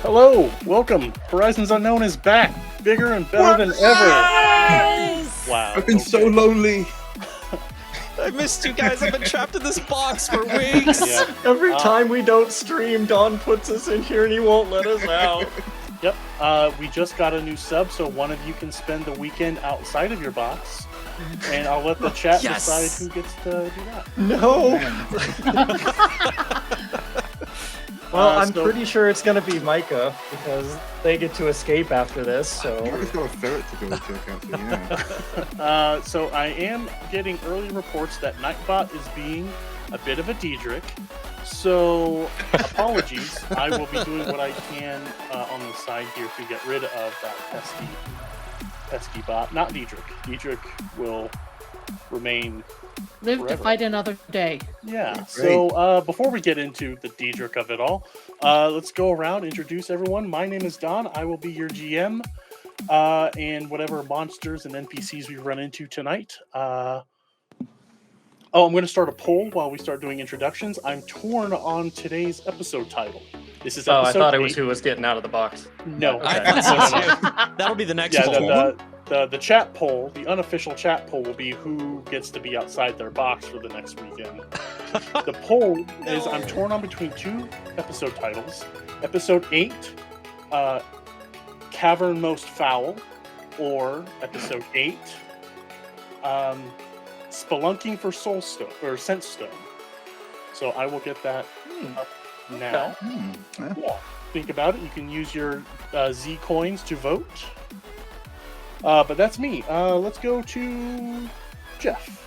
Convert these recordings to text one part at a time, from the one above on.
Hello, welcome. Horizons Unknown is back, bigger and better than ever. Yes! Wow. I've been so lonely. I missed you guys. I've been trapped in this box for weeks. Yeah. Every time we don't stream, Don puts us in here and he won't let us out. Yep. We just got a new sub, so one of you can spend the weekend outside of your box, and I'll let the chat Yes! decide who gets to do that. No. Well, I'm so- pretty sure it's gonna be Micah because they get to escape after this. I So just got a ferret to go check out. So yeah. So I am getting early reports that Nightbot is being a bit of a Diedrich. So apologies. I will be doing what I can on the side here to get rid of that pesky bot. Not Diedrich. Diedrich will remain. Live to Forever. fight another day. Yeah. Great. So before we get into the Diedrich of it all, let's go around, introduce everyone. My name is Don. I will be your GM. And whatever monsters and NPCs we run into tonight. I'm going to start a poll while we start doing introductions. I'm torn on today's episode title. This is I episode thought it was 8. who was getting out of the box. No. I Okay. thought so too. That'll be the next poll. The chat poll, the unofficial chat poll, will be who gets to be outside their box for the next weekend. The poll is I'm torn on between two episode titles. Episode 8, Cavern Most Foul, or Episode 8, Spelunking for Soulstone, or Scentstone. So I will get that up now. Yeah. Think about it. You can use your Z coins to vote. But that's me. Let's go to Jeff.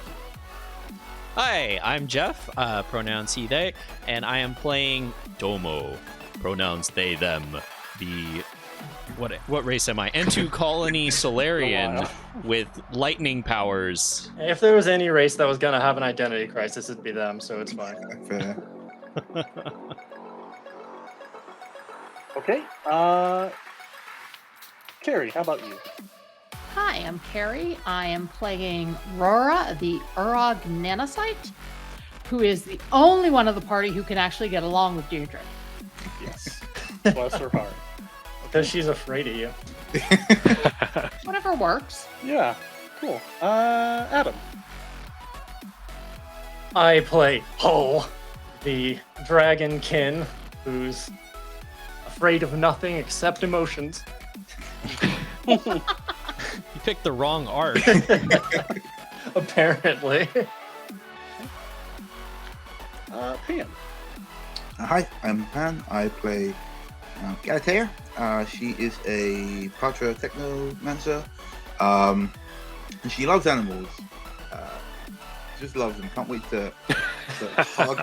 Hi, I'm Jeff, pronouns he, they, and I am playing Domo, pronouns they, them, the... What race am I? N2 Colony Solarian with lightning powers. If there was any race that was gonna have an identity crisis, it'd be them. So it's fine. Fair. Okay. Carrie, how about you? Hi, I'm Carrie. I am playing Rora, the Urog Nanocyte, who is the only one of the party who can actually get along with Deirdre. Yes. Bless her heart. Because she's afraid of you. Whatever works. Yeah. Cool. Adam. I play Hull, the dragonkin, who's afraid of nothing except emotions. You picked the wrong art. Apparently. Pam. Hi, I'm Pan. I play Galatea. She is a Patra Technomancer. And she loves animals. Just loves them. Can't wait to hug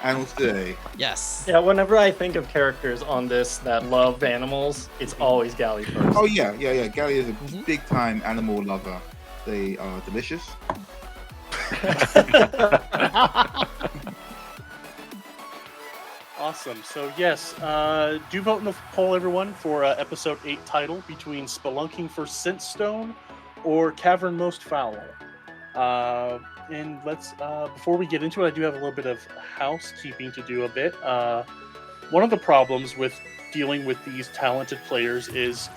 animals today. Yes. Yeah, whenever I think of characters on this that love animals, it's always Galley first. Oh yeah. Gally is a big time animal lover. They are delicious. Awesome. So yes, do vote in the poll, everyone, for episode 8 title between Spelunking for Scentstone or Cavern Most Foul. And let's before we get into it, I do have a little bit of housekeeping to do a bit. One of the problems with dealing with these talented players is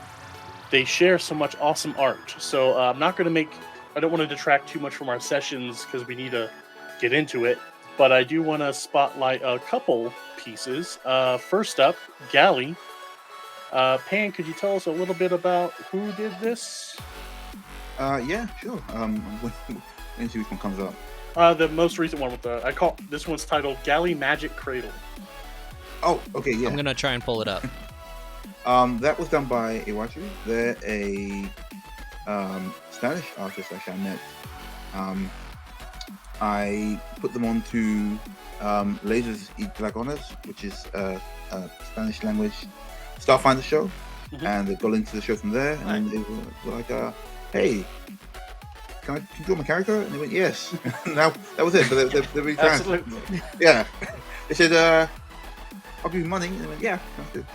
they share so much awesome art. So I'm not going to make. I don't want to detract too much from our sessions because we need to get into it. But I do want to spotlight a couple pieces. First up, Galley. Pan, could you tell us a little bit about who did this? Yeah, sure. Let's see which one comes up. The most recent one with the this one's titled Galley Magic Cradle. Oh, okay, yeah. I'm gonna try and pull it up. That was done by Iwachu. They're a Spanish artist actually I met. I put them onto Lasers y Dragones, which is a Spanish language Starfinder show, and they got into the show from there, and they were like, "Hey, can you draw my character?" And they went, "Yes." Now that was it. But they're really fans. Absolutely. Yeah. They said, "I'll give you money," and they went, "Yeah, that's good."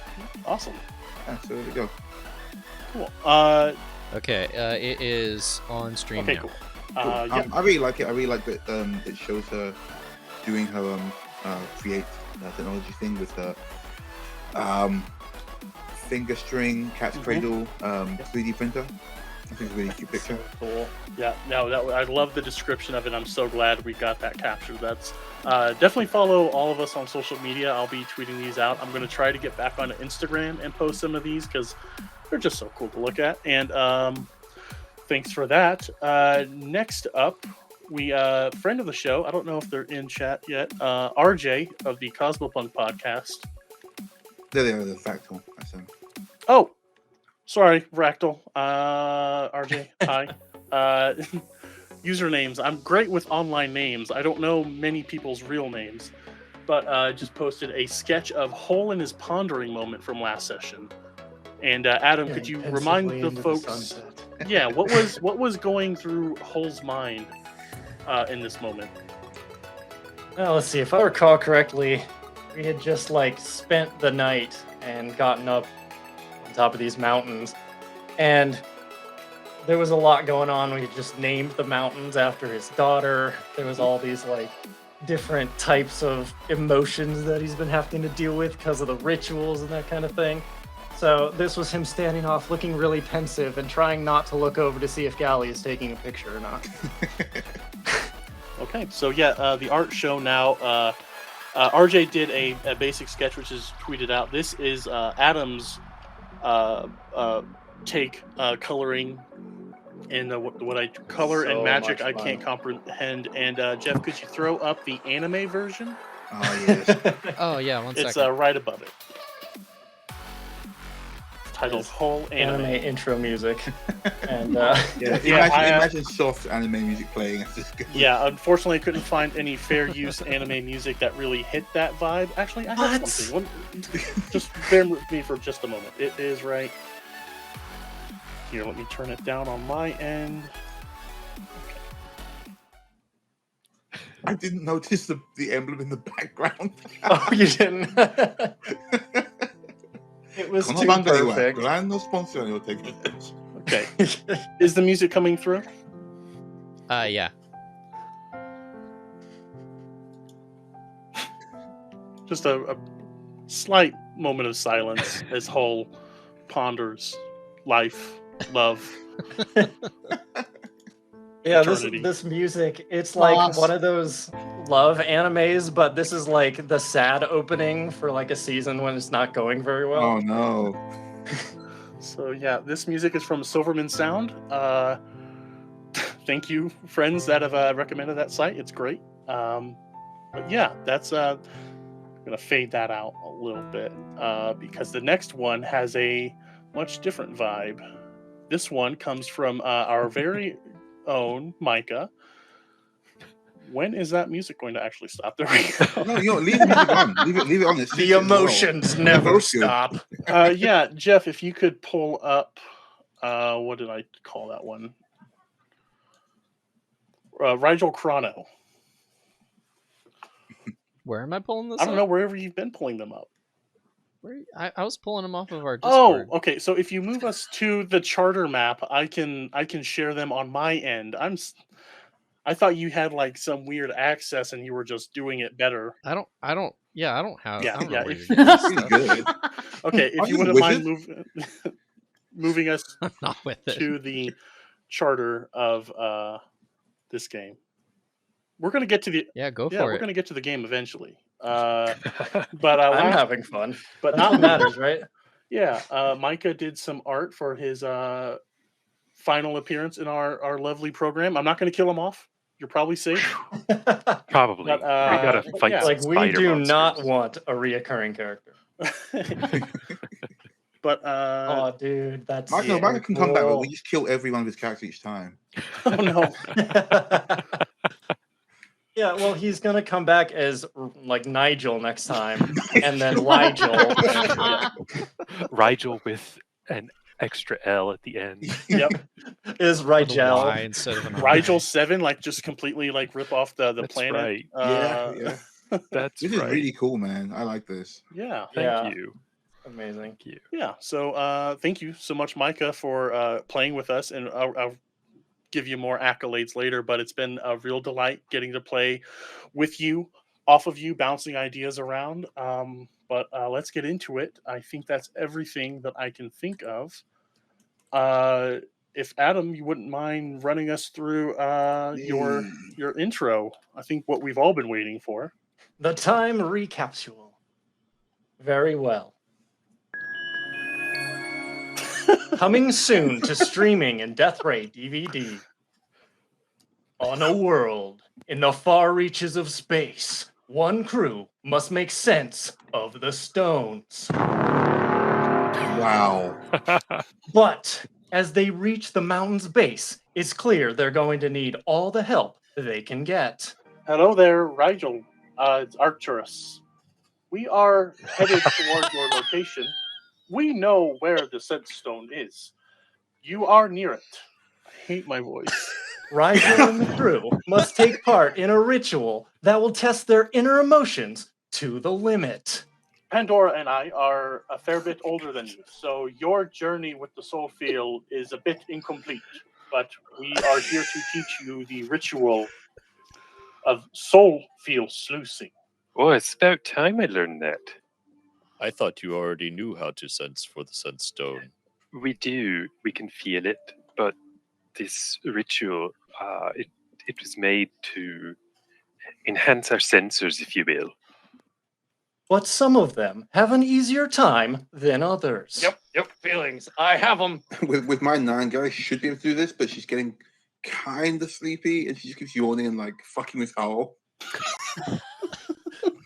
Awesome. Yeah, so there we go. Cool. Okay, it is on stream Okay, now. cool. Cool. Yeah. I really like it. I really like that it shows her doing her create technology thing with her finger string cat's cradle 3D printer. I think it's a really cute picture. So cool. Yeah, no, I love the description of it. I'm so glad we got that captured. That's definitely follow all of us on social media. I'll be tweeting these out. I'm going to try to get back onto Instagram and post some of these because they're just so cool to look at. And thanks for that. Next up, we friend of the show. I don't know if they're in chat yet. RJ of the Cosmopunk podcast. There they are, the Fractal. That's them. Oh, sorry, Fractal. RJ, hi. Usernames. I'm great with online names. I don't know many people's real names, but just posted a sketch of Hole in his pondering moment from last session. And Adam, could you remind the folks? Yeah, what was going through Hole's mind in this moment? Well, let's see. If I recall correctly, we had just spent the night and gotten up on top of these mountains, and there was a lot going on. We had just named the mountains after his daughter. There was all these different types of emotions that he's been having to deal with because of the rituals and that kind of thing. So this was him standing off looking really pensive and trying not to look over to see if Gally is taking a picture or not. Okay, so yeah, the art show now. RJ did a basic sketch which is tweeted out. This is Adam's take coloring in what I color and magic I can't comprehend. And Jeff, could you throw up the anime version? Oh yes. Oh yeah, one second. It's right above it. Titled Whole Anime intro music. And imagine soft anime music playing as this goes. Yeah, unfortunately, I couldn't find any fair use anime music that really hit that vibe. Actually, I have something. Just bear with me for just a moment. It is right here. Let me turn it down on my end. I didn't notice the emblem in the background. Oh, you didn't? It was too perfect. Okay. Is the music coming through? Yeah. Just a slight moment of silence as Hull ponders life, love. Yeah, eternity. this music, it's like one of those love animes, but this is like the sad opening for a season when it's not going very well. Oh no. So yeah, this music is from Silverman Sound. Thank you, friends that have recommended that site. It's great. But yeah, that's I'm gonna fade that out a little bit because the next one has a much different vibe. This one comes from our very own Micah. When is that music going to actually stop? There we go. No, leave the music on. Leave it on. The emotions never stop. Yeah, Jeff, if you could pull up, what did I call that one? Rigel Chrono. Where am I pulling this? I don't know, wherever you've been pulling them up. I was pulling them off of our Discord. Oh, okay. So if you move us to the charter map, I can share them on my end. I thought you had some weird access and you were just doing it better. I don't have. Yeah, I don't know yeah. where you're getting this stuff. Good. Okay, if you wouldn't mind moving us I'm not with it. to the charter of this game. We're gonna get to the Go for it. We're gonna get to the game eventually. But I'm having fun. But That's what matters, right? Yeah, Micah did some art for his final appearance in our lovely program. I'm not going to kill him off. You're probably safe. Probably. But, we gotta fight yeah. some We spider do monsters. not want a reoccurring character. But Oh, dude, that's Micah can come back, but we just kill every one of his characters each time. oh no. Yeah, well, he's gonna come back as Nigel next time, and then Rigel. Rigel with an extra L at the end. Yep. Is Rigel. Y instead of an I. Rigel 7, just completely rip off the That's planet. right. Yeah. That's This right. is really cool, man. I like this. Yeah. Thank you. Amazing. Thank you. Yeah. So thank you so much, Micah, for playing with us, and I'll give you more accolades later, but it's been a real delight getting to play with you off of you, bouncing ideas around. But let's get into it. I think that's everything that I can think of. If Adam, you wouldn't mind running us through Yay. your intro. I think what we've all been waiting for. The time recapsule. Very well. Coming soon to streaming and Death Ray DVD. On a world in the far reaches of space, one crew must make sense of the stones. Wow. But as they reach the mountain's base, it's clear they're going to need all the help they can get. Hello there, Rigel. It's Arcturus. We are headed toward your location. We know where the scent stone is. You are near it. I hate my voice. Rigel and the crew must take part in a ritual that will test their inner emotions to the limit. Pandora and I are a fair bit older than you, so your journey with the soul field is a bit incomplete. But we are here to teach you the ritual of soul field sluicing. Oh, it's about time I learned that. I thought you already knew how to sense for the sense stone. We do. We can feel it, but this ritual, it was made to enhance our sensors, if you will. But some of them have an easier time than others. Yep, feelings. I have them. With my 9, Gary should be able to do this, but she's getting kind of sleepy, and she just keeps yawning and like fucking with Howell.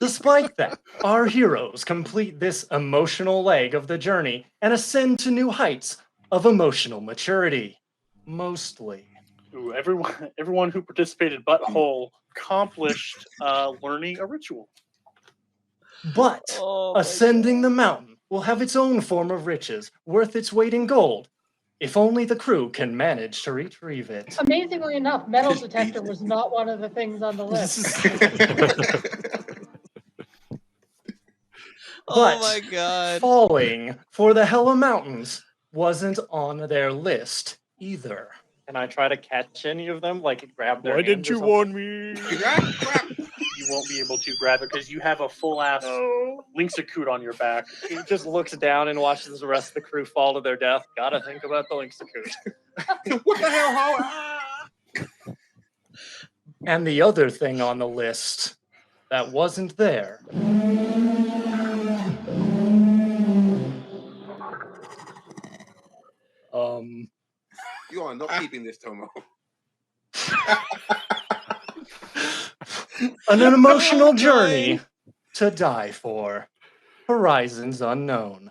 Despite that, our heroes complete this emotional leg of the journey and ascend to new heights of emotional maturity. Mostly. Ooh, everyone who participated but whole accomplished learning a ritual. But ascending the mountain will have its own form of riches, worth its weight in gold, if only the crew can manage to retrieve it. Amazingly enough, metal detector was not one of the things on the list. But Oh my god. falling for the Hella Mountains wasn't on their list either. Can I try to catch any of them? Like grab their Why hands didn't or you something? warn me? Crap. You won't be able to grab it because you have a full ass Linksacoot on your back. He just looks down and watches the rest of the crew fall to their death. Gotta think about the Linksacoot. What the hell, Howell? And the other thing on the list that wasn't there. You are not keeping this, Tomo. An emotional journey to die for. Horizons unknown.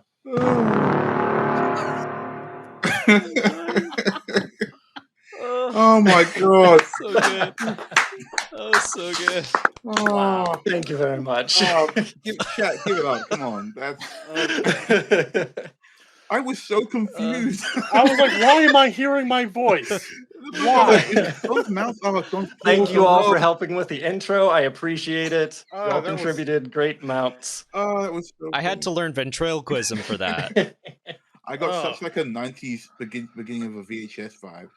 Oh my god. So good. Oh, so good. Oh, Thank you very much. give it up. Come on. That's. I was so confused. I was like, why am I hearing my voice? Why? Those mouths are Thank you all for helping with the intro. I appreciate it. Oh, You all that was- contributed great amounts. Oh, that was so I had to cool. learn ventriloquism for that. I got Oh. such like a 90s beginning of a VHS vibe.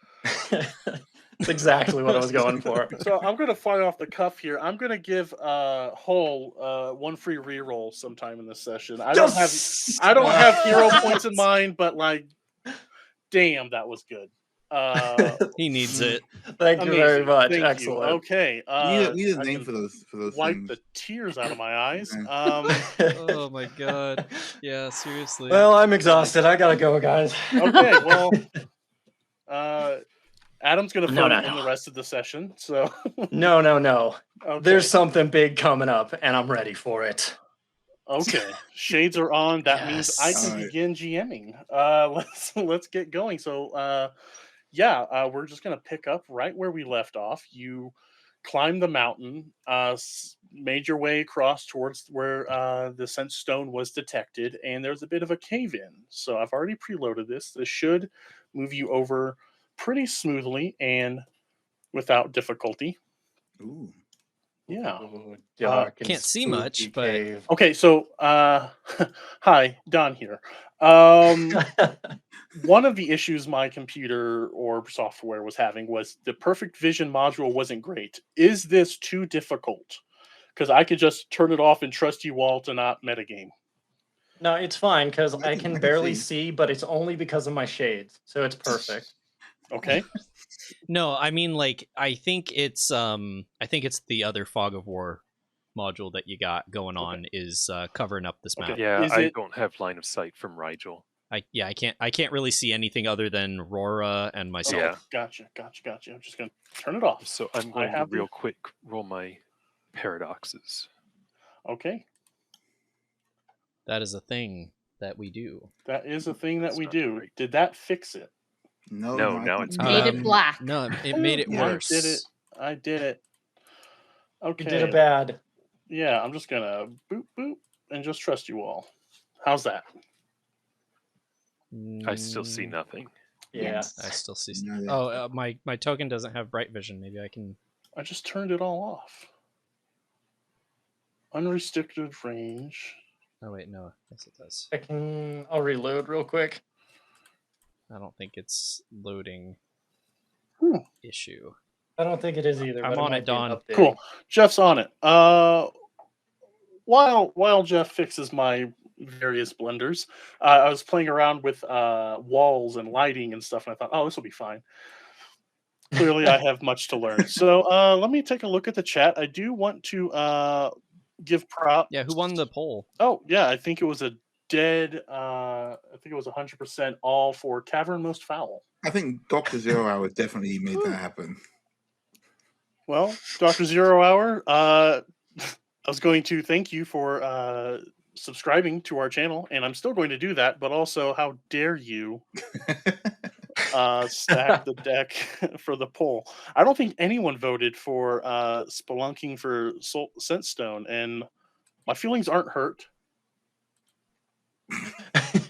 That's exactly what I was going for. So I'm gonna fire off the cuff here. I'm gonna give Hull one free reroll sometime in this session. I don't have hero points in mind, but like, damn, that was good. He needs it. Thank you very amazing. much. Thank you. Excellent. Okay. We need a I name can for those wipe things. the tears out of my eyes. Oh my god. Yeah, seriously. Well, I'm exhausted. I gotta go, guys. Okay. Well, Adam's gonna No, fill no, in no. the rest of the session. So No. okay. There's something big coming up, and I'm ready for it. Okay, shades are on. That means I Yes. can Alright. begin GMing. Let's get going. So, we're just gonna pick up right where we left off. You climbed the mountain, made your way across towards where the scent stone was detected, and there's a bit of a cave in. So I've already preloaded this. This should move you over pretty smoothly and without difficulty. Ooh. Yeah. Ooh, dark and Can't see spooky much, but- cave. Okay, so hi, Don here. One of the issues my computer or software was having was the perfect vision module wasn't great. Is this too difficult? because I could just turn it off and trust you all to not metagame. No, it's fine because I I can can barely see. see, but it's only because of my shades, so it's perfect. Okay. No, I mean like I think it's the other Fog of War module that you got going on is covering up this map. Okay. Yeah, Is I it- don't have line of sight from Rigel. I can't really see anything other than Rora and myself. Okay. Yeah. Gotcha. I'm just gonna turn it off. So I'm I going to have the- real quick roll my paradoxes. Okay. That is a thing that we do. That is a thing that That's we not do. great. Did that fix it? No, No, I now can't it's see Made it black. No, it made it Yeah. worse. I did it. Okay. You did a bad. Yeah, I'm just gonna boop and just trust you all. How's that? I still see Mm, nothing. Yeah. I still see. No, yeah. Oh, my token doesn't have bright vision. Maybe I can. I just turned it all off. Unrestricted range. Oh wait, no. Yes, it does. I'll reload real quick. I don't think it's loading. Hmm. Issue. I don't think it is either. I'm but on might it, be an Don. update. Cool. Jeff's on it. While Jeff fixes my various blenders, I was playing around with walls and lighting and stuff, and I thought, oh, this will be fine. Clearly, I have much to learn. So let me take a look at the chat. I do want to give props. Yeah, who won the poll? Oh, yeah, I think it was a dead. I think it was 100% all for Cavern Most Foul. I think Dr. Zero Hour definitely made that happen. Well, Dr. Zero Hour, I was going to thank you for subscribing to our channel, and I'm still going to do that, but also, how dare you stack the deck for the poll? I don't think anyone voted for Spelunking for Scentstone, and my feelings aren't hurt.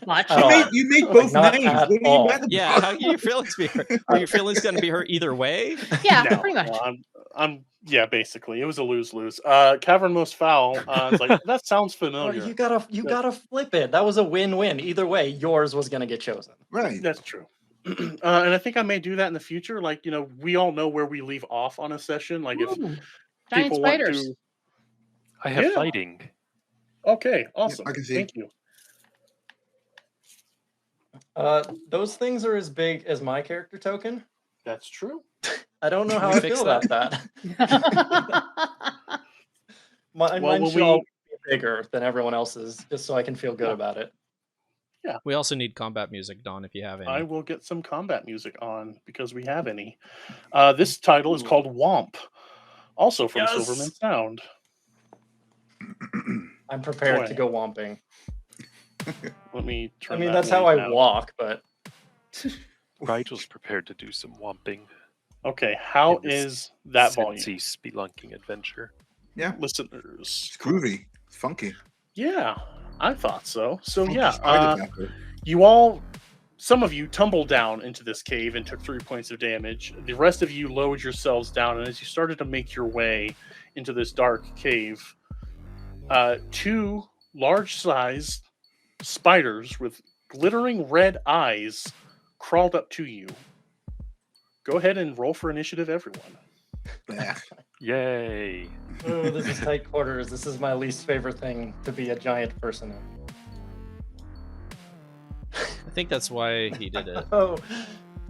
Much. At all. You made both Not names. at What are you all. mad about? Yeah, how can your feelings be hurt? Are your feelings going to be hurt either way? Yeah, No, pretty much. I'm yeah, basically, it was a lose-lose. Cavern Most Foul. It's like that sounds Oh, familiar. you gotta flip it. That was a win-win. Either way, yours was gonna get chosen. Right. That's true. And I think I may do that in the future. Like, we all know where we leave off on a session. Like, if Ooh, giant people spiders. want to. I have Yeah. fighting. Okay, awesome. I can see. Thank you. Those things are as big as my character token. That's true. I don't know Can how we I fix feel about that. Mine when should all be bigger than everyone else's, just so I can feel good Yeah. about it. We also need combat music, Don, if you have any. I will get some combat music on because we have any. This title is called Womp, also from Yes! Silverman Sound. I'm prepared Boy. to go womping. Let me turn I mean, that that's how wave I down. walk, but Rigel's prepared to do some womping. Okay, how in this is that volume? Cincy spelunking adventure. Yeah. Listeners. It's groovy. It's funky. Yeah, I thought so. So Funky yeah, spider backer. some of you tumbled down into this cave and took 3 points of damage. The rest of you lowered yourselves down, and as you started to make your way into this dark cave, 2 large-sized spiders with glittering red eyes crawled up to you. Go ahead and roll for initiative, everyone. Blech. Yay! oh, this is tight quarters. This is my least favorite thing to be a giant person in. I think that's why he did it. Oh,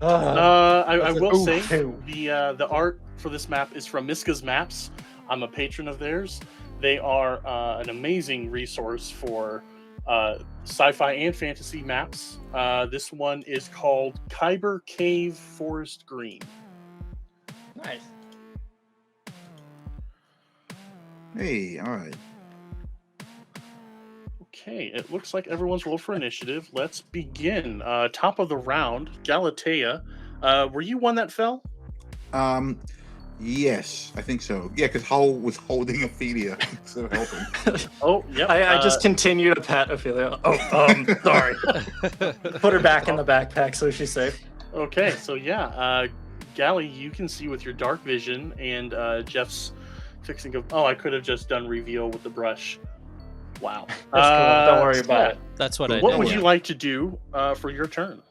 I That's will an say ooh. the art for this map is from Miska's Maps. I'm a patron of theirs. They are an amazing resource for sci-fi and fantasy maps. This one is called Kyber Cave Forest Green. nice. Hey, all right. Okay, it looks like everyone's rolled for initiative. Let's begin. Top of the round, Galatea. Were you one that fell? Yes, I think so. Yeah, because Hull was holding Ophelia, so helping. Oh, yeah. I just continue to pat Ophelia. Oh, sorry. Put her back in the backpack so she's safe. Okay, so yeah, Gally, you can see with your dark vision, and Jeff's fixing. I could have just done reveal with the brush. Wow. That's cool. Don't worry about it. That's what I What did. would yeah. you like to do for your turn?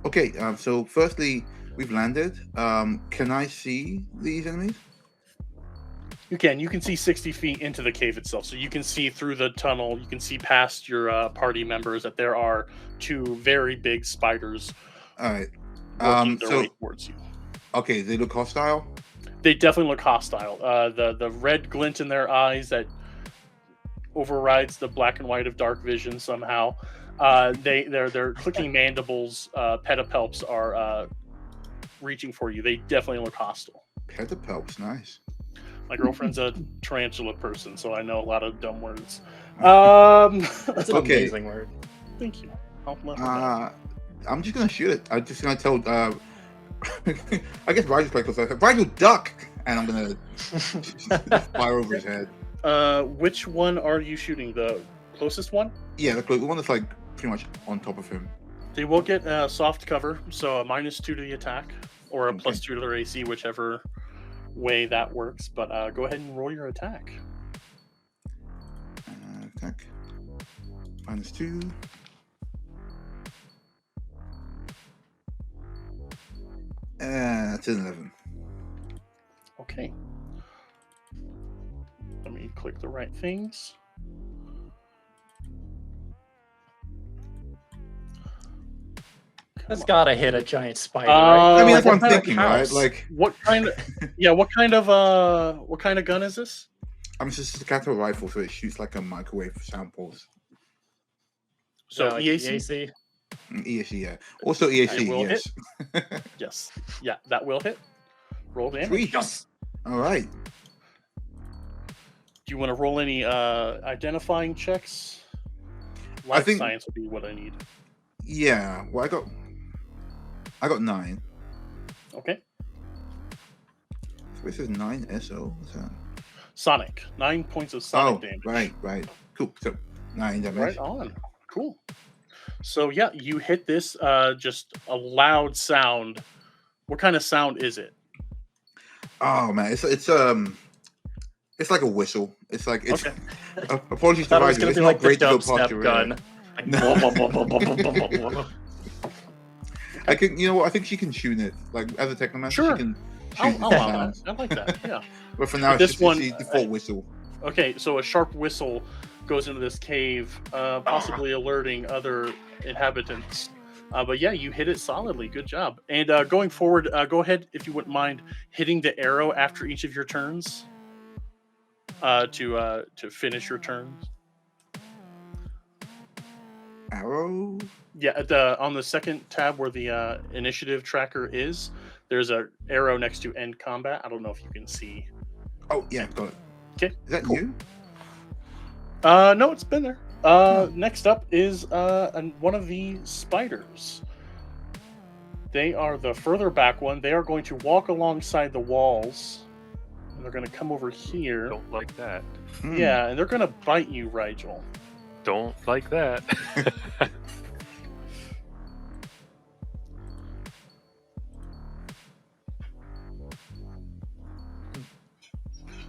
Okay, so firstly, we've landed. Can I see these enemies? You can see 60 feet into the cave itself, so you can see through the tunnel. You can see past your party members that there are 2 very big spiders All right. working their So way towards you. okay, they look hostile. They definitely look hostile. The red glint in their eyes that overrides the black and white of dark vision somehow. Their clicking mandibles, pedipalps are reaching for you. They definitely look hostile. Pedipalps, nice. My girlfriend's a tarantula person, so I know a lot of dumb words. That's an Okay. amazing word. Thank you. I'll let her know. I'm just gonna shoot it. I'm just gonna tell. I guess Rigel's quite close. Rigel, duck, and I'm gonna fire over his head. Which one are you shooting? The closest one? Yeah, the one that's like pretty much on top of him. They will get soft cover, so a -2 to the attack, or a Okay. +2 to their AC, whichever way that works. But go ahead and roll your attack. Attack. -2. That's an 11. Okay. Let me click the right things. That's gotta hit a giant spider, Uh, right? I mean, that's what I'm Like a thinking, right? house. Like, What kind of what kind of gun is this? I mean, it's just a capital rifle, so it shoots like a microwave sound pulse. So Yeah, like EAC? EAC. ESC, yeah. Also ESC, will yes. Yes. Yeah, that will hit. Roll damage. 3. Yes. All right. Do you want to roll any identifying checks? Life think- science would be what I need. Yeah. Well, I got 9. Okay. So this is 9 SO. What's that? Sonic. 9 points of sonic damage. right. Cool. So 9 damage. Right on. Cool. So yeah, you hit this just a loud sound. What kind of sound is it? Oh man, it's like a whistle. It's like it's. Okay. Apologies to Thought it was Rigel. gonna It's be not like the great to go past dubstep your gun. ear. Like, No. blah, blah, blah, blah, blah, blah, blah, blah. I can. You know what? I think she can tune it. Like as a technomancer, Sure. she can I'll tune the allow sounds. that. I like that. Yeah. But for now, But it's this just one, it's the default whistle. Okay, so a sharp whistle goes into this cave, possibly alerting other inhabitants. But yeah, you hit it solidly. Good job. And going forward, go ahead, if you wouldn't mind, hitting the arrow after each of your turns to finish your turns. Arrow. Yeah, on the second tab where the initiative tracker is, there's a arrow next to end combat. I don't know if you can see. Oh yeah, got it. Okay, Is that cool. you? No, it's been there. Next up is one of the spiders. They are the further back one. They are going to walk alongside the walls. And they're going to come over here. Don't like that. Hmm. Yeah, and they're going to bite you, Rigel. Don't like that.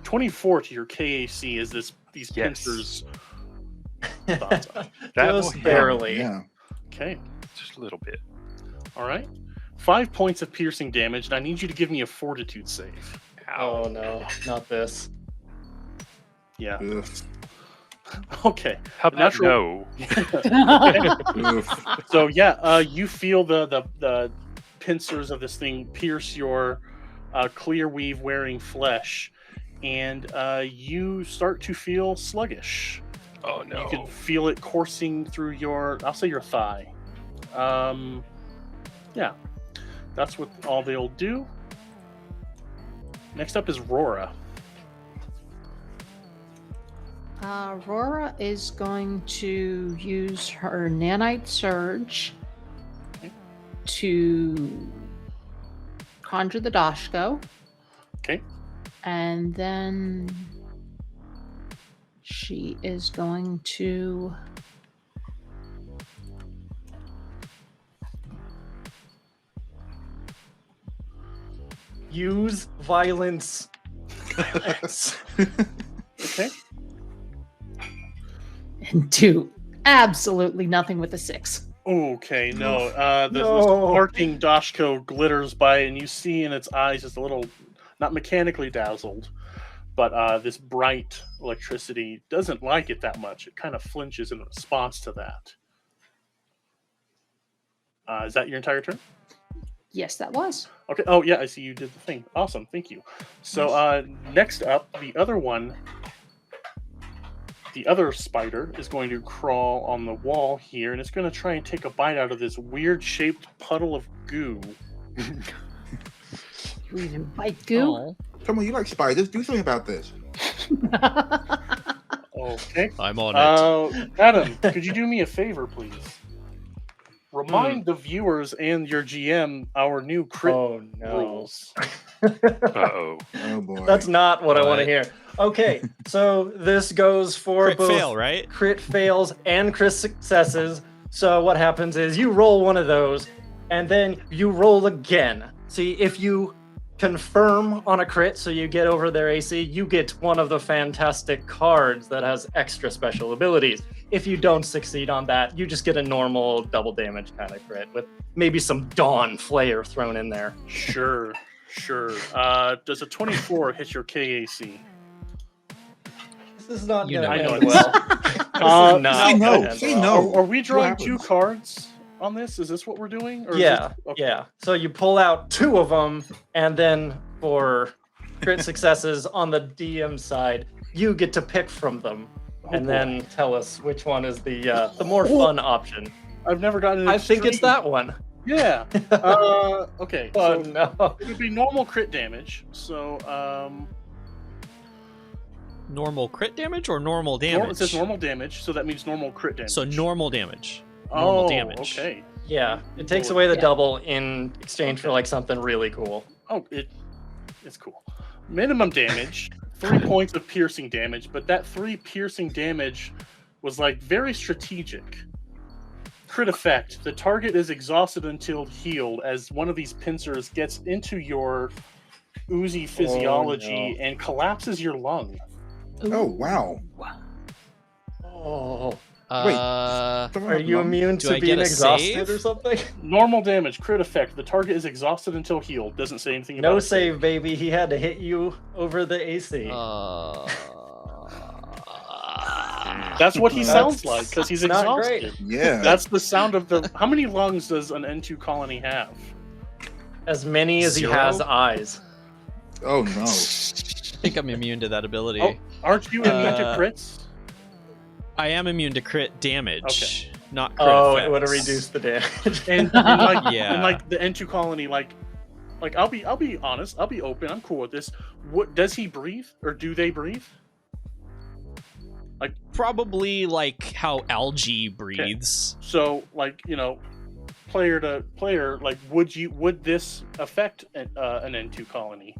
24 to your KAC is these Yes. pincers. Thoughts on. That Just will hit. barely. Yeah. Okay, Just a little bit. all right. 5 points of piercing damage, and I need you to give me a fortitude save. Oh no, not this. Yeah. Ugh. Okay. How about Natural- no? Ugh. So yeah, you feel the pincers of this thing pierce your clear weave wearing flesh, and you start to feel sluggish. Oh You no. can feel it coursing through your thigh. Yeah, that's what all they'll do. Next up is Rora. Aurora is going to use her nanite surge Okay. to conjure the Dashko, Okay. and then she is going to Use violence. Violence. Okay. do absolutely nothing with the 6. Okay. No. The No. sparking Dashko glitters by, and you see in its eyes just a little, not mechanically dazzled, But this bright electricity doesn't like it that much. It kind of flinches in response to that. Is that your entire turn? Yes, that was. Okay. Oh, yeah, I see you did the thing. Awesome. Thank you. So next up, the other spider is going to crawl on the wall here, and it's going to try and take a bite out of this weird-shaped puddle of goo. Bite goo? Oh, Tomo, you like spiders? Do something about this. Okay. I'm on it. Adam, could you do me a favor, please? Remind the viewers and your GM our new crit rules. Uh-oh. Oh boy. That's not what I want to What? hear. Okay, so this goes for Crit both fail, right? crit fails and crit successes. So what happens is you roll one of those, and then you roll again. See, if you confirm on a crit, so you get over their AC, you get one of the fantastic cards that has extra special abilities. If you don't succeed on that, you just get a normal double damage kind of crit with maybe some Dawn Flayer thrown in there. Sure. Does a 24 hit your KAC? This is not You going to know end it. well. This is not Say gonna no. end Say well. no. Are we drawing What 2 happens? cards on this? Is this what we're doing? Or is Yeah, this- okay. yeah. So you pull out 2 of them, and then for crit successes on the DM side, you get to pick from them, and then tell us which one is the more fun option. I've never gotten. I think it's that one. Yeah. Okay. Oh So no! it would be normal crit damage. So Normal crit damage or normal it damage? says normal damage, so that means normal crit damage. So normal damage. Normal oh, damage. Okay. Yeah, it takes away the Yeah. double in exchange for Okay. like something really cool. Oh, it's cool. Minimum damage, 3 points of piercing damage, but that 3 piercing damage was like very strategic. Crit effect: the target is exhausted until healed as one of these pincers gets into your oozy physiology and collapses your lung. Oh wow. Oh, Someone are have you lungs? immune Do to I being get a exhausted save? or something? Normal damage, crit effect: the target is exhausted until healed. Doesn't say anything about No it. save, baby. He had to hit you over the AC. That's what he That's sounds like because he's not exhausted. great. Yeah. That's the sound of the. How many lungs does an N2 colony have? As many as Zero? he has eyes. Oh no. I think I'm immune to that ability. Oh, aren't you immune to Uh, crits? I am immune to crit damage, not crit Oh, effects. it would have reduced the damage. And like, Yeah. and like the N2 colony, like I'll be honest, I'll be open, I'm cool with this. What does he breathe, or do they breathe? Probably like how algae breathes. So, like, player to player, like, would this affect an N2 colony?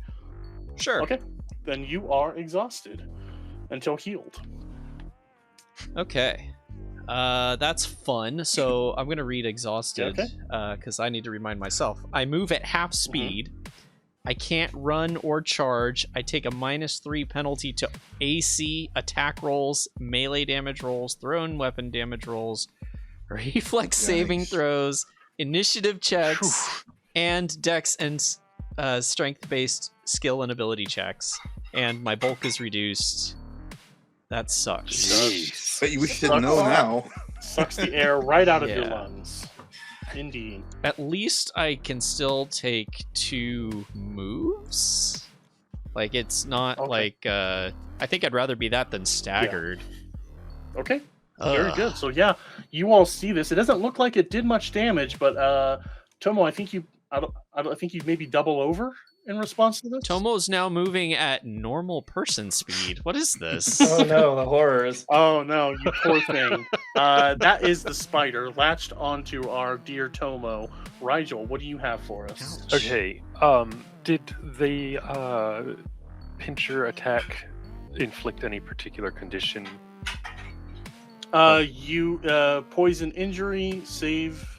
Sure. Okay, then you are exhausted until healed. Okay. That's fun. So I'm gonna read exhausted Okay. because I need to remind myself. I move at half speed. I can't run or charge. I take a -3 penalty to AC, attack rolls, melee damage rolls, thrown weapon damage rolls, reflex saving Yikes. throws, initiative checks, and dex and strength-based skill and ability checks. And my bulk is reduced. That sucks. Jeez. Bet you wish you didn't know now. Sucks the air right out of your Yeah. lungs. Indeed. At least I can still take 2 moves. Like, it's not Okay. like I think I'd rather be that than staggered. Okay. Very Ugh. good. So yeah, you all see this. It doesn't look like it did much damage, but Tomo, I think you maybe double over in response to this. Tomo's now moving at normal person speed. What is this? Oh no, the horrors. Oh no, you poor thing. That is the spider latched onto our dear Tomo. Rigel, what do you have for us? Ouch. Okay. Did the pincher attack inflict any particular condition? You poison injury save.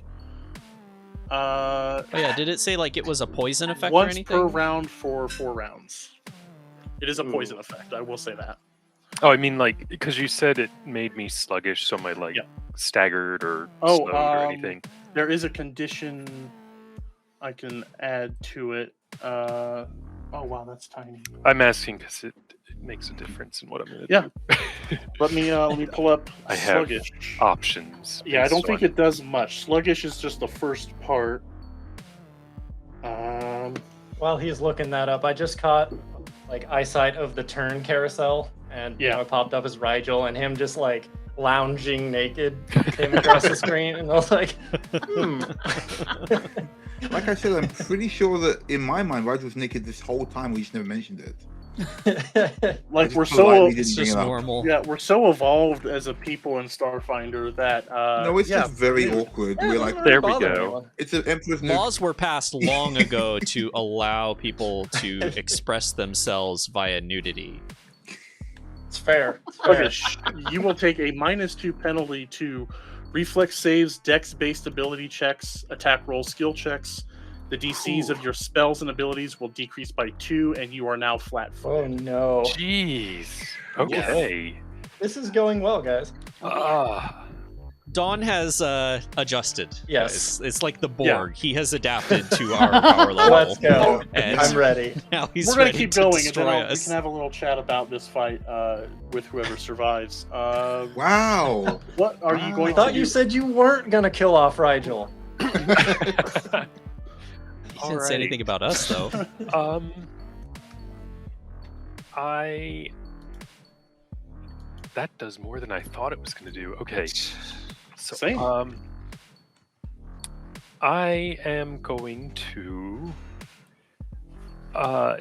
Oh yeah, did it say like it was a poison effect or Once anything? per round for 4 rounds. It is a Ooh. poison effect. I will say that. Oh, I mean, like, because you said it made me sluggish, so am I, like, Yeah. staggered or Oh, slowed or anything? There is a condition I can add to it. Oh wow, that's tiny. I'm asking because it makes a difference in what I'm going to Yeah. do. Let me pull up I have sluggish. options. Yeah, I don't based think on- it does much. Sluggish is just the first part. While he's looking that up, I just caught like eyesight of the turn carousel, and Yeah. it popped up as Rigel, and him just like lounging naked came across the screen, and I was like, Like I said, I'm pretty sure that in my mind, Rigel was naked this whole time. We just never mentioned it. Like Just we're politely so didn't It's bring just it up. normal. yeah, we're so evolved as a people in Starfinder that No, it's yeah, just very awkward. We're like, There we go. it's an Emperor's New. Laws were passed long ago to allow people to express themselves via nudity. It's fair. It's fair. sluggish. You will take a -2 penalty to reflex saves, dex-based ability checks, attack roll, skill checks. The DCs of your spells and abilities will decrease by 2, and you are now Oh flat-footed. no. Jeez. Okay. This is going well, guys. Ah. Dawn has adjusted. Yes. It's like the Yeah. Borg. He has adapted to our power level. Let's go. And I'm ready. now he's We're gonna ready keep to going, and destroy then we us. can have a little chat about this fight with whoever survives. Wow. What are you Wow. going I thought to you do? said you weren't gonna kill off Rigel. He didn't say anything about us, though. That does more than I thought it was going to do. Okay. So, Same. I am going to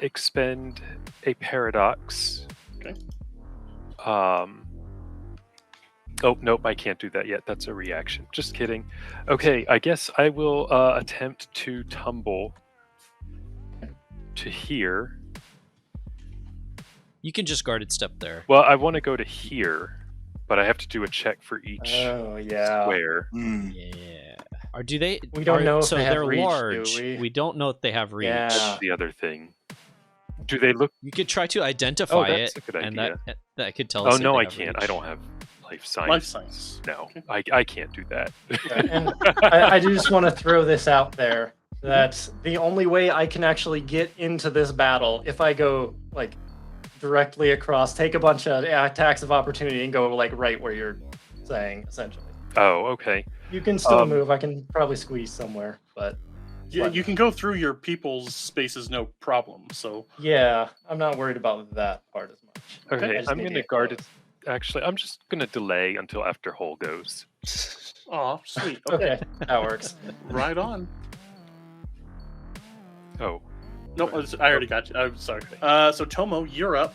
expend a paradox. Okay. Oh, nope, I can't do that yet. That's a reaction. Just kidding. Okay, I guess I will attempt to tumble to here. You can just guarded step there. Well, I want to go to here, but I have to do a check for each Oh yeah. square. Mm. Yeah. Or do they? We don't know if so they have they're reach, do large. we? don't know if they have reach. Yeah. That's the other thing. Do they look? You could try to identify that's it, a good and idea. that could tell us. Oh if no, they I have can't. reach. I don't have life science. Life science. No, Okay. I can't do that. And I do just want to throw this out there that the only way I can actually get into this battle, if I go like directly across, take a bunch of attacks of opportunity, and go like right where you're saying, essentially. Oh, okay. You can still move. I can probably squeeze somewhere, but Yeah, you can go through your people's spaces, no problem. So yeah, I'm not worried about that part as much. Okay, I just I'm need going to to get guard close. it. Actually, I'm just going to delay until after Hole goes. oh, sweet. Okay, Okay, that works. right on. Oh, No, I already got you. I'm sorry. So Tomo, you're up.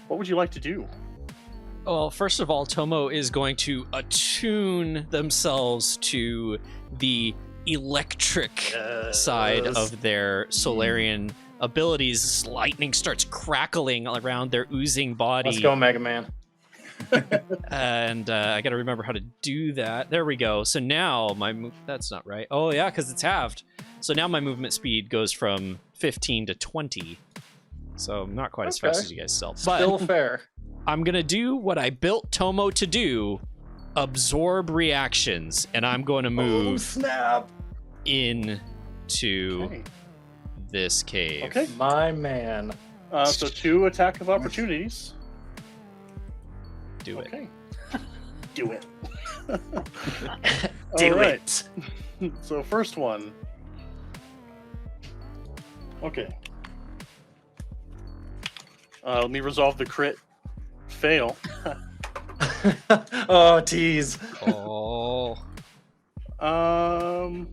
What would you like to do? Well, first of all, Tomo is going to attune themselves to the electric side of their Solarian abilities. Lightning starts crackling around their oozing body. Let's go, Mega Man. And I got to remember how to do that. There we go. So now that's not right. Oh yeah, because it's halved. So now my movement speed goes from 15 to 20. So I'm not quite as fast Okay. as you guys self. Still But fair. I'm gonna do what I built Tomo to do: absorb reactions, and I'm going to Oh move snap! into Okay. this cave. Okay. My man. So 2 attack of opportunities. Do it. Okay. Do it. Do All right. So first one. Okay. Let me resolve the crit fail. Oh, tease. Oh, Oh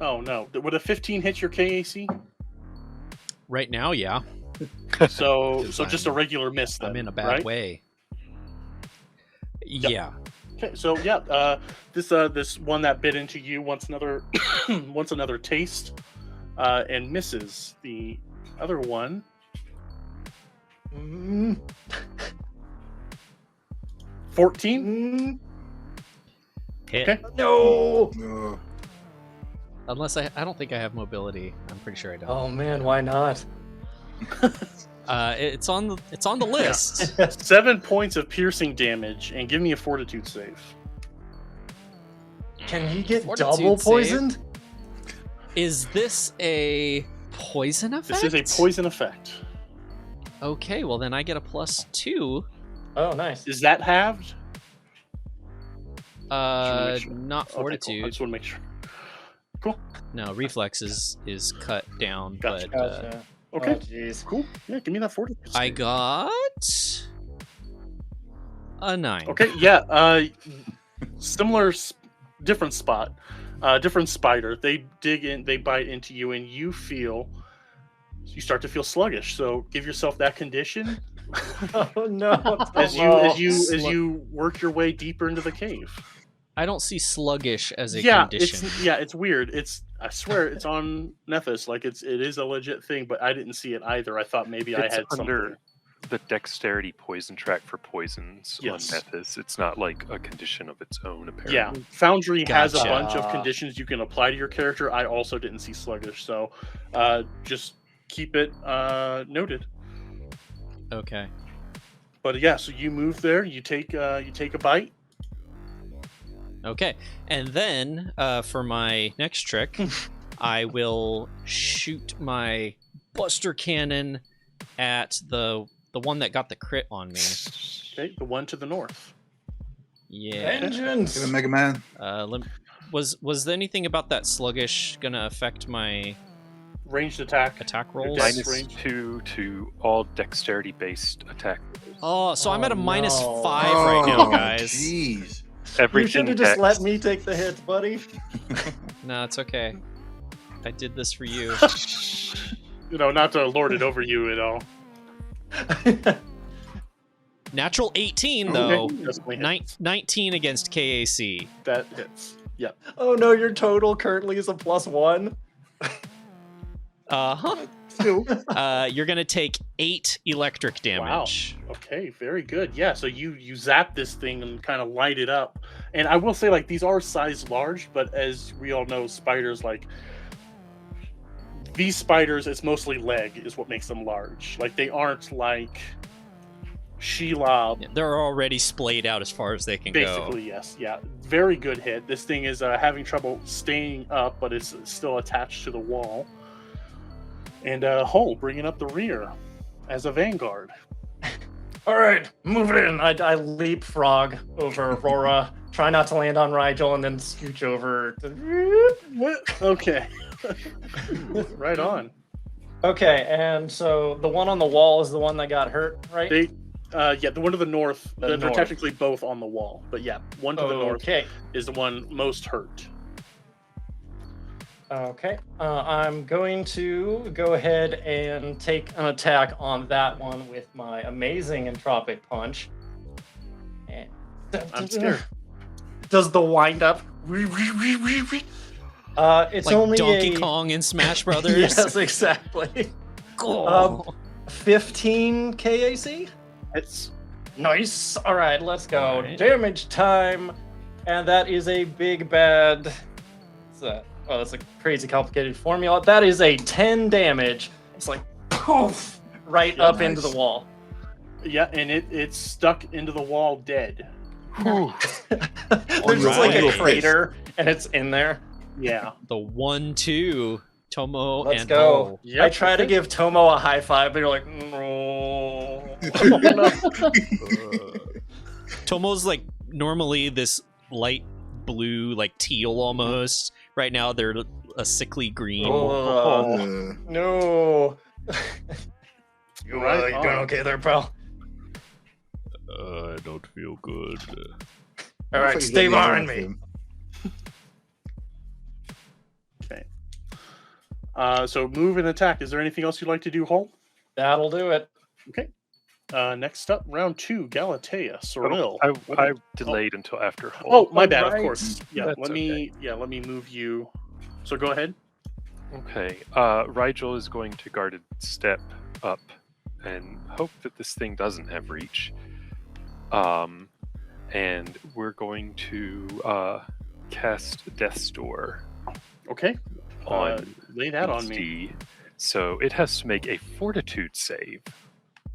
no. Would a 15 hit your KAC? right now, yeah, So Because just a regular miss then. I'm in a bad right? way. Yeah. Okay, so yeah, this one that bit into you wants another wants another taste, and misses. The other one, Mm, 14. Hit. Okay. no. Uh, Unless I don't think I have mobility. I'm pretty sure I don't. Oh man, why not? It's on the list. 7 points of piercing damage, and give me a fortitude save. Can he get Fortitude double save. poisoned? Is this a poison effect? This is a poison effect. Okay, well then I get a +2. Oh, nice. Is that halved? Make sure. Not Okay, cool. I fortitude. just want to make sure. Cool. No, reflex is cut down. Gotcha. But Gotcha. Okay. Oh, jeez. Cool. Yeah, give me that fortitude. I got a 9. Okay. Yeah. Similar, different spot, different spider. They dig in. They bite into you, and you start to feel sluggish. So give yourself that condition Oh no. as Tomo. you work your way deeper into the cave. I don't see sluggish as a Yeah, condition. it's weird. I swear it's on Nethys. Like it is a legit thing, but I didn't see it either. I thought maybe I It's had under something. the dexterity poison track for poisons Yes. on Nethys. It's not like a condition of its own, apparently. Yeah, Foundry has a Gotcha. bunch of conditions you can apply to your character. I also didn't see sluggish, so just keep it noted. Okay. But yeah, so you move there. You take a bite. Okay. And then for my next trick, I will shoot my Buster Cannon at the one that got the crit on me. Okay, the one to the north. Yeah. Vengeance. Give it Mega Man. Was there anything about that sluggish gonna affect my Ranged attack. rolls? Dex Minus range. 2 to all dexterity-based attack. Oh, so I'm at a Oh, minus no. 5 right now, guys. Jeez. You Everything should have just dex. let me take the hits, buddy. No, it's okay. I did this for you. Not to lord it over you at all. Natural 18 Okay, though. definitely hits. 19 against KAC. That hits. Yeah. Oh no, your total currently is a +1. Uh-huh. Still. You're gonna take 8 electric damage. Okay, very good. Yeah, so you zap this thing and kind of light it up. And I will say, like, these are size large, but as we all know, spiders, like, these spiders, it's mostly leg is what makes them large. Like, they aren't like Shelob. Yeah, they're already splayed out as far as they can go. Basically, yes. Yeah, very good hit. This thing is having trouble staying up, but it's still attached to the wall. And Hull bringing up the rear as a vanguard. All right, move it in. I leapfrog over Aurora, try not to land on Rigel, and then scooch over. Okay. Right on. Okay, and so the one on the wall is the one that got hurt, right? The one to the north. The They're north. technically both on the wall, but yeah, one to the north Okay. is the one most hurt. Okay. I'm going to go ahead and take an attack on that one with my amazing entropic punch. And I'm scared. Does the wind up? It's Like only Donkey a... Kong in Smash Brothers. Yes, exactly. Cool. 15 KAC. It's Nice. All right, let's go. All right. Damage time, and that is a big bad. What's that? Oh, that's a crazy complicated formula. That is a 10 damage. It's like poof, right Yeah, up nice. into the wall. yeah, and it's stuck into the wall dead. There's just like a Alright. crater, and it's in there. Yeah. The 1-2 Tomo Let's and go. Hull. Yep, I try to okay. give Tomo a high five, but you're like, no. Tomo's like normally this light blue, like teal almost. Right now they're a sickly green. Oh, Uh, no. You Right doing on. okay there, pal? I don't feel good. All looks right, like he's stay getting the behind arm me. for him. So move and attack. Is there anything else you'd like to do, Hull? That'll do it. Okay. Next up, round 2, Galatea, Soril. I delayed until after Hull. Oh, my bad. right. Of course. Yeah. That's Let me move you. So go ahead. Okay. Rigel is going to guarded step up and hope that this thing doesn't have reach. And we're going to cast Death's Door Okay. on Lay that on me. DC. So it has to make a Fortitude save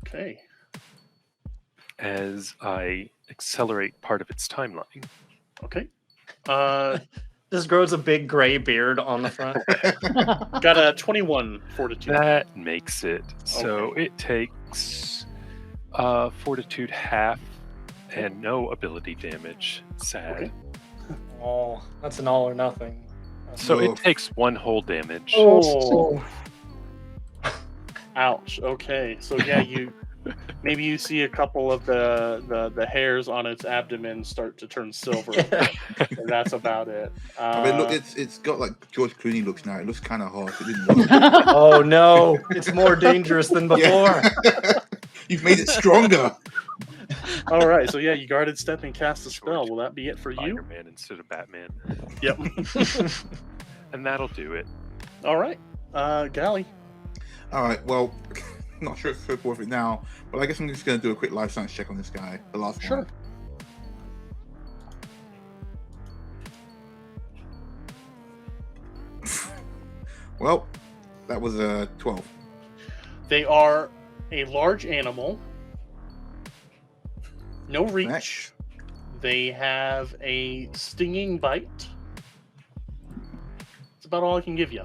Okay. as I accelerate part of its timeline. Okay. Just grows a big gray beard on the front. Got a 21 fortitude. That makes it. So it takes fortitude half and no ability damage. Sad. Okay. Oh, that's an all or nothing. So Oh. it takes 1 whole damage. Oh. Ouch. Okay. So yeah, maybe you see a couple of the hairs on its abdomen start to turn silver. And that's about it. I mean, look, it's got like George Clooney looks now. It looks kind of harsh. It didn't work. Oh no, it's more dangerous than before. You've made it stronger. All right. So yeah, you guarded step and cast a spell. Will that be it for you? Spider-Man instead of Batman. Yep. And that'll do it. All right. Gally. All right. Well, not sure if it's worth it now, but I guess I'm just going to do a quick life science check on this guy. The last Sure. one. Well, that was a 12. They are a large animal. No reach. Next. They have a stinging bite. That's about all I can give you.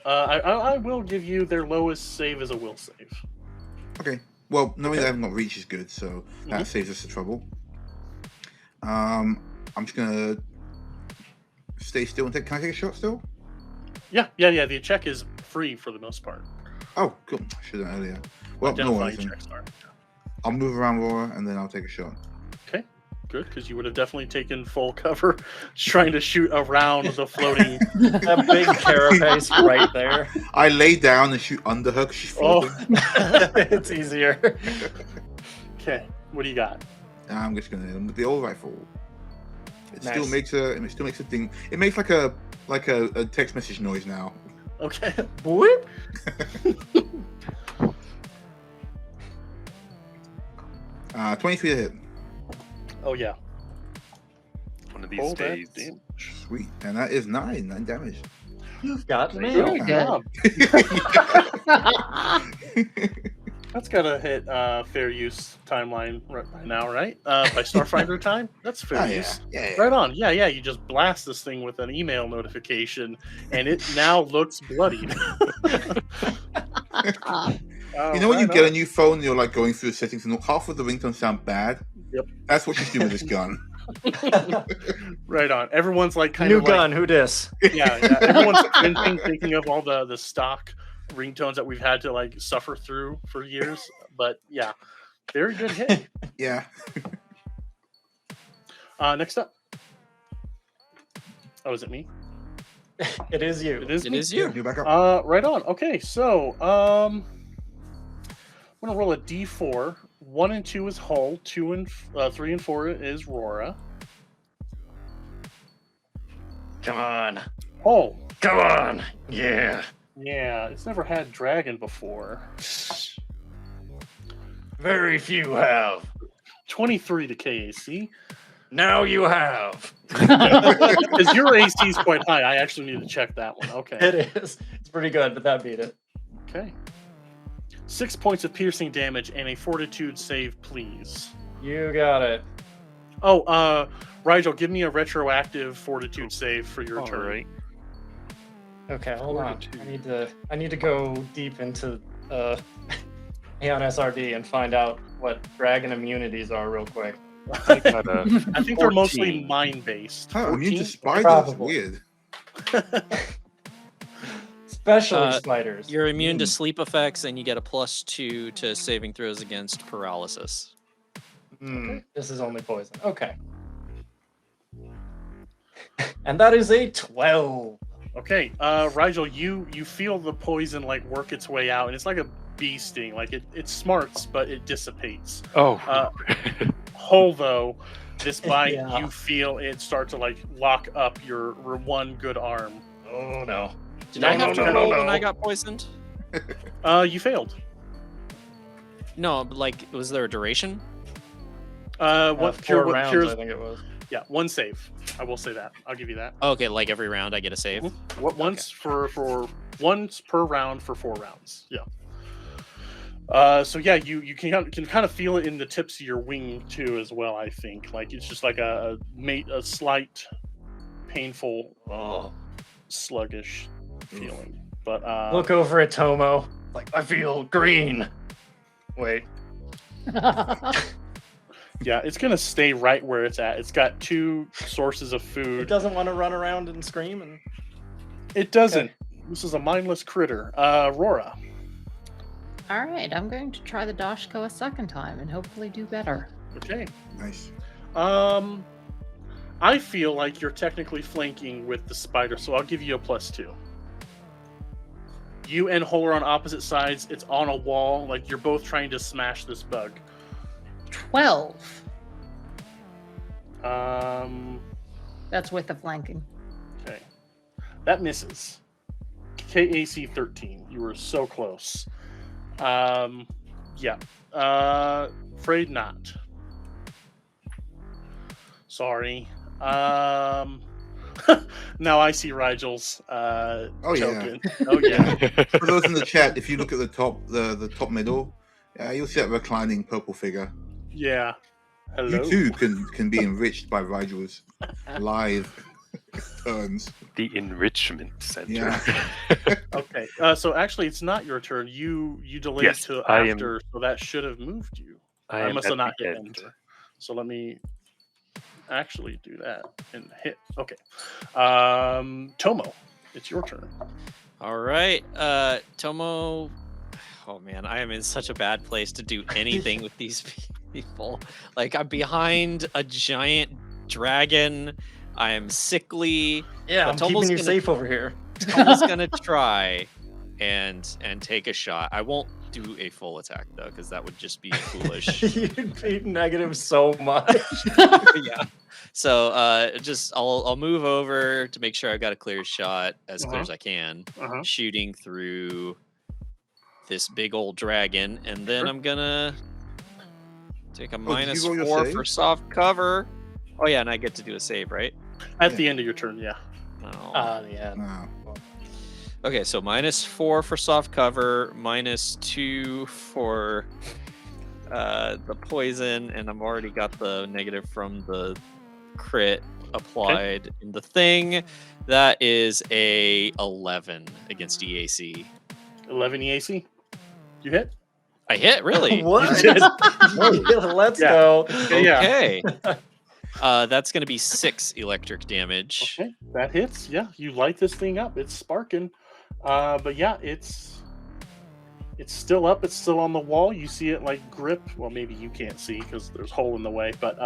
I will give you their lowest save as a will save. Okay. Well, knowing that I haven't got reach is good, so that saves us the trouble. I'm just gonna stay still and take. Can I take a shot still? Yeah. The check is free for the most part. Oh, cool. I should have done earlier. Well, no Identifying worries. Then. checks are. I'll move around Laura and then I'll take a shot. Okay, good, because you would have definitely taken full cover trying to shoot around the floating. That big carapace right there. I lay down and shoot under her because she's floating. It's easier. Okay, what do you got? I'm just gonna hit him with the old rifle. It still Nice. makes a ding. It makes like a text message noise now. Okay. Whoop. 23 to hit. Oh yeah. One of these Hold that days. damage. Sweet. And that is 9 damage. You've got Very mail. good. That's gotta hit fair use timeline right by now, right? By Starfinder time? That's fair Oh, yeah. use. Yeah. Right on. Yeah. You just blast this thing with an email notification, and it now looks bloodied. You know when you get a new phone and you're like going through the settings and half of the ringtones sound bad? Yep. That's what she's doing with this gun. Right on. Everyone's like kind New of gun, who dis? Yeah. Everyone's thinking of all the stock ringtones that we've had to like suffer through for years. But yeah, very good hit. Yeah. Next up. Oh, is it me? It is you. It is It me? is you. You're back up. Right on. Okay, so I'm gonna roll a d4. 1 and 2 is Hull. 3 and 4 is Rora. Come on. Hull. Come on. Yeah. Yeah, it's never had dragon before. Very few have. 23 to KAC. Now you have. Because your AC is quite high. I actually need to check that one. Okay. It is. It's pretty good, but that beat it. Okay. 6 points of piercing damage and a fortitude save, please. You got it. Oh, Rigel, give me a retroactive fortitude save for your All turn. right. Okay, hold on. Fortitude. I need to go deep into Aeon SRD and find out what dragon immunities are real quick. I got a I think they're mostly 14. mind-based. Huh, immune to 14? spiders? That's Probably. weird. Especially spiders. You're immune to sleep effects, and you get a +2 to saving throws against paralysis. This is only poison. Okay. And that is a 12. Okay, Rigel, you feel the poison like work its way out, and it's like a bee sting. Like it smarts, but it dissipates. Oh. Hull, though, this bite, Yeah. you feel it start to like lock up your one good arm. Oh no. Did I have to no, roll no. when I got poisoned? You failed. No, but like, was there a duration? What 4 what rounds, cures? I think it was. Yeah, one save. I will say that. I'll give you that. Okay, like every round I get a save. What once for once per round for 4 rounds. Yeah. So yeah, you can kind of feel it in the tips of your wing too as well. I think like it's just like a slight painful, sluggish feeling. But Look over at Tomo. Like, I feel green. Wait. yeah, it's gonna stay right where it's at. It's got 2 sources of It food. doesn't want to run around and scream. And It doesn't. Okay. This is a mindless critter. Rora. All right, I'm going to try the Dashko a second time and hopefully do better. Okay. Nice. I feel like you're technically flanking with the spider, so I'll give you a +2. You and Hole are on opposite sides. It's on a wall. Like you're both trying to smash this bug. 12. Um. That's with the flanking. Okay. That misses. KAC 13. You were so close. Yeah. Afraid not. Sorry. Now I see Rigel's token. Oh yeah. For those in the chat, if you look at the top middle, you'll see that reclining purple figure. Yeah. Hello. You too can be enriched by Rigel's live turns. The enrichment center. Yeah. Okay. So actually, it's not your turn. You delayed Yes, to I am- after, so that should have moved you. I I am must at have not the hit end. enter. So let me actually do that and hit. Okay. Tomo, it's your turn. All right, Tomo. Oh man, I am in such a bad place to do anything with these people. Like I'm behind a giant dragon. I am sickly. yeah, But I'm Tomo's keeping you gonna- safe over here. Tomo's gonna try and take a shot. I won't do a full attack though, because that would just be foolish. You'd be negative so much. Yeah. So I'll move over to make sure I've got a clear shot as clear as I can, shooting through this big old dragon, and then Sure. I'm gonna take a did you roll your -4 save? for soft cover. Oh yeah, and I get to do a save, right? At the end of your turn, yeah. Oh. Yeah. Wow. Okay, so -4 for soft cover, -2 for the poison, and I've already got the negative from the crit applied in the thing. That is a 11 against EAC. 11 EAC. You hit? I hit, really? What? You did. Let's Yeah. go. Yeah. Okay. That's going to be 6 electric damage. Okay, that hits. Yeah, you light this thing up. It's sparking. But yeah, it's still up. It's still on the wall. You see it like grip. Well, maybe you can't see because there's a hole in the way. But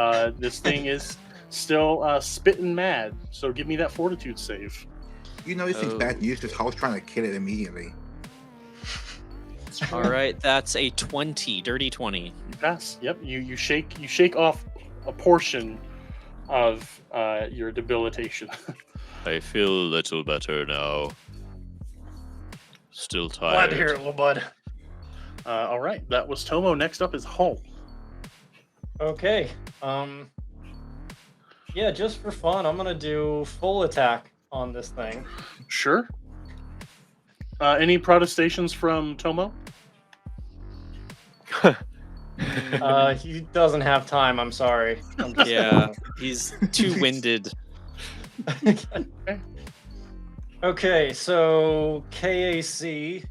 this thing is still spitting mad. So give me that fortitude save. You know this thing's bad news because I was trying to kill it immediately. All right, that's a 20, dirty 20. You pass. Yep. You shake off a portion of your debilitation. I feel a little better now. Still Glad tired. to hear it, little bud. All right, that was Tomo. Next up is Hull. Okay. Yeah, just for fun, I'm gonna do full attack on this thing. Sure. Any protestations from Tomo? He doesn't have time. I'm sorry. I'm just Yeah, he's too winded. Okay, so KAC,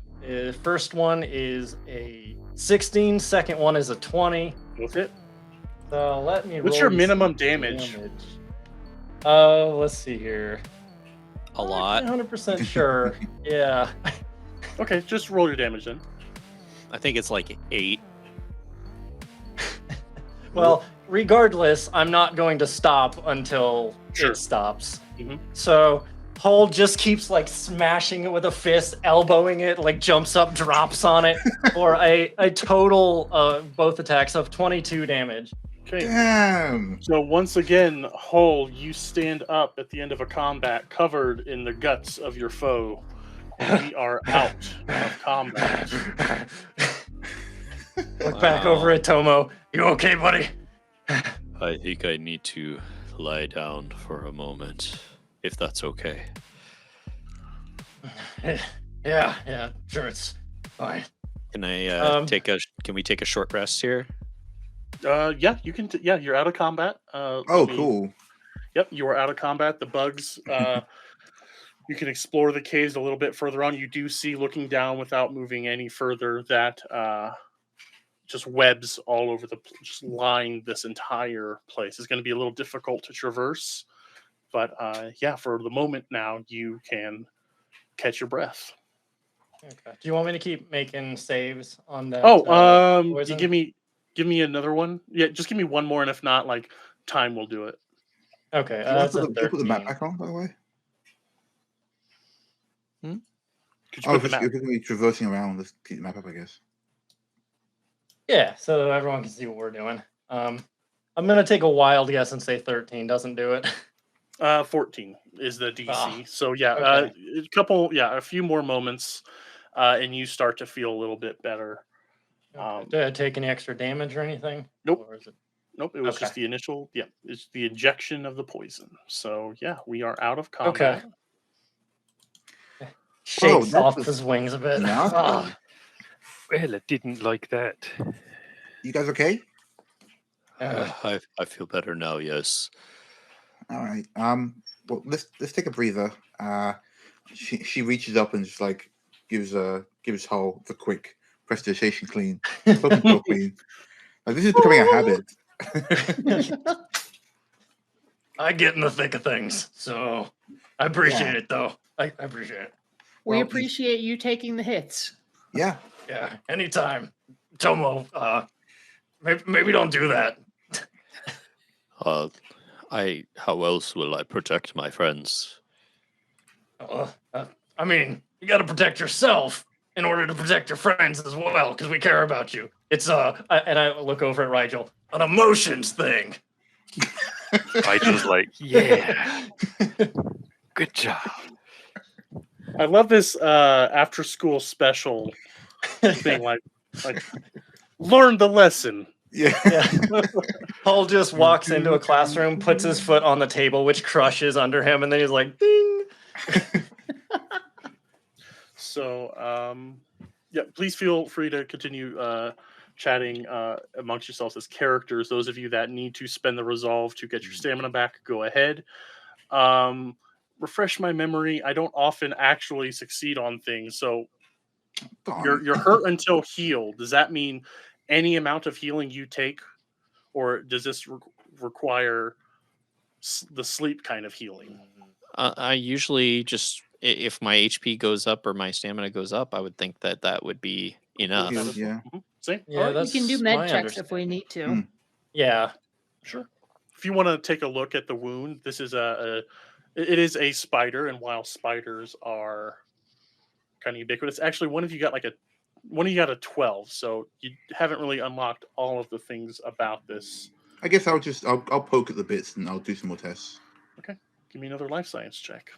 first one is a 16, second one is a 20. With it. So let me What's roll your you minimum some damage? Let's see here. A lot. I'm not 100% sure. Yeah. Okay, just roll your damage then. I think it's like 8. Well, regardless, I'm not going to stop until Sure. it stops. Mhm. So Hole just keeps like smashing it with a fist, elbowing it, like jumps up, drops on it, for a total both attacks of 22 damage. Okay. Damn. So once again, Hull, you stand up at the end of a combat covered in the guts of your foe. We are out of combat. Look back over at Tomo. You okay, buddy? I think I need to lie down for a moment, if that's okay. Yeah, sure, it's fine. Can I Can we take a short rest here? Yeah, you can. Yeah, you're out of combat. Oh, let me- cool. Yep, you are out of combat. The bugs. You can explore the caves a little bit further on. You do see, looking down without moving any further, that just webs all over just line this entire place. It's going to be a little difficult to traverse, but yeah, for the moment now, you can catch your breath. Okay. Do you want me to keep making saves on that? You poison? give me another one. Yeah, just give me one more, and if not, like time will do it. Okay, Do you that's a want to put the map 13. back on, by the way? Could you put the map? You're going to be traversing around. Let's keep the map up, I guess. Yeah, so everyone can see what we're doing. I'm gonna take a wild guess and say 13 doesn't do it. 14 is the DC. Ah, So yeah, okay. a few more moments, and you start to feel a little bit better. Okay. Did I take any extra damage or anything? Nope. Or is it... Nope, it was just the initial. Yeah, it's the injection of the poison. So yeah, we are out of combat. Okay. Shakes that off was his wings a bit. nasty. Ah. Well, I didn't like that. You guys okay? I feel better now. Yes. All right. Well, let's take a breather. She reaches up and just like gives Hull the quick prestidigitation clean, clean. Like, this is becoming a habit. I get in the thick of things, so I appreciate it, though. I appreciate it. We Well, appreciate you taking the hits. Yeah. Yeah, anytime. Tomo, maybe don't do that. How else will I protect my friends? I mean, you got to protect yourself in order to protect your friends as well, because we care about you. It's and I look over at Rigel, an emotions thing. I just like, yeah, good job. I love this after school special thing, like learn the lesson. Yeah. Paul just walks into a classroom, puts his foot on the table, which crushes under him, and then he's like, ding. So, yeah, please feel free to continue chatting amongst yourselves as characters. Those of you that need to spend the resolve to get your stamina back, go ahead. Refresh my memory. I don't often actually succeed on things, so you're hurt until healed. Does that mean any amount of healing you take, or does this require the sleep kind of healing? I usually just, if my HP goes up or my stamina goes up, I would think that would be enough. Yeah. See? Yeah, Or we can do that's med my checks if we need to. Mm. Yeah. Sure. If you want to take a look at the wound, this is it is a spider, and while spiders are kind of ubiquitous, actually one of you got a 12, so you haven't really unlocked all of the things about this. I guess I'll poke at the bits and I'll do some more tests. Okay. Give me another life science check.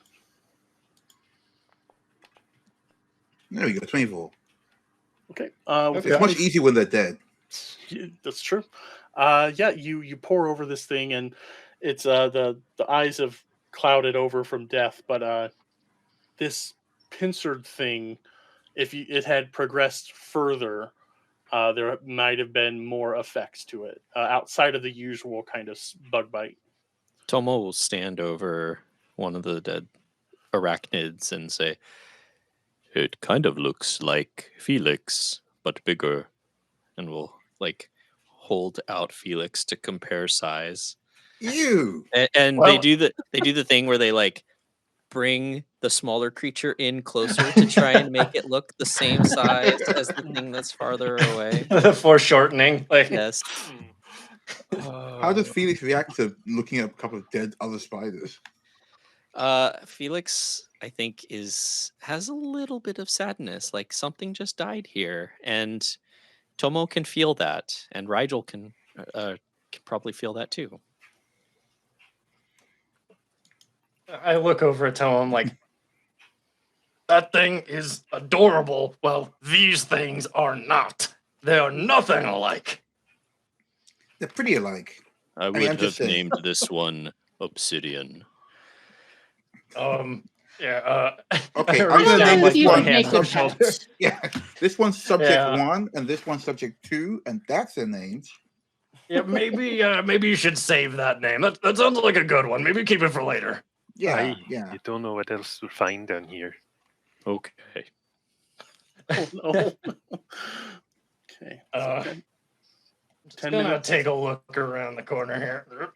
There we go, 24. Okay. It's much easier when they're dead. That's true. Yeah, you pour over this thing, and it's the eyes have clouded over from death, but this pincered thing, if it had progressed further, there might have been more effects to it outside of the usual kind of bug bite. Tomo will stand over one of the dead arachnids and say, "It kind of looks like Felix, but bigger," and will like hold out Felix to compare size. Ew. And Well- they do the thing where they like bring the smaller creature in closer to try and make it look the same size as the thing that's farther away. The foreshortening. Like, Yes. How does Felix react to looking at a couple of dead other spiders? Felix, I think, has a little bit of sadness, like something just died here, and Tomo can feel that, and Rigel can probably feel that too. I look over at Tomo, I'm like, that thing is adorable. Well, these things are not. They are nothing alike. They're pretty alike. I would I'm have just saying. named this one Obsidian. Yeah. Okay, I I'm reached gonna down name like this my one hand on subject. shoulders. Yeah, this one's subject Yeah. 1, and this one's subject 2, and that's their names. Yeah, maybe you should save that name. That sounds like a good one. Maybe keep it for later. Yeah, yeah. You don't know what else we'll find down here. Okay. Oh no. Okay. Uh, so Just 10 gonna minutes. take a look around the corner here.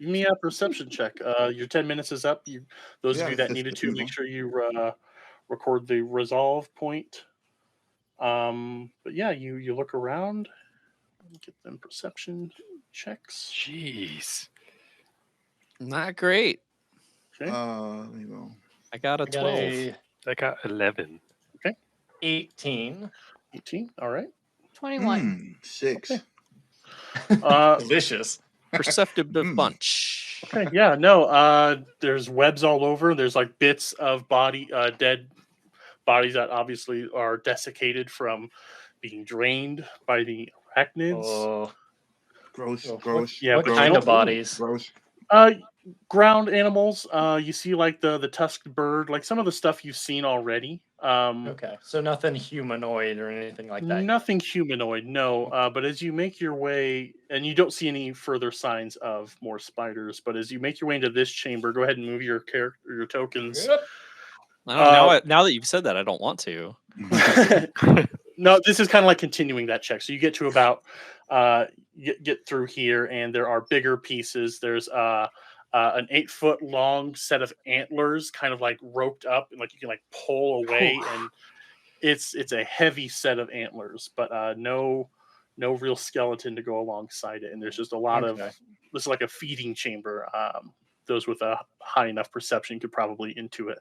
Give me a perception check. Your 10 minutes is up. Those of Yeah, you that let's needed just to, move make on. sure you record the resolve point. But yeah, you look around. Get them perception checks. Jeez. Not great. Okay. There you go. I got a I got 12. a I got 11. 18. 18. All right. 21. 6. Okay. Uh, Delicious. Perceptive Mm. bunch. okay. Yeah. No. There's webs all over. There's like bits of dead bodies that obviously are desiccated from being drained by the arachnids. Oh, Gross, oh, gross. Yeah, what but kind you of don't- bodies? Gross. Ground animals. You see like the tusked bird, like some of the stuff you've seen already. Okay, so nothing humanoid or anything like that. Nothing humanoid, no. But as you make your way, and you don't see any further signs of more spiders, but as you make your way into this chamber, go ahead and move your character, your tokens. Yep. I don't know. Now that you've said that, I don't want to. No, this is kind of like continuing that check. So you get to about get through here, and there are bigger pieces. There's an 8-foot long set of antlers, kind of like roped up, and like you can like pull away, and it's a heavy set of antlers, but no real skeleton to go alongside it. And there's just a lot of Okay. this is like a feeding chamber. Those with a high enough perception could probably intuit.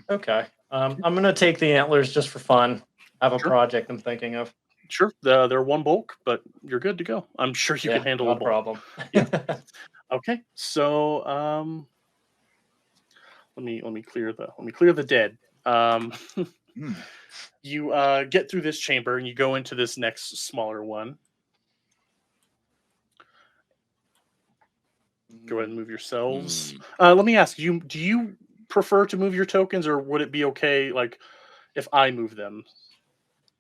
Okay. I'm gonna take the antlers just for fun. I have a Sure. project I'm thinking of. Sure, they're one bulk, but you're good to go. I'm sure you can handle not a a bulk. problem. Yeah. Okay, so let me clear the dead. You get through this chamber and you go into this next smaller one. Go ahead and move yourselves. Let me ask you: do you prefer to move your tokens, or would it be okay, like, if I move them?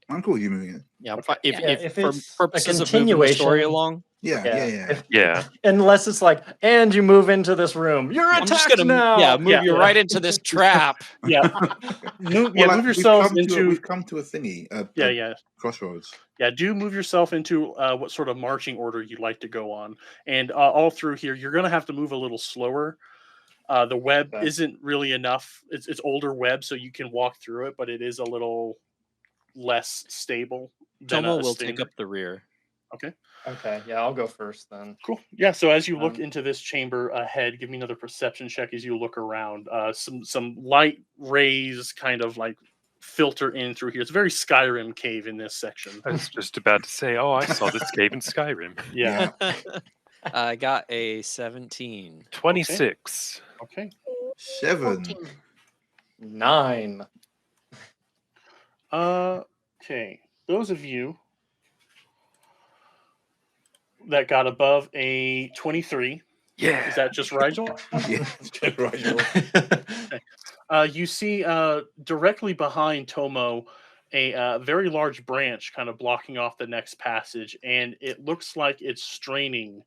I'm cool with you moving it. Yeah, Okay. if if for it's a purposes of moving the story continuation- along, Yeah. Yeah. Unless it's like, and you move into this room. You're I'm just attacked gonna now. move you right into this trap. Yeah, move Well, move yourselves we've into. come to a thingy. Yeah. Crossroads. Yeah, do move yourself into what sort of marching order you'd like to go on. And all through here, you're going to have to move a little slower. The web Okay. isn't really enough. It's older web, so you can walk through it, but it is a little less stable than Tomo a will standard. take up the rear. Okay, Okay, yeah, I'll go first then. cool. Yeah, so as you look Um, into this chamber ahead, give me another perception check as you look around. Some light rays kind of like filter in through here. It's a very Skyrim cave in this section. I was just about to say, oh, I saw this cave in Skyrim. Yeah. I got a 17. 26. Okay. 7. 14. 9. Okay. Those of you that got above a 23, Yeah. is that just Rigel? Yeah. Rigel. You see directly behind Tomo a very large branch kind of blocking off the next passage, and it looks like it's straining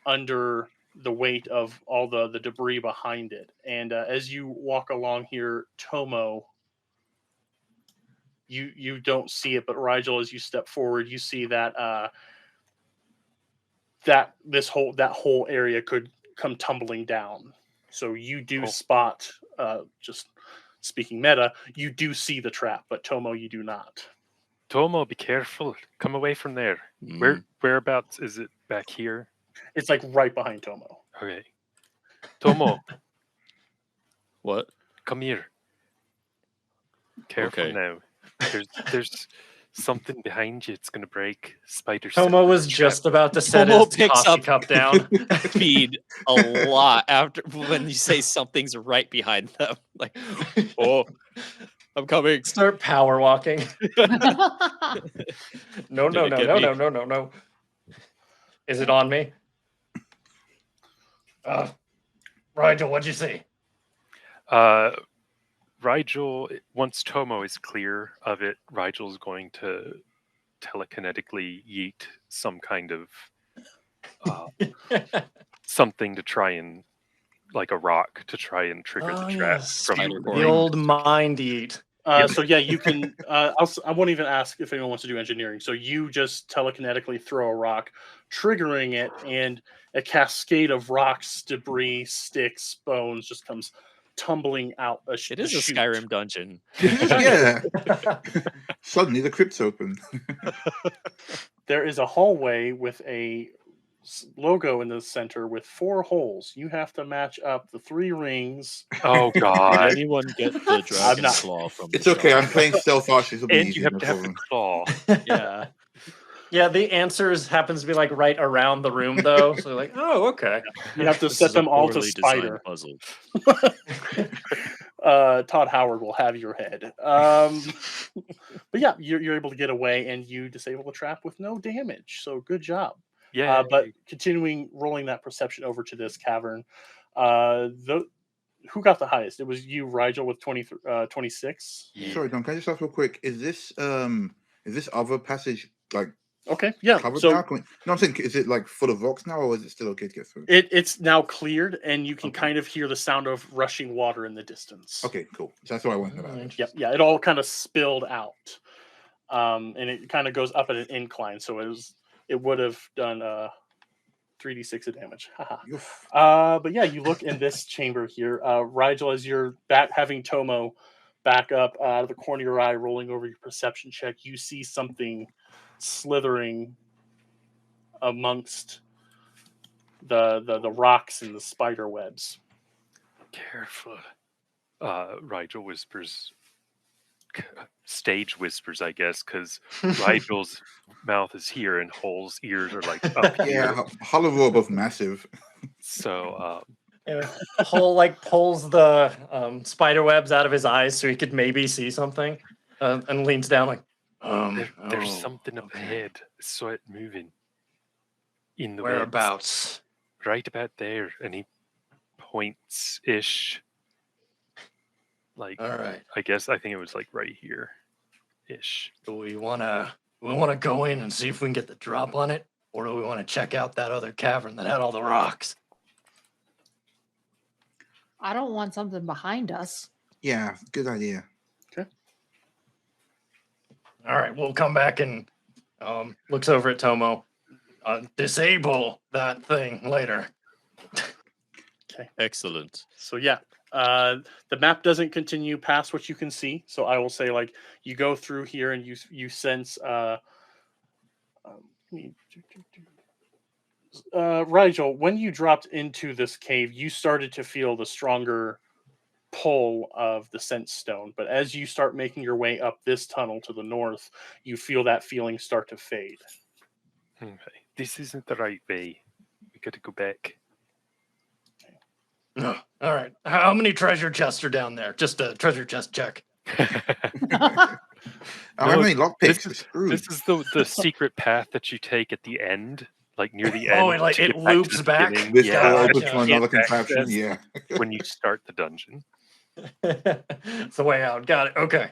under the weight of all the debris behind it. And as you walk along here, Tomo, you don't see it, but Rigel, as you step forward, you see that that whole area could come tumbling down. So you do Cool. spot, just speaking meta, you do see the trap, but Tomo, you do not. Tomo, be careful. Come away from there. Whereabouts is it? Back here? It's like right behind Tomo. Okay. Tomo, What? come here. Careful Okay. now. There's something behind you. It's gonna break. Spider. Tomo was just about to set Tomo his picks coffee up- cup down. Feed a lot after when you say something's right behind them. Like, oh, I'm coming. Start power walking. No. Did it get me? No. Is it on me? Rigel, what'd you see? Rigel, once Tomo is clear of it, Rigel's going to telekinetically yeet some kind of something to try and, like a rock, to try and trigger the trap from Spider the core. The old mind eat. So yeah, you can. I won't even ask if anyone wants to do engineering. So you just telekinetically throw a rock, triggering it, and a cascade of rocks, debris, sticks, bones just comes tumbling out. It is a Skyrim dungeon. Yeah. Suddenly the crypt's open. There is a hallway with a logo in the center with 4 holes. You have to match up the 3 rings. Oh Did god. anyone get the dragon not- claw from It's the okay. shop? I'm playing stealth archers. It'll be And easy, you have no to have the problem. claw. Yeah. Yeah, the answers happens to be like right around the room though. So like, oh, okay. You have to This set is a them all to poorly designed spider. puzzle. Todd Howard will have your head. But yeah, you're able to get away, and you disable the trap with no damage. So good job. Yeah. But continuing rolling that perception over to this cavern, who got the highest? It was you, Rigel, with 26. Sorry, Don. Can I just ask real quick? Is this other passage like Okay, yeah. covered So now? No, I'm saying, is it like full of rocks now, or is it still okay to get through? it's now cleared, and you can Okay. kind of hear the sound of rushing water in the distance. Okay, cool. That's what I wanted about. Yep. Yeah. It all kind of spilled out, and it kind of goes up at an incline. So it would have done 3d6 of damage. Haha. Oof. But yeah, you look in this chamber here, Rigel, as you're back having Tomo back up out of the corner of your eye, rolling over your perception check. You see something slithering amongst the rocks and the spider webs. Careful. Rigel whispers, stage whispers, I guess, because Rigel's mouth is here and Hull's ears are like up here. Yeah, Hollow Roar both massive. So Yeah. Hull like pulls the spider webs out of his eyes so he could maybe see something, and leans down like, there's something up ahead. I saw it moving in the webs. whereabouts? Right about there, and he points ish. Like, All right. I think it was like right here ish. Do we wanna go in and see if we can get the drop on it, or do we want to check out that other cavern that had all the rocks? I don't want something behind us. Yeah, good idea. All right, we'll come back and looks over at Tomo. Disable that thing later. Excellent. So yeah, the map doesn't continue past what you can see. So I will say, like, you go through here and you sense. Rigel, when you dropped into this cave, you started to feel the stronger pull of the sense stone. But as you start making your way up this tunnel to the north, you feel that feeling start to fade. Okay. This isn't the right way. We gotta go back. All right. How many treasure chests are down there? Just a treasure chest check. I don't have any lockpicks. We're screwed. This is the secret path that you take at the end, like near the end. Oh, it to it get back to loops the back? beginning. With Yeah, all gotcha. the another Get contraption. access Yeah. when you start the dungeon. It's the way out. Got it. Okay.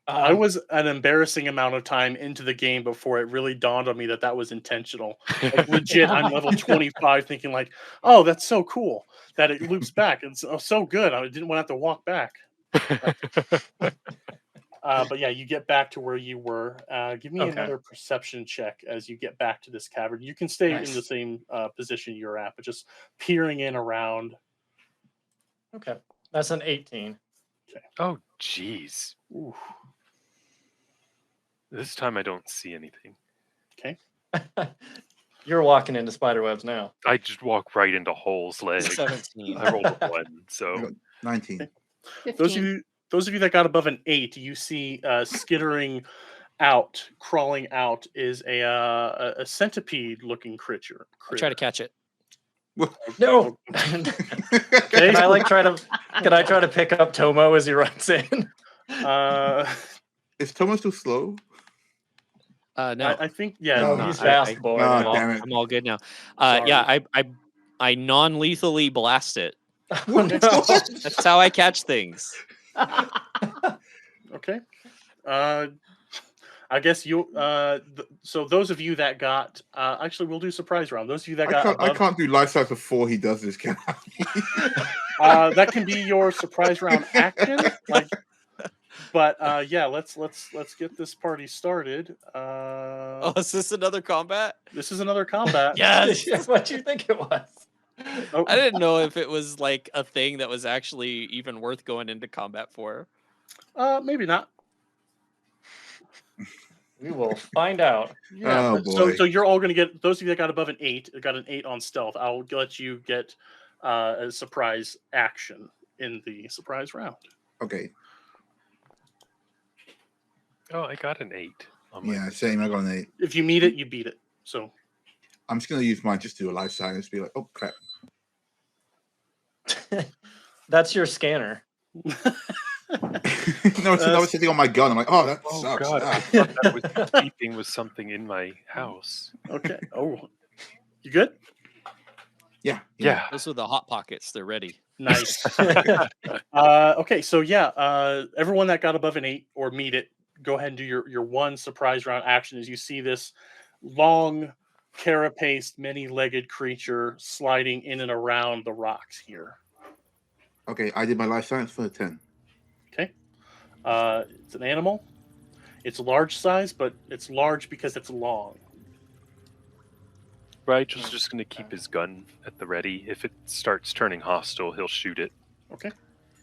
I was an embarrassing amount of time into the game before it really dawned on me that was intentional. Like, legit, I'm level 25 thinking like, oh, that's so cool that it loops back. It's so good. I didn't want to have to walk back. But yeah, you get back to where you were. Give me Okay. another perception check as you get back to this cavern. You can stay Nice. in the same position you're at, but just peering in around. Okay. That's an 18. Oh, jeez. Ooh, This time I don't see anything. okay. You're walking into spider webs now. I just walk right into Hull's leg. 17. I rolled a 1, I so got 19. 15. Those of you that got above an 8, you see skittering out, crawling out is a centipede-looking creature. I'll try to catch it. No. Okay. Can I try to pick up Tomo as he runs in? Is Thomas too slow? No. I think yeah. No, no, he's I- fast, boy. Oh, I'm damn it. I'm all good now. Sorry. Yeah, I non-lethally blast it. Oh, no. That's how I catch things. Okay. I guess you. So those of you that got, actually, we'll do surprise round. Those of you that got I above, can't do life size before he does this, can I? that can be your surprise round action. Like, but yeah, let's get this party started. Oh, is this another combat? This is another combat. Yes. What'd you think it was? Oh, I didn't know if it was like a thing that was actually even worth going into combat for. maybe not. We will find out. Yeah. Oh, boy. So you're all going to get, those of you that got above an 8, got an 8 on stealth. I'll let you get a surprise action in the surprise round. Okay. Oh, I got an 8. Yeah, same. I got an 8. If you meet it, you beat it. So I'm just going to use mine just to do a life science. Be like, oh, crap. That's your scanner. No, it's another sitting on my gun. I'm like, oh, that Oh sucks. god, I Ah. thought that was beeping with something in my house. okay. Oh, you good? Yeah. Yeah. Those are the hot pockets. They're ready. Nice. Okay, so yeah, everyone that got above an 8 or meet it, go ahead and do your one surprise round action as you see this long, carapaced, many-legged creature sliding in and around the rocks here. Okay, I did my life science for a 10. Okay. It's an animal. It's large size, but it's large because it's long. Rigel's just going to keep his gun at the ready. If it starts turning hostile, he'll shoot it. Okay.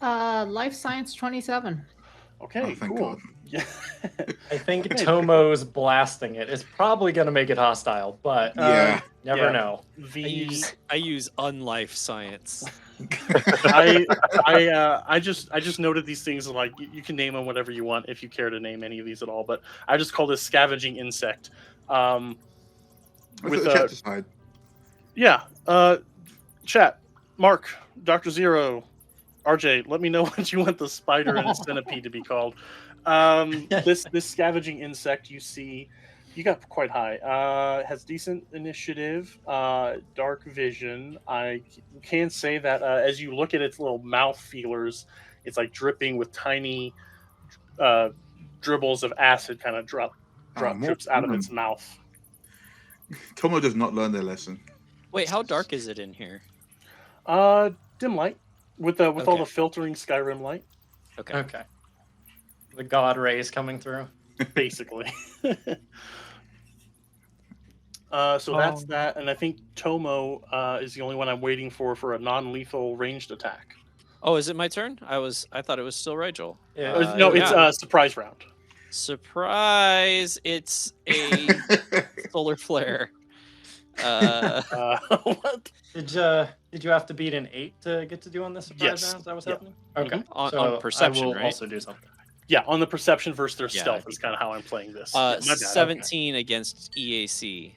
Life science 27. Okay, Oh, thank cool. God. Yeah. I think Okay. Tomo's blasting it. It's probably going to make it hostile, but Yeah. never yeah. know. I use unlife science. I just noted these things like you can name them whatever you want if you care to name any of these at all, but I just call this scavenging insect. With With the chat decide. yeah, chat, Mark, Dr. Zero, RJ, let me know what you want the spider and centipede to be called. This scavenging insect you see, you got quite high. Has decent initiative, dark vision. I can say that as you look at its little mouth feelers, it's like dripping with tiny dribbles of acid, kind of more drips out of venom. its mouth. Tomo does not learn their lesson. Wait, how dark is it in here? Dim light with all Okay. the filtering Skyrim light, Okay. Okay. The god rays coming through. basically. So that's that, and I think Tomo is the only one I'm waiting for a non-lethal ranged attack. Oh, is it my turn? I thought it was still Rigel. Yeah. No, it's yeah. a surprise round. Surprise! It's a solar flare. What? Did you have to beat an 8 to get to do on this surprise Yes. round? Is that what's Yeah. happening? Okay. On perception, I will right? also do something. Yeah, on the perception versus their Yeah, stealth I is kind of how I'm playing this. Yeah, my bad. 17 against EAC.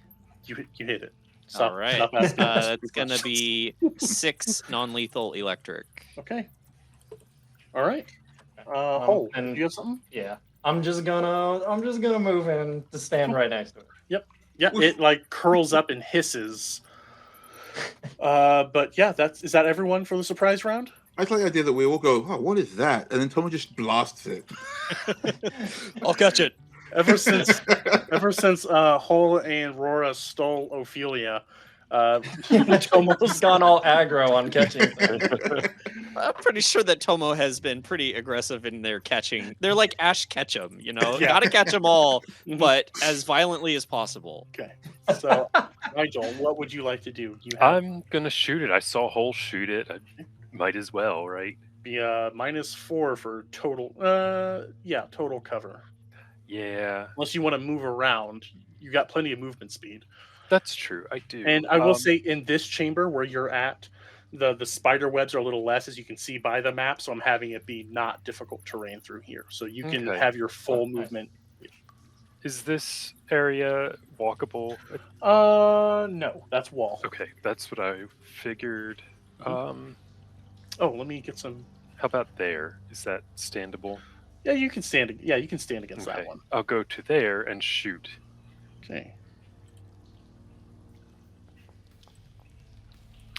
You hit it. All right. Stop asking us It's stupid gonna questions. be 6 non-lethal electric. Okay. All right. Hole, and- do you have something? Yeah. I'm just gonna move in to stand right next to it. Yeah, it like curls up and hisses. But yeah, is that everyone for the surprise round? I like the idea that we all go, oh, what is that? And then Tomo just blasts it. I'll catch it. Ever since Hull and Rora stole Ophelia, Tomo's gone all aggro on catching things. I'm pretty sure that Tomo has been pretty aggressive in their catching. They're like Ash Ketchum, you know? Yeah. Gotta catch them all, but as violently as possible. Okay. So, Rigel, what would you like to do? You have I'm gonna shoot it. I saw Hole shoot it. I might as well, right? the -4 for total. Total cover. Yeah, Unless you want to move around, you got plenty of movement speed. that's true. I do. And I will say, in this chamber where you're at, the spider webs are a little less, as you can see by the map. So I'm having it be not difficult terrain through here, so you can Okay. have your full Okay. movement. Is this area walkable? No, that's wall. Okay, that's what I figured. Oh, let me get some. How about there? Is that standable? Yeah, you can stand. Yeah, you can stand against Okay, that one. I'll go to there and shoot. Okay.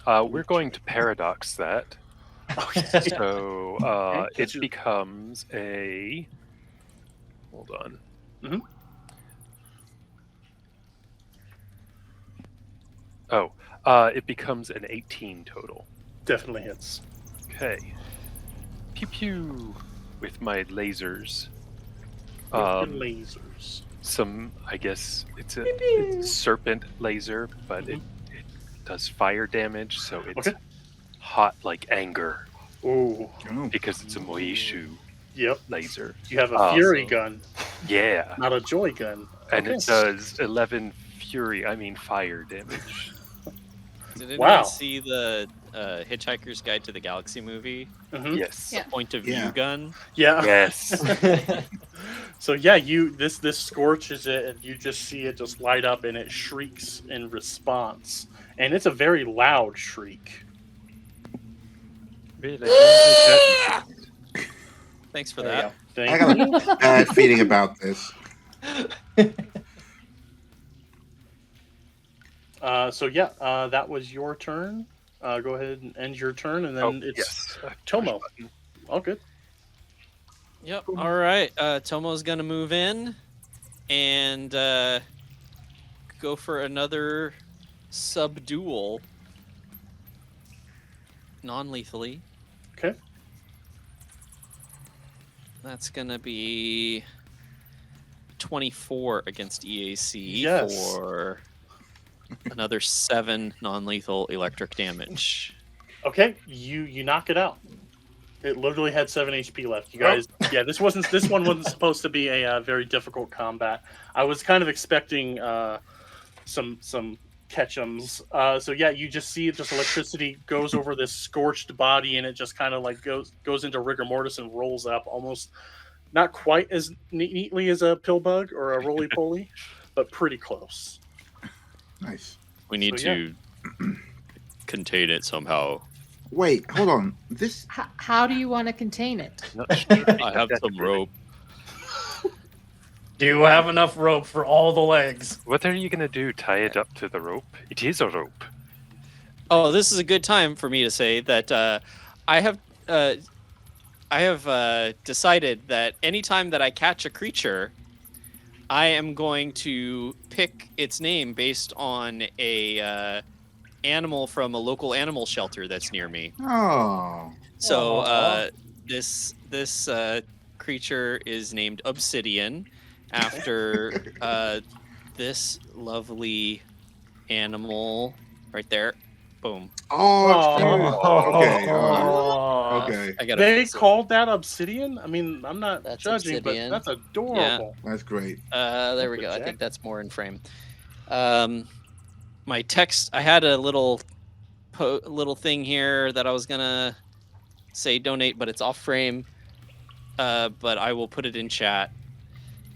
We're going to paradox that. Okay. So Okay, it becomes a. Hold on. Oh, it becomes an 18 total. Definitely hits. Okay. Pew pew with my lasers. With your Um, lasers. some, I guess it's a serpent laser, but it does fire damage, so it's Okay. hot like anger Ooh. Oh. because it's a Moishu Yep. laser. You have a fury so- gun, Yeah, not a joy gun. and Okay. it does 11 fire damage. Did anyone Wow. see the Hitchhiker's Guide to the Galaxy movie? Mhm. Yes. Yeah. Point of Yeah. view gun. Yeah. Yes. So yeah, this scorches it, and you just see it just light up, and it shrieks in response, and it's a very loud shriek. Really? Thanks for There you that. Thank I got you. a bad feeling about this. So yeah, that was your turn. Go ahead and end your turn, and then Oh, it's yes. Tomo. All good. Yep. All right. Tomo's gonna move in and go for another subdual, non-lethally. Okay. That's gonna be 24 against EAC Yes. for another 7 non-lethal electric damage. Okay, you knock it out. It literally had 7 HP left. You guys, yeah, this one wasn't supposed to be a very difficult combat. I was kind of expecting some catchums. So yeah, you just see just electricity goes over this scorched body, and it just kind of like goes into rigor mortis and rolls up, almost not quite as neatly as a pill bug or a roly poly, but pretty close. Nice. We need So, to contain it somehow. Wait, hold on. This How do you want to contain it? I have some rope. Do you have enough rope for all the legs? What are you going to do? Tie it up to the rope? It is a rope. Oh, this is a good time for me to say that I have decided that anytime that I catch a creature, I am going to pick its name based on a animal from a local animal shelter that's near me. Oh. So Aw. this creature is named Obsidian after this lovely animal right there. Boom. Oh, it's Aw. cute. Okay. Aw. Okay. I gotta They fix it. called that obsidian. I mean, I'm not That's judging, obsidian. but that's adorable. That's great. There we Look go. at I Jack. think that's more in frame. My text. I had a little thing here that I was gonna say donate, but it's off frame. But I will put it in chat.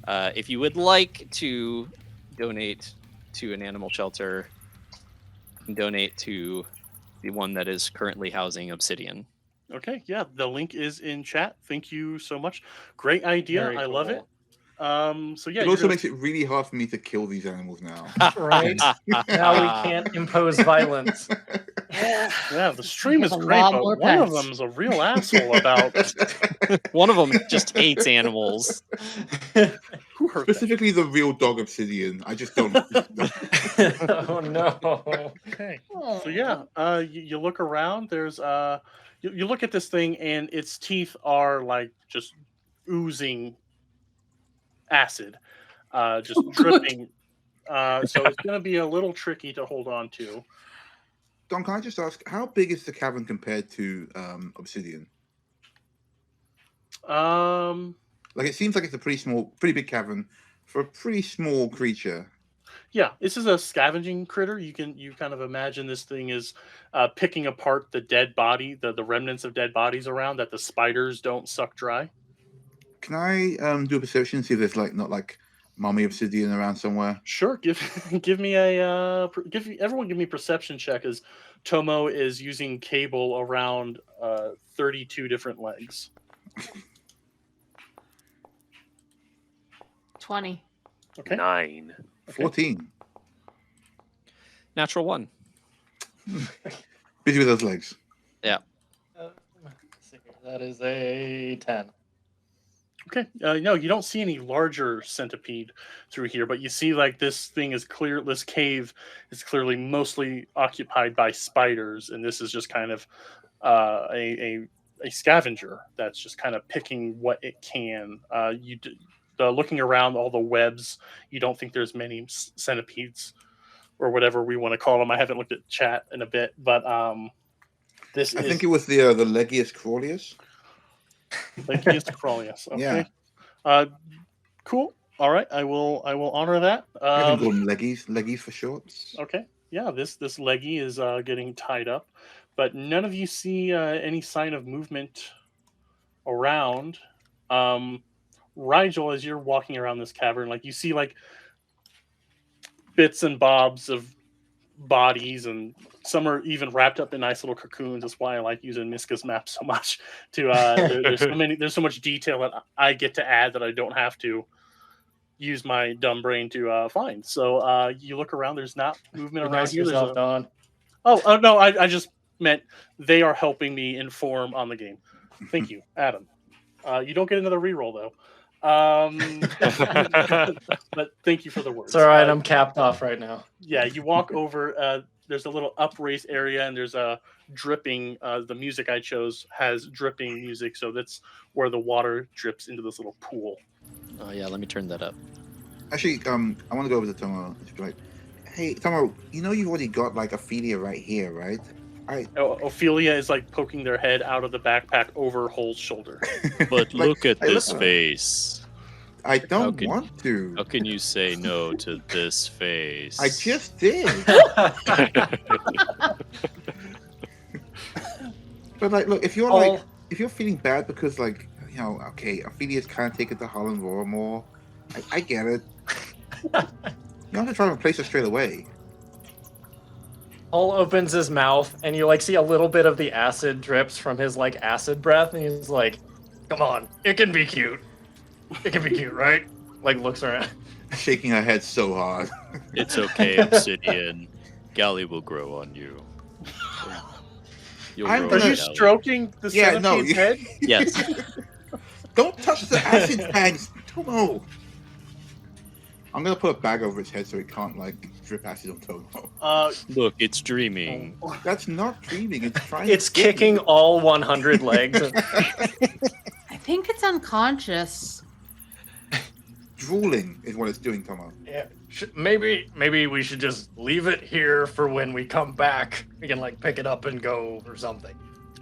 If you would like to donate to an animal shelter, you can donate to the one that is currently housing Obsidian. Okay, yeah, the link is in chat. Thank you so much. Great idea. Very I love it. So yeah, It you're also gonna- makes it really hard for me to kill these animals now. Right? Now we can't impose violence. yeah, the stream is have a great, lot but more one of pets. them's a real asshole about One of them just hates animals. who hurt that. Specifically the real dog obsidian. I just don't. Oh no. Okay. So yeah, you look around. There's you look at this thing, and its teeth are like just oozing acid, just dripping. So it's going to be a little tricky to hold on to. Don, can I just ask, how big is the cavern compared to obsidian? Like, it seems like it's a pretty big cavern for a pretty small creature. Yeah, this is a scavenging critter. You kind of imagine this thing is picking apart the dead body, the remnants of dead bodies around that the spiders don't suck dry. Can I do a perception, see if there's not mummy obsidian around somewhere? Sure, give me everyone give me a perception check as Tomo is using cable around 32 different legs. 20. Okay. 9. Okay. 14. Natural 1. Busy with those legs. Let's see here. That is a 10. Okay. No, you don't see any larger centipede through here, but you see like this thing is clear. This cave is clearly mostly occupied by spiders, and this is just kind of a scavenger that's just kind of picking what it can. Looking around all the webs, you don't think there's many centipedes or whatever we want to call them. I haven't looked at chat in a bit, but this I is think it was the Legius Crawlius. Legius Crawlius. Okay. Yeah. Cool. All right. I will honor that. I can call them Leggies for short. Okay. Yeah. This leggy is getting tied up, but none of you see any sign of movement around. Rigel, as you're walking around this cavern, like you see like bits and bobs of bodies, and some are even wrapped up in nice little cocoons. That's why I like using Miska's map so much. There's so much detail that I get to add that I don't have to use my dumb brain to find. So you look around. There's not movement around here. yourself, Don. Oh no! I just meant they are helping me inform on the game. Thank you, Adam. You don't get another reroll though. But thank you for the words. It's all right. I'm capped off right now. Yeah, you walk over. There's a little upraised area, and there's a dripping. The music I chose has dripping music, so that's where the water drips into this little pool. Oh yeah, let me turn that up. Actually, I want to go over to Tomo and just be like, "Hey, Tomo, you know you've already got like Ophelia right here, right?" Ophelia is like poking their head out of the backpack over Hull's shoulder. But Like, look at hey, this look. face. I don't How can- want to. How can you say no to this face? I just did. But like, look, if you're feeling bad because like, you know, okay, Ophelia's kind of taken to Holland Roar more. I get it. You don't have to try to replace her straight away. Paul opens his mouth, and you like see a little bit of the acid drips from his like acid breath, and he's like, "Come on, it can be cute. It can be cute, right?" Like looks around. Shaking her head so hard. It's okay, Obsidian. Galley will grow on you. You'll I'm grow Are on you Galley. stroking the Yeah, no, centipede's you- head? Yes. Don't touch the acid tags, Tomo. I'm gonna put a bag over his head so he can't like drip acid on Tomo. Look, it's dreaming. That's not dreaming. It's trying. It's to get kicking you. all 100 legs. I think it's unconscious. Drooling is what it's doing, Tomo. Yeah, maybe we should just leave it here for when we come back. We can like pick it up and go or something.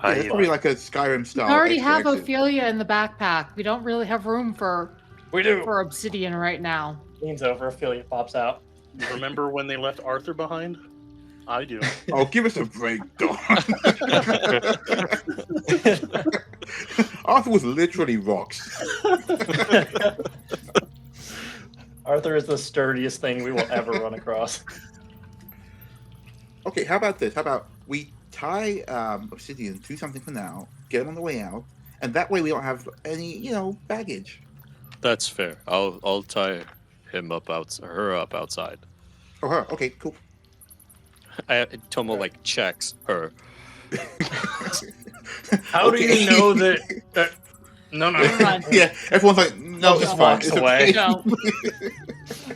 Yeah, it's probably like a Skyrim We style. already extra have exit. Ophelia in the backpack. We don't really have room for We do. obsidian right now. Leans over, Ophelia pops out. You remember when they left Arthur behind? I do. Oh, give us a break, Don. Arthur was literally rocks. Arthur is the sturdiest thing we will ever run across. Okay, how about this? How about we tie Obsidian to something for now, get him on the way out, and that way we don't have any, baggage. That's fair. I'll tie him up her up outside. Oh, her. Okay, cool. Tomo like checks her. How do Okay. you know that? No. Run. Yeah, everyone's like, no, Just it's fine. walks It's away. okay. No.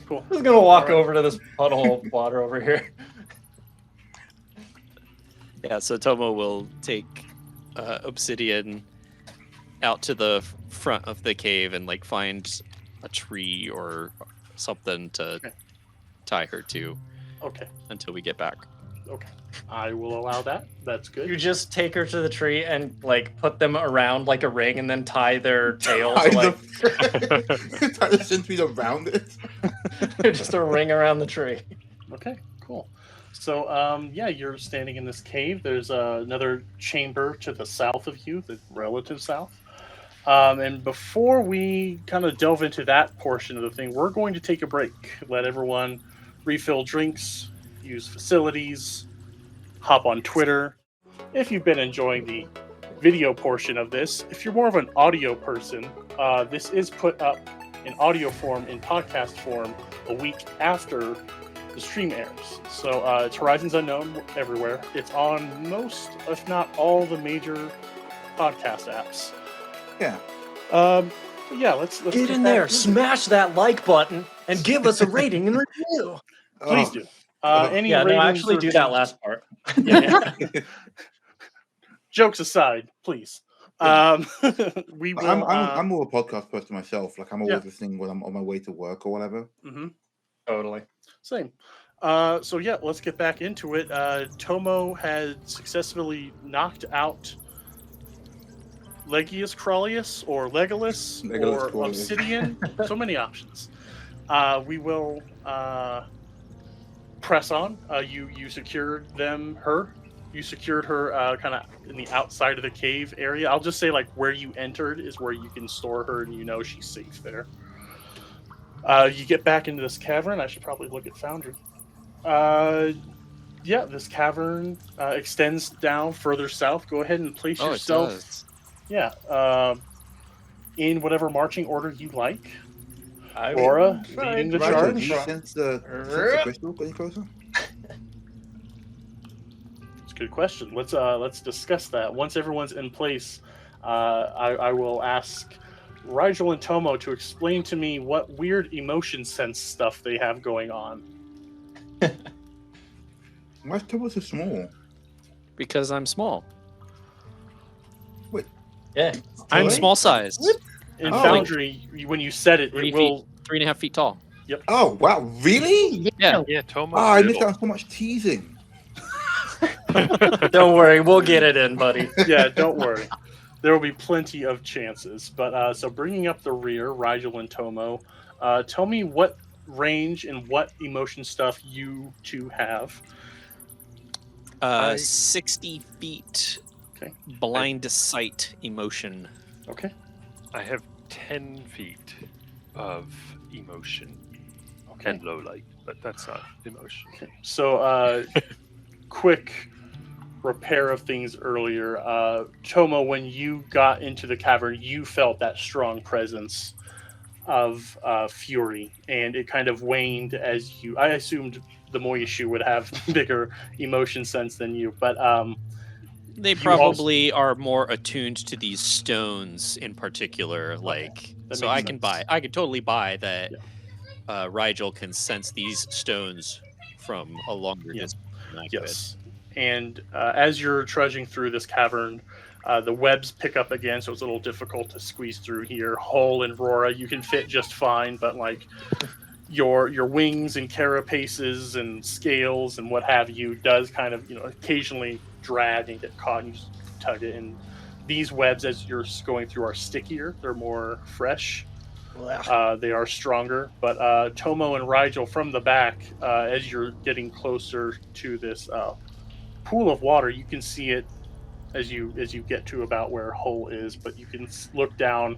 Cool. I'm just gonna walk All right. over to this puddle of water over here. Yeah, so Tomo will take Obsidian out to the front of the cave and like find a tree or something to Okay. tie her to Okay. until we get back. Okay. I will allow that. That's good. You just take her to the tree and like put them around like a ring, and then tie their tails Tie like tie the centipede around it. just a ring around the tree. Okay, cool. So, yeah, you're standing in this cave. There's another chamber to the south of you, the relative south. And before we kind of delve into that portion of the thing, we're going to take a break. Let everyone refill drinks, use facilities, hop on Twitter. If you've been enjoying the video portion of this, if you're more of an audio person, this is put up in audio form, in podcast form, a week after the stream airs. So it's Horizons Unknown everywhere. It's on most, if not all, the major podcast apps. Yeah. Yeah, let's Get in back there, into it. smash that like button, and give us a rating and review. Please Oh, do. Oh. Any Yeah, no, ratings actually or do that reviews? last part. Yeah. Jokes aside, please. We will. I'm more a podcast person myself. Like I'm always Yeah. listening when I'm on my way to work or whatever. Totally. Same. So yeah, let's get back into it. Tomo had successfully knocked out Legius Crollius or Legolas Legolas or Crollius. Obsidian. So many options. We will press on. You secured her. You secured her kind of in the outside of the cave area. I'll just say like where you entered is where you can store her, and you know she's safe there. You get back into this cavern. I should probably look at Foundry. Yeah, this cavern extends down further south. Go ahead and place yourself. It does. Yeah, in whatever marching order you like. I Aura will leading the try. Rigel, charge. do you sense the crystal any closer? It's a good question. Let's discuss that once everyone's in place. I will ask Rigel and Tomo to explain to me what weird emotion sense stuff they have going on. Why is Tomo so small? Because I'm small. Yeah. I'm Really? small sized. In Oh. Foundry, when you said it, 3 it will. 3.5 feet tall. Oh wow, really? Yeah. Yeah, Tomo's Oh, I missed little. out on so much teasing. Don't worry, we'll get it in, buddy. Yeah, don't worry. There will be plenty of chances. But so bringing up the rear, Rigel and Tomo, tell me what range and what emotion stuff you two have. 60 feet. Okay. Blind sight emotion. Okay. I have 10 feet of emotion Okay. and low light, but that's not emotion. Okay. So, quick repair of things earlier. Tomo, when you got into the cavern, you felt that strong presence of fury, and it kind of waned as you. I assumed the Moyashu would have bigger emotion sense than you, but They You probably are more attuned to these stones in particular. Like, that so makes I can sense. I could totally buy that. Rigel can sense these stones from a longer Yeah. distance than I Yes. And as you're trudging through this cavern, the webs pick up again, so it's a little difficult to squeeze through here. Hull and Rora, you can fit just fine, but like your wings and carapaces and scales and what have you does kind of occasionally drag and get caught, and you just tug it. And these webs, as you're going through, are stickier. They're more fresh. They are stronger, but Tomo and Rigel from the back, as you're getting closer to this pool of water, you can see it as you get to about where Hull is, but you can look down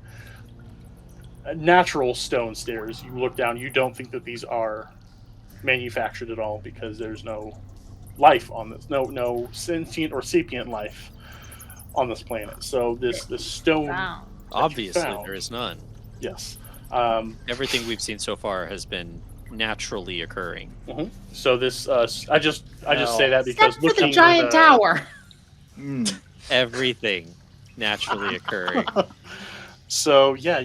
natural stone stairs. You look down, you don't think that these are manufactured at all because there's no life on this, no sentient or sapient life on this planet. So this stone, Wow. Obviously, found. there is none. yes. Everything we've seen so far has been naturally occurring. So this, I just say that because Except for looking the giant tower. Mm. Everything naturally occurring. So yeah,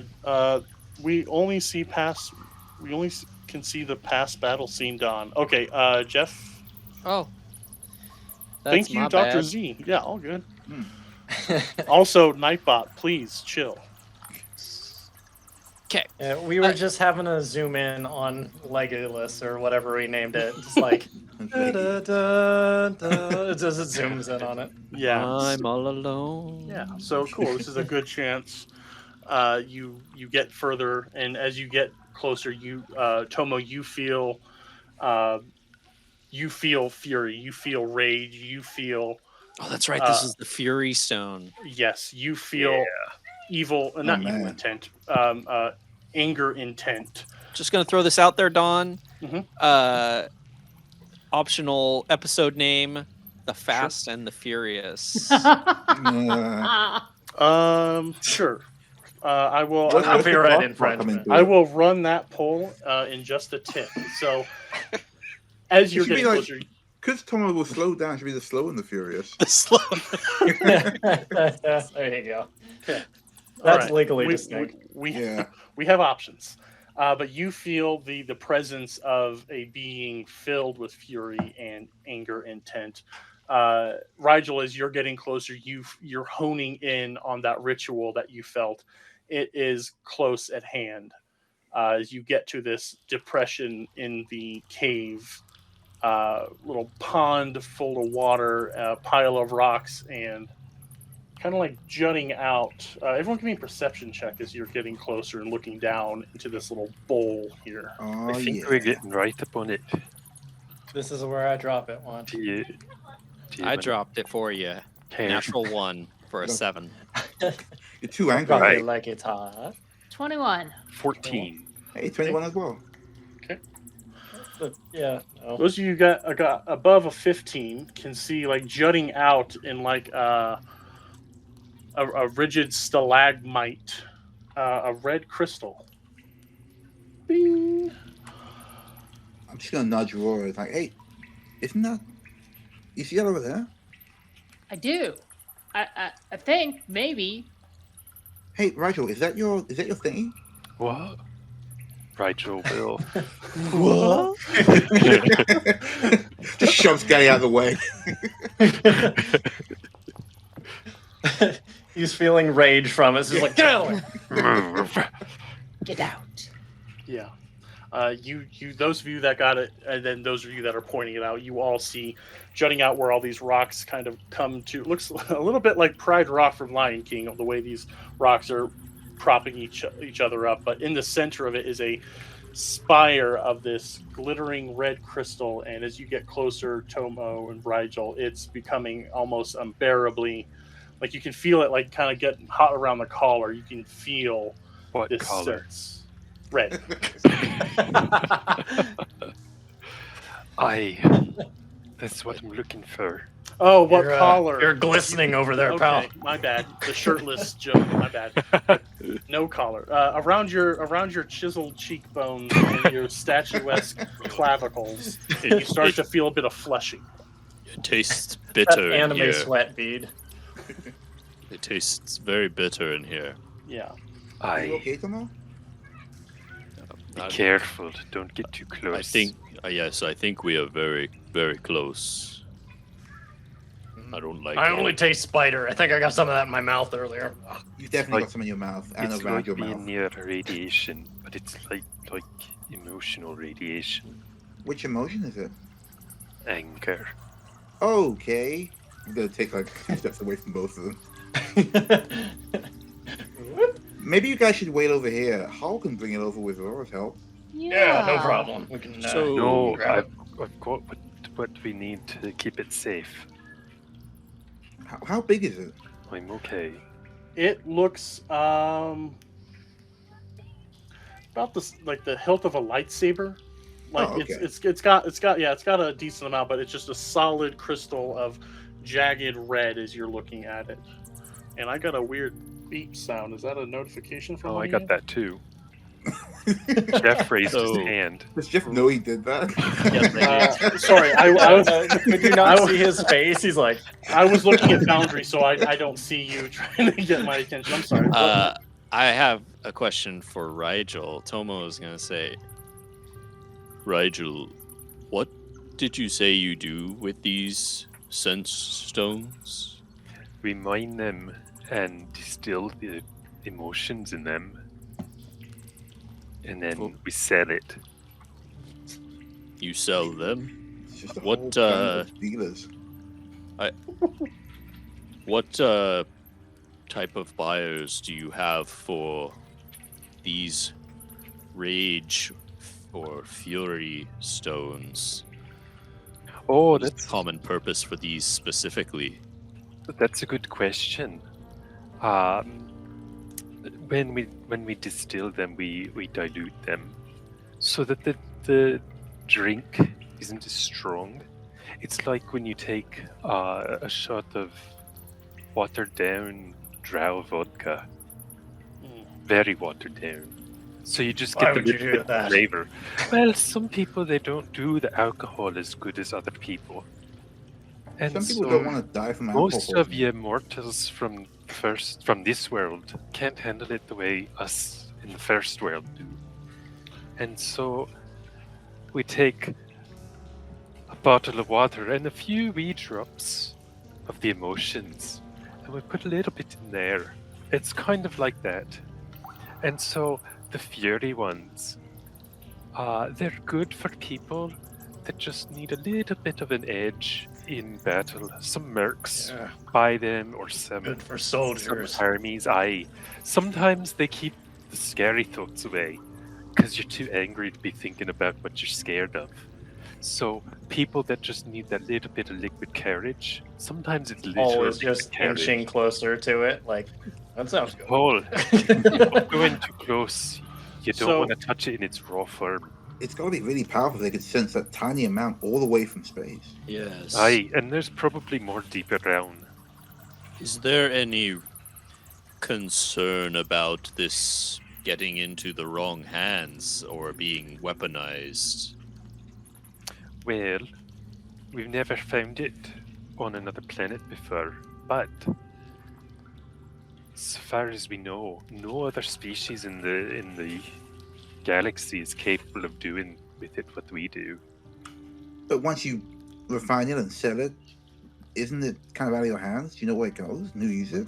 we only can see the past battle scene, Don. Okay, Jeff. Oh, Thank you, Dr. bad. Z. Yeah, all good. Also, Nightbot, please chill. Okay. Yeah, we were just having a zoom in on Legolas or whatever we named it. Just like it just zooms in on it. Yeah. I'm all alone. Yeah. So cool. This is a good chance. You get further, and as you get closer, Tomo, you feel fury, you feel rage, you feel. Oh, that's right. This is the Fury Stone. Yes, you feel evil, not evil man. intent, anger intent. Just gonna throw this out there, Don. Mhm. Optional episode name: The Fast and the Furious. Sure. I will. What's I will- Copyright Rock come infringement. into I it? will run that poll in just a tick. So, as you're should be getting like- closer, Because Tomo will slow down, it should be the slow and the furious. The slow. There you go. That's right. legally we, distinct. We, Yeah. we have options. But you feel the presence of a being filled with fury and anger intent. Rigel, as you're getting closer, you're honing in on that ritual that you felt. It is close at hand. As you get to this depression in the cave, little pond full of water, a pile of rocks, and kind of like jutting out. Everyone give me a perception check as you're getting closer and looking down into this little bowl here. Oh, I think yeah. we're getting right up on it. This is where I drop it one. Do you I wanna dropped it for you. care? Natural 1 for a Look. 7. You're too angry. Probably Right. like it's hot. 21. 14. Hey, 21 as well. But yeah, no. Those of you who got above a 15 can see like jutting out in like a rigid stalagmite, a red crystal. Bing. I'm just gonna nudge Roy. It's like, hey, isn't that? You see that over there? I do. I think maybe. Hey, Rigel, is that your thingy? What? Rigel will. What? Just shoves Gary out of the way. He's feeling rage from it. So he's like, get out of there. Get out. Yeah. You those of you that got it, and then those of you that are pointing it out, you all see jutting out where all these rocks kind of come to. Looks a little bit like Pride Rock from Lion King, of the way these rocks are propping each other up. But in the center of it is a spire of this glittering red crystal, and as you get closer, Tomo and Rigel, it's becoming almost unbearably. Like you can feel it, like kind of getting hot around the collar. You can feel What this color? sense. Red. That's what I'm looking for. Oh, what You're, collar? You're glistening over there, Okay, pal. my bad. The shirtless joke. My bad. No collar. Around your chiseled cheekbones and your statuesque clavicles, you start to feel a bit of flushing. It tastes That bitter in anime here. sweat bead. It tastes very bitter in here. Yeah. Are you okay, Tomo? Be careful. Don't get too close. I think, yes, I think we are very, very close. I don't like I it. only taste spider. I think I got some of that in my mouth earlier. You definitely Like- got some in your mouth and it's around like your being mouth. near radiation, but it's like emotional radiation, Which emotion is it? anger. Okay. I'm gonna take like 2 steps away from both of them. Maybe you guys should wait over here. Hal can bring it over with Aurora's help. Yeah, no problem. We can. So- No, grab I've got what we need to keep it safe. How big is it? I'm okay. It looks about the hilt of a lightsaber. Like Oh, okay. it's got a decent amount, but it's just a solid crystal of jagged red as you're looking at it. And I got a weird beep sound. Is that a notification from? Oh, one I of got you? that too. Jeff raised his So- hand. Does Jeff know he did that? Sorry, I was Did you not see his face? He's like, I was looking at Foundry, so I don't see you trying to get my attention. I'm sorry. I have a question for Rigel. Tomo is going to say, Rigel, what did you say you do with these sense stones? We mine them and distill the emotions in them, and then Cool. we sell it. You sell them? It's just a What, whole band of dealers. What type of buyers do you have for these rage or fury stones? Oh, What is the that's common purpose for these specifically? That's a good question. When we distill them, we dilute them so that the drink isn't as strong. It's like when you take a shot of watered down drow vodka, Mm. very watered down. So you just Why get would the you do bit of that? flavor. Well, some people they don't do the alcohol as good as other people. And Some people so don't want to die from alcohol most of poisoning. you mortals from this world can't handle it the way us in the first world do. And so we take a bottle of water and a few wee drops of the emotions, and we put a little bit in there. It's kind of like that. And so the fury ones, they're good for people that just need a little bit of an edge in battle. Some mercs Yeah, buy them, or some good for soldiers. armies. Aye, sometimes they keep the scary thoughts away because you're too angry to be thinking about what you're scared of. So people that just need that little bit of liquid courage, sometimes it's literally Always just courage. inching closer to it. Like, that sounds good. Paul, don't go in too close. You don't So- want to touch it in its raw form. It's got to be really powerful. They could sense that tiny amount all the way from space. Yes. Aye, and there's probably more deeper down. Is there any concern about this getting into the wrong hands or being weaponized? Well, we've never found it on another planet before, but as far as we know, no other species in the galaxy is capable of doing with it what we do. But once you refine it and sell it, isn't it kind of out of your hands? Do you know where it goes and who uses it?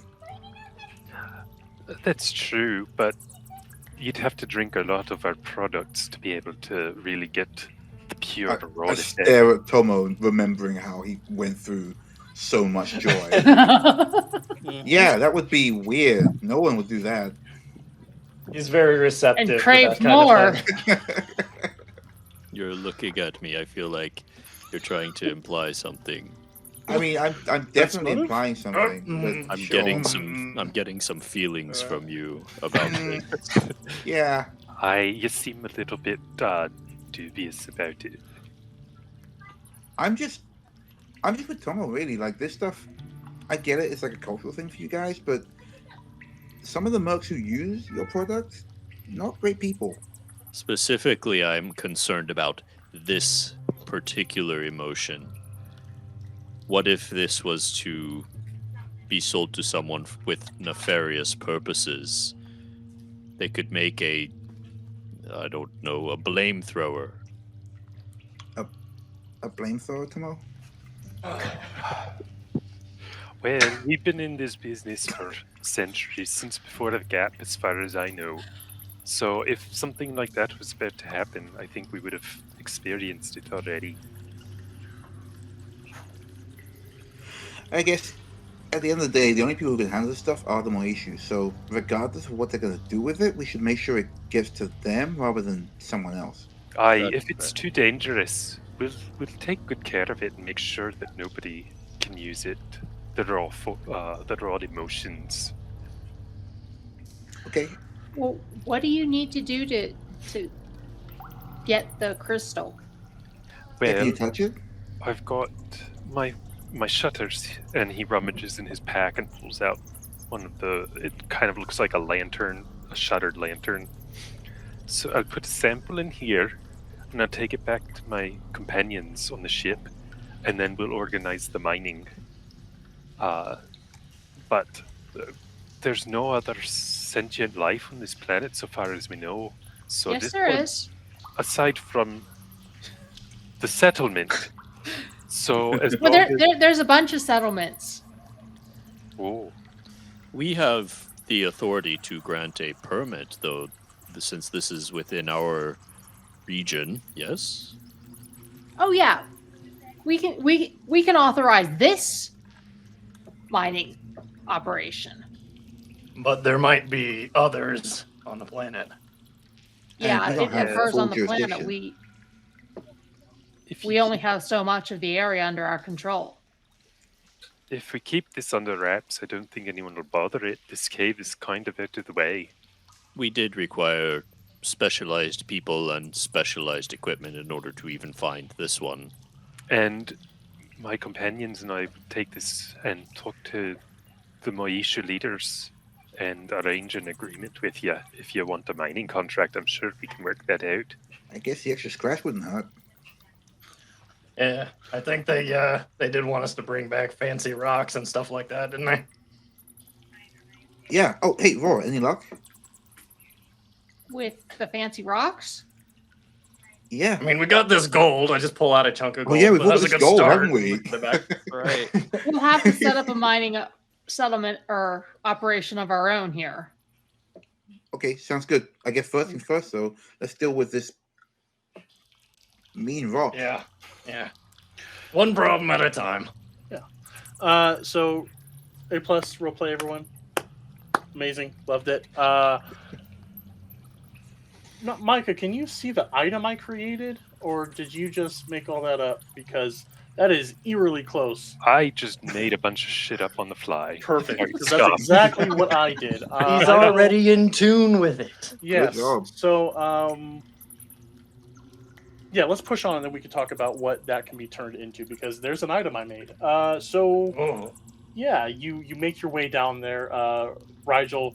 That's true, but you'd have to drink a lot of our products to be able to really get the pure raw I effect. stare at Tomo, remembering how he went through so much joy. Yeah, that would be weird. No one would do that. He's very receptive. And to craves that kind more. Of thing. You're looking at me. I feel like you're trying to imply something. I mean, I'm definitely motive? implying something. But I'm sure. getting some feelings from you about things. Yeah, You seem a little bit dubious about it. I'm just with Tomo, really. Like, this stuff, I get it. It's like a cultural thing for you guys, but some of the mercs who use your product, not great people. Specifically, I'm concerned about this particular emotion. What if this was to be sold to someone with nefarious purposes? They could make a flamethrower. A flamethrower, Tomo? Well, we've been in this business for centuries, since before the gap, as far as I know. So if something like that was about to happen, I think we would have experienced it already. I guess at the end of the day, the only people who can handle this stuff are the Moishu. So regardless of what they're going to do with it, we should make sure it gets to them rather than someone else. Aye, That's if it's too dangerous, we'll take good care of it and make sure that nobody can use it. The raw emotions. Okay. Well, what do you need to do to get the crystal? Can Well, you touch it? I've got my shutters, and he rummages in his pack and pulls out one of the. It kind of looks like a lantern, a shuttered lantern. So I'll put a sample in here, and I'll take it back to my companions on the ship, and then we'll organize the mining. But there's no other sentient life on this planet, so far as we know. So Yes, this there one, is. aside from the settlement. So as Well, long as there's a bunch of settlements. oh, We have the authority to grant a permit, though, since this is within our region. Yes. Oh yeah, we can authorize this mining operation. But there might be others on the planet. Yeah, we don't it have occurs full on the planet. jurisdiction. if We you only have so much of the area under our control. If we keep this under wraps, I don't think anyone will bother it. This cave is kind of out of the way. We did require specialized people and specialized equipment in order to even find this one. And my companions and I would take this and talk to the Moishu leaders and arrange an agreement with you. If you want a mining contract, I'm sure we can work that out. I guess the extra scratch wouldn't hurt. Yeah, I think they did want us to bring back fancy rocks and stuff like that, didn't they? Yeah. Oh, hey, Roar, any luck? With the fancy rocks. Yeah. I mean, we got this gold. I just pull out a chunk of Oh gold. yeah, we've That all was got a this good gold, start. haven't we? Put it back. Right. We'll have to set up a mining settlement or operation of our own here. Okay, sounds good. I guess first things first, so let's deal with this mean rock. Yeah. One problem at a time. So A+ roleplay, everyone. Amazing, loved it. Micah, can you see the item I created, or did you just make all that up? Because that is eerily close. I just made a bunch of shit up on the fly. Perfect. Like, Because stop. that's exactly what I did. He's I know- already in tune with it. Yes. Good job. So, yeah, let's push on, and then we can talk about what that can be turned into, because there's an item I made. Oh. Yeah, you make your way down there, Rigel.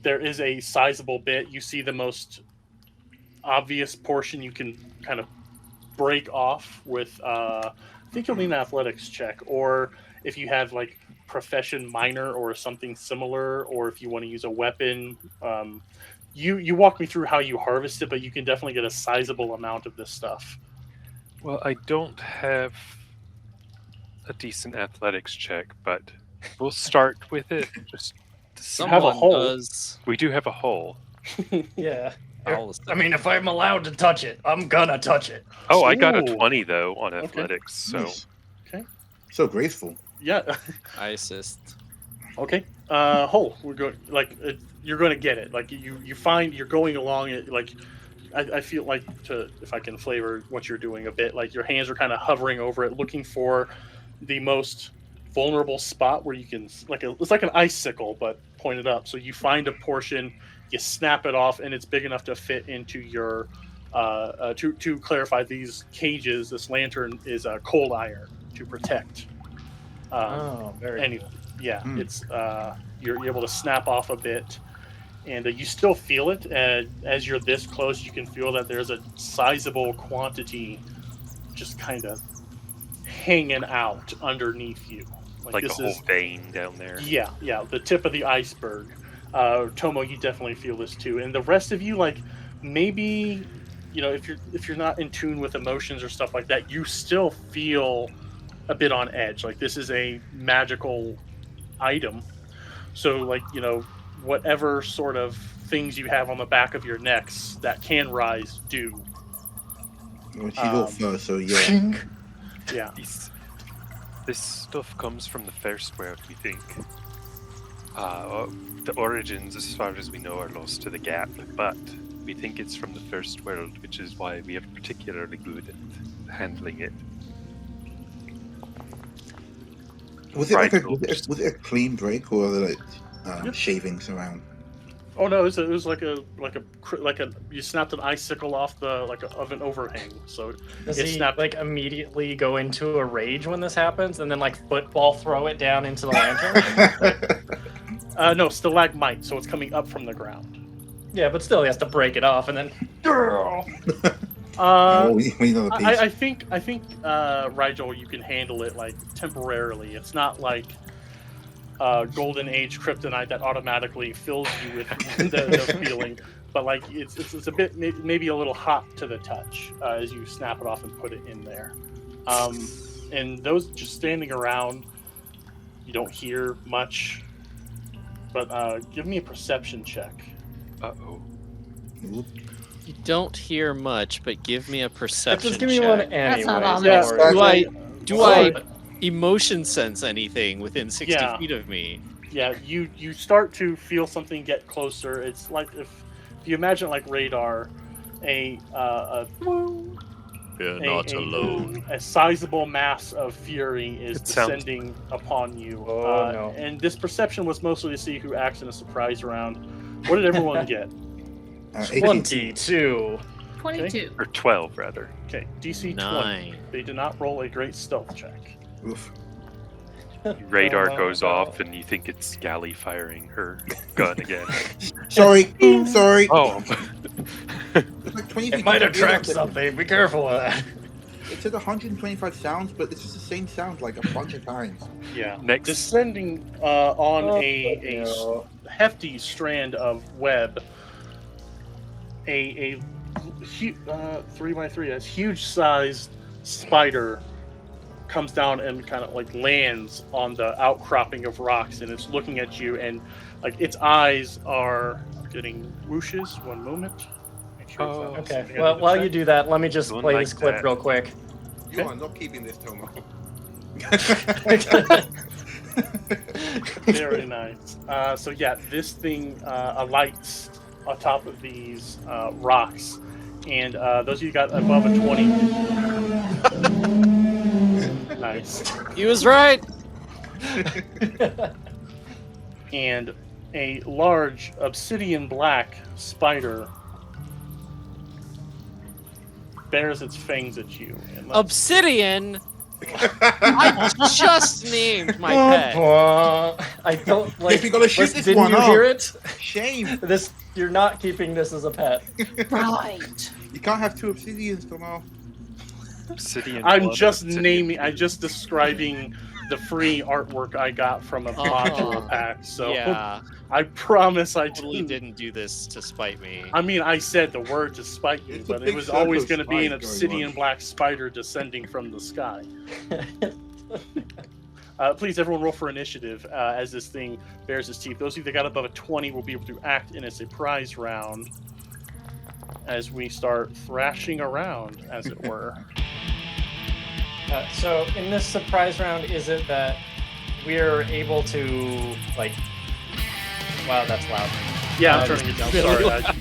There is a sizable bit. You see the most obvious portion you can kind of break off with. I think you'll need an athletics check, or if you have like profession minor or something similar, or if you want to use a weapon. You walk me through how you harvest it, but you can definitely get a sizable amount of this stuff. Well, I don't have a decent athletics check, but we'll start with it. Just have a Someone hole. does. we do have a hole. Yeah. all the I mean, if I'm allowed to touch it, I'm gonna touch it. Oh, I got a Ooh. 20 though on Okay. athletics. So Nice. Okay. So graceful. Yeah. I assist. Okay. Hole. We're going you're going to get it. Like you find you're going along it. Like I feel like if I can flavor what you're doing a bit, like your hands are kind of hovering over it, looking for the most vulnerable spot where you can it's like an icicle but pointed up. So you find a portion, you snap it off, and it's big enough to fit into your. To clarify, these cages, this lantern is cold iron to protect. Very Anything. Yeah, Hmm. it's you're able to snap off a bit, and you still feel it. As you're this close, you can feel that there's a sizable quantity just kind of hanging out underneath you. like a this whole is vein down there. yeah, the tip of the iceberg. Tomo, you definitely feel this too, and the rest of you, like maybe, if you're not in tune with emotions or stuff like that, you still feel a bit on edge. Like this is a magical item, so whatever sort of things you have on the back of your necks that can rise do. Well, she's all fur, so yeah. Yeah. This stuff comes from the first world, we think. The origins, as far as we know, are lost to the gap, but we think it's from the first world, which is why we are particularly good at handling it. Was it Right. was it a clean break, or were there Yeah. shavings around? Oh no, it was like a you snapped an icicle off of an overhang. So Does it he snapped. immediately go into a rage when this happens, and then football throw it down into the lantern? No, stalagmite, so it's coming up from the ground. Yeah, but still, he has to break it off, and then. We know the piece. I think Rigel, you can handle it temporarily. It's not like Golden Age kryptonite that automatically fills you with the feeling, but it's a bit maybe a little hot to the touch as you snap it off and put it in there. And those just standing around, you don't hear much, but give me a perception check. Uh-oh. Oop. You don't hear much, but give me a perception Just give me check. one That's not anyways. ominous. Yeah. Do I emotion sense anything within 60 Yeah. feet of me? Yeah, you start to feel something get closer. It's like if you imagine radar, a You're a sizable mass of fury is It sounds- descending upon you. Oh, no. And this perception was mostly to see who acts in a surprise round. What did everyone get? 18. 22. 22. Or 12, rather. Okay, DC 20. 9. They did not roll a great stealth check. Oof. Radar Oh, goes no. off, and you think it's Gally firing her gun again. Sorry. Sorry. Oh, It's like 20 It feet might up. attract something. Be careful with that. It said 125 sounds, but it's just the same sound like a bunch of times. Yeah. Next. Descending on Oh, a no. hefty strand of web, a 3x3, a huge-sized spider comes down and kind of like lands on the outcropping of rocks, and it's looking at you, and like its eyes are getting whooshes. One moment. Make sure it's not Oh. Okay. something I Well, need to while check. you do that, let me just Don't play like this clip that. real quick. You are not keeping this, Tomo. Very nice. So yeah, this thing alights on top of these rocks, and those of you got above a 20. Nice. He was right. And a large obsidian black spider bares its fangs at you. And Obsidian. I just named my pet. I don't like. we gotta shoot Liz, this didn't one you off. hear it? Shame. This you're not keeping this as a pet. Right. You can't have two obsidians, Tomo. Obsidian. I'm blood, just obsidian. I'm just describing the free artwork I got from a module pack. So Yeah, I promise I totally didn't do this to spite me. I mean, I said the word to spite you, It's a but it big was circle always of going to be an spite going obsidian on. black spider descending from the sky. Please, everyone, roll for initiative as this thing bares its teeth. Those of you that got above a 20 will be able to act in a surprise round as we start thrashing around, as it were. So in this surprise round, is it that we're able to like? Wow, that's loud. Yeah, I'm turning it down. really Sorry.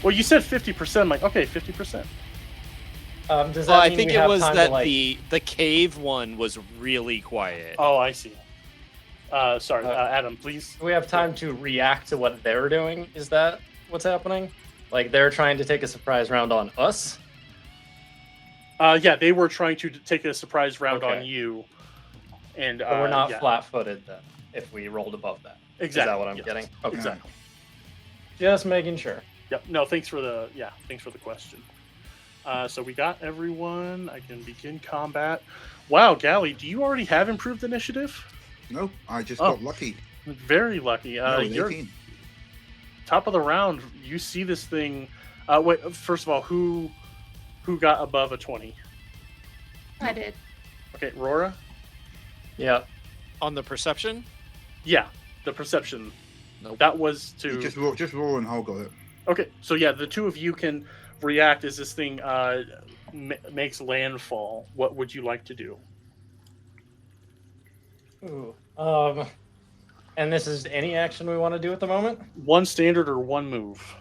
Well, you said 50%. I'm like, okay, 50%. Does that Well, I mean think we it have was time that to, like... the cave one was really quiet. Oh, I see. Sorry, Adam, please. Do we have time to react to what they're doing? Is that what's happening? Like they're trying to take a surprise round on us? Yeah, they were trying to take a surprise round Okay. on you. And But we're not yeah. flat-footed then, if we rolled above that. Exactly. Is that what I'm yes. getting? Okay. Exactly. Just making sure. Yep. No, thanks for the question. So we got everyone. I can begin combat. Wow, Gally, do you already have improved initiative? No, I just Oh. got lucky. Very lucky. No, with You're 18. top of the round. You see this thing. Wait. First of all, who got above a 20? I did. Okay, Rora. Yeah. On the perception? Yeah, the perception. Nope. That was to. Just roll and I'll got it. Okay, so yeah, the two of you can react as this thing makes landfall. What would you like to do? Ooh. And this is any action we want to do at the moment? One standard or one move?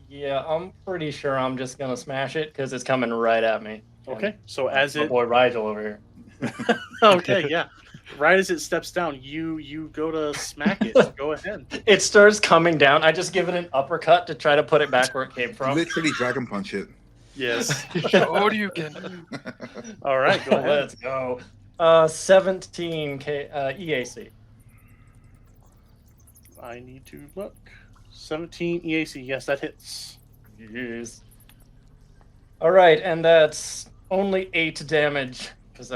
Yeah, I'm pretty sure I'm just gonna smash it because it's coming right at me. Okay, so as My it. boy Rigel over here. Okay, yeah. Right as it steps down, you go to smack it. Go ahead. It starts coming down. I just give it an uppercut to try to put it back where it came from. Literally dragon punch it. Yes. How do you get? All right, go ahead. Let's go. 17 EAC. I need to look. 17 EAC. Yes, that hits. Yes. All right, and that's only 8 damage because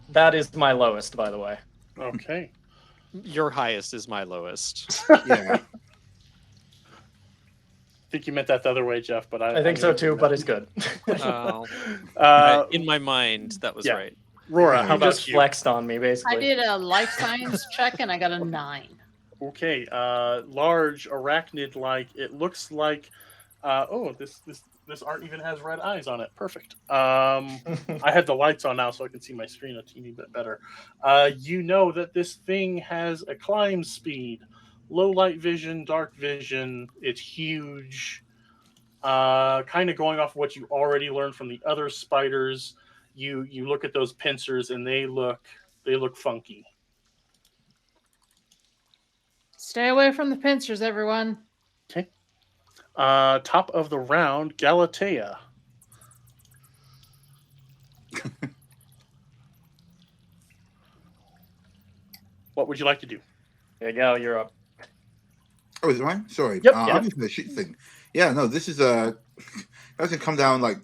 that is my lowest, by the way. Okay. Your highest is my lowest. Yeah. I think you meant that the other way, Jeff, but I think so too, but it's good. In my mind, that was yeah. right. Rora, You how You about just you? flexed on me, basically. I did a life science check and I got a 9. Okay, large arachnid like. It looks like. This art even has red eyes on it. Perfect. I have the lights on now, so I can see my screen a teeny bit better. You know that this thing has a climb speed, low light vision, dark vision. It's huge. Kind of going off what you already learned from the other spiders. You look at those pincers and they look funky. Stay away from the pincers, everyone. Okay. Top of the round, Galatea. What would you like to do? There you go, you're up. Oh, is it mine? Sorry. Yep, I'm yep. using the shit thing. Yeah, no, this is that's gonna come down like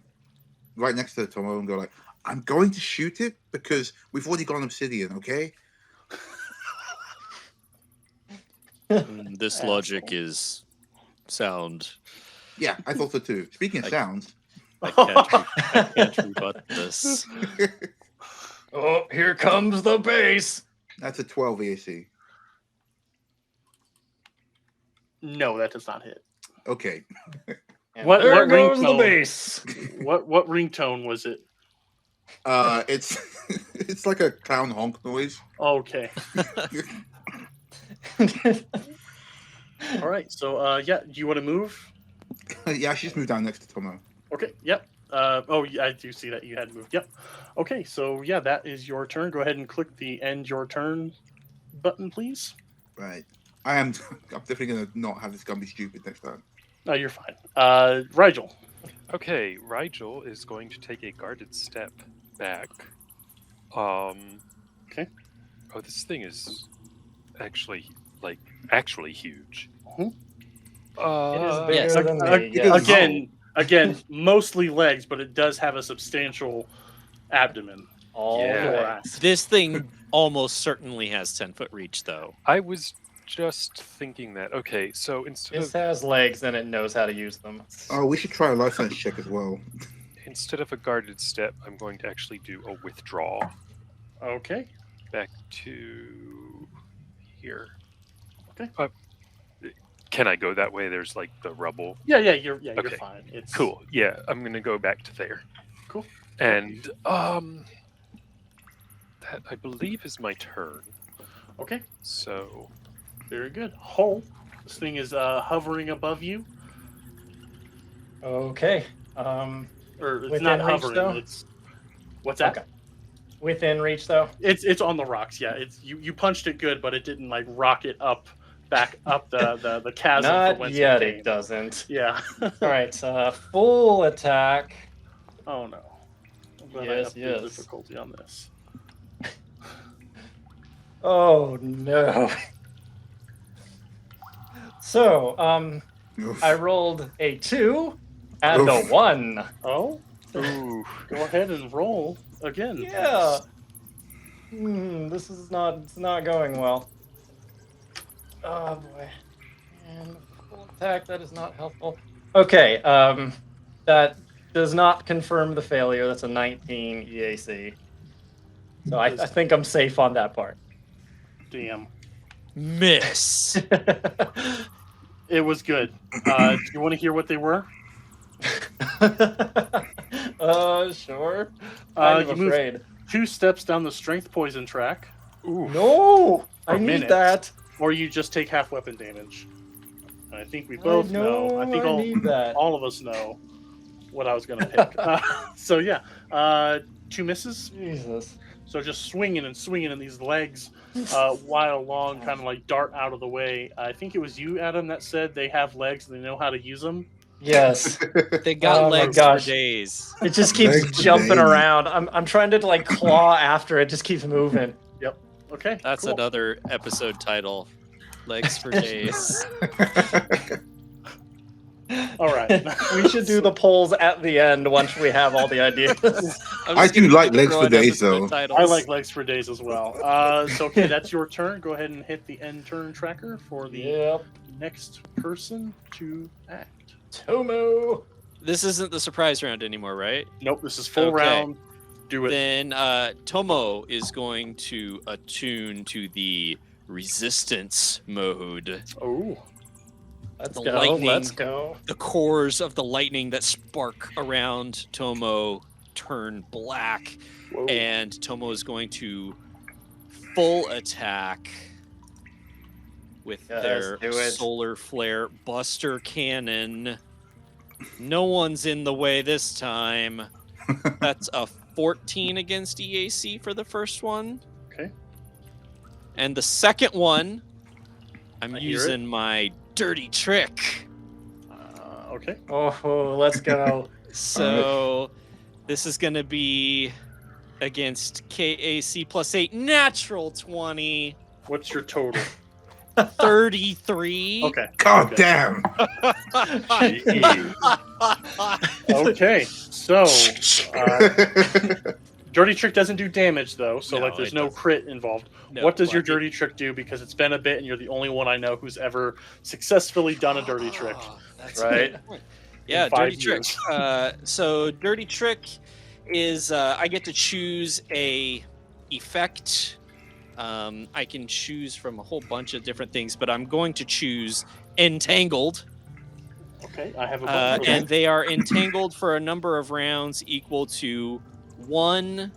right next to Tomo and go like, I'm going to shoot it because we've already got obsidian, okay? This logic is sound. Yeah, I thought so too. Speaking of sounds, I can't rebut this. Oh, here comes the base. that's a 12 EAC. No, that does not hit. Okay. And What there goes the ringtone? base. What ringtone was it? It's it's like a clown honk noise. Okay. All right. So yeah, do you want to move? Yeah, I should just move down next to Tomo. Okay. Yep. Oh, yeah, I do see that you had moved. Yep. Okay. So yeah, that is your turn. Go ahead and click the end your turn button, please. Right. I'm definitely gonna not have this gun be stupid next time. No, you're fine. Rigel. Okay, Rigel is going to take a guarded step back. Okay. Oh, this thing is actually huge. Mhm. It is bigger Yes. than me. Yes. Again, mostly legs, but it does have a substantial abdomen. All Yeah. the way. Thorax. This thing almost certainly has 10-foot reach, though. I was just thinking that. Okay, so instead This of has legs and it knows how to use them. Oh, we should try a life science check as well. a guarded step, I'm going to actually do a withdraw Okay. back to here. Okay. Can I go that way? There's like the rubble. You're Okay. fine. It's Cool. Yeah, I'm gonna go back to there. Cool. And that I believe is my turn. Okay. So Very good. Hull. This thing is hovering above you, Okay. or it's Within not reach, hovering. though? It's what's that? Okay. Within reach, though. It's on the rocks. Yeah. It's you punched it good, but it didn't like rocket back up the chasm. from Not whence yet. It came. It doesn't. Yeah. All right. Full attack. Oh no. I'm glad I Yes, upped the yes. difficulty on this. Oh no. So, Oof. I rolled a 2 and a Oof. 1. Oh, ooh, go ahead and roll again. Yeah. This is it's not going well. Oh boy. And full attack, that is not helpful. Okay, that does not confirm the failure. That's a 19 EAC. So I think I'm safe on that part. Damn. Miss. It was good. Do you want to hear what they were? Sure. You I'm moved afraid. 2 steps down the strength poison track, No! I Per need minute. that. or you just take half weapon damage. And I think we both know. I think need that. all of us know what I was going to pick. So yeah, 2 misses. Jesus. So just swinging and these legs, while long, kind of like dart out of the way. I think it was you, Adam, that said they have legs and they know how to use them. Yes. They got Oh my legs for gosh. days. It just keeps Legs for jumping days. around. I'm trying to like claw after it. Just keeps moving. Okay, That's cool. another episode title. Legs for days. All right. We should do the polls at the end once we have all the ideas. I'm I just do gonna like keep legs for throwing days, episode though. titles. I like legs for days as well. So okay, that's your turn. Go ahead and hit the end turn tracker for the Yep. next person to act. Tomo. This isn't the surprise round anymore, right? Nope, this is full Okay. round. Do it. Then Tomo is going to attune to the resistance mode. Oh, Let's The go. lightning. Let's go. The cores of the lightning that spark around Tomo turn black, whoa. and Tomo is going to full attack with Yes, their do it. solar flare buster cannon. No one's in the way this time. That's a 14 against EAC for the first one. Okay. And the second one, I'm I hear using my dirty trick. Okay. Oh, let's go. So this is going to be against KAC +8 natural 20, What's your total? 33. Okay. God Okay. damn! Okay. So Dirty trick doesn't do damage though, so No, like there's it no doesn't. crit involved. No, What does your but it- dirty trick do? Because it's been a bit, and you're the only one I know who's ever successfully done a dirty trick. That's Right. a good point. Yeah, In 5 dirty trick. years. So dirty trick is I get to choose a effect. I can choose from a whole bunch of different things, but I'm going to choose entangled. Okay, I have a bunch. And they are entangled for a number of rounds equal to 1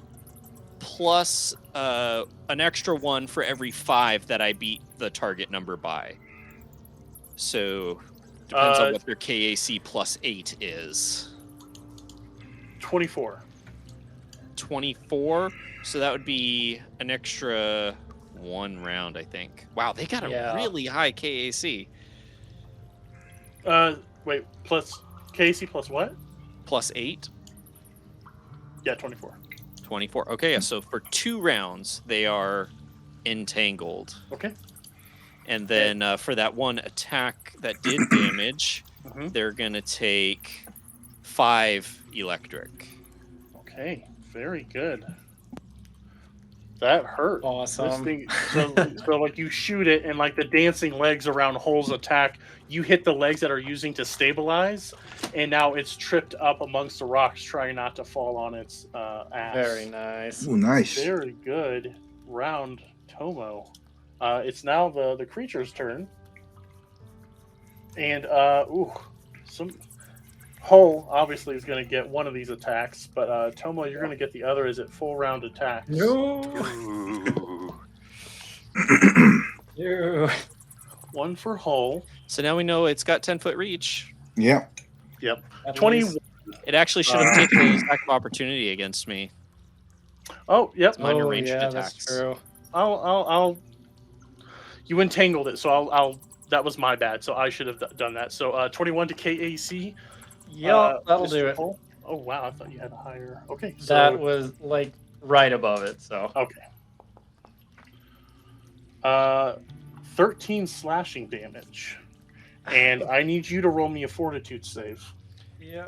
plus an extra 1 for every 5 that I beat the target number by. So depends on what their KAC plus 8 is. 24. 24. So that would be an extra 1 round, I think. Wow, they got a Yeah. really high KAC. Wait, plus KC plus what? Plus 8. Yeah, 24. 24. Okay, so for 2 rounds, they are entangled. Okay. And then for that one attack that did damage, Mhm. they're going to take 5 electric. Okay, very good. That hurt. This Awesome. thing, so like you shoot it, and like the dancing legs around Hull's attack, you hit the legs that are using to stabilize, and now it's tripped up amongst the rocks, trying not to fall on its ass. Very nice. Ooh, nice. Very good round, Tomo. It's now the creature's turn, and some Hull obviously is going to get one of these attacks, but Tomo, you're going to get the other. Is it full round attacks? No. Ooh. You. One for Hull. So now we know it's got 10-foot reach. Yeah. Yep. At 20. least- It actually should have taken an attack of opportunity against me. Oh, yep. Minor Oh, ranged yeah, attacks. that's true. I'll. You entangled it, so I'll. That was my bad. So I should have done that. So 21 to KAC. Yep, that'll Mr. do it. Hull. Oh wow, I thought you had a higher. Okay, so That was like right above it. So okay. 13 slashing damage, and I need you to roll me a Fortitude save. yeah.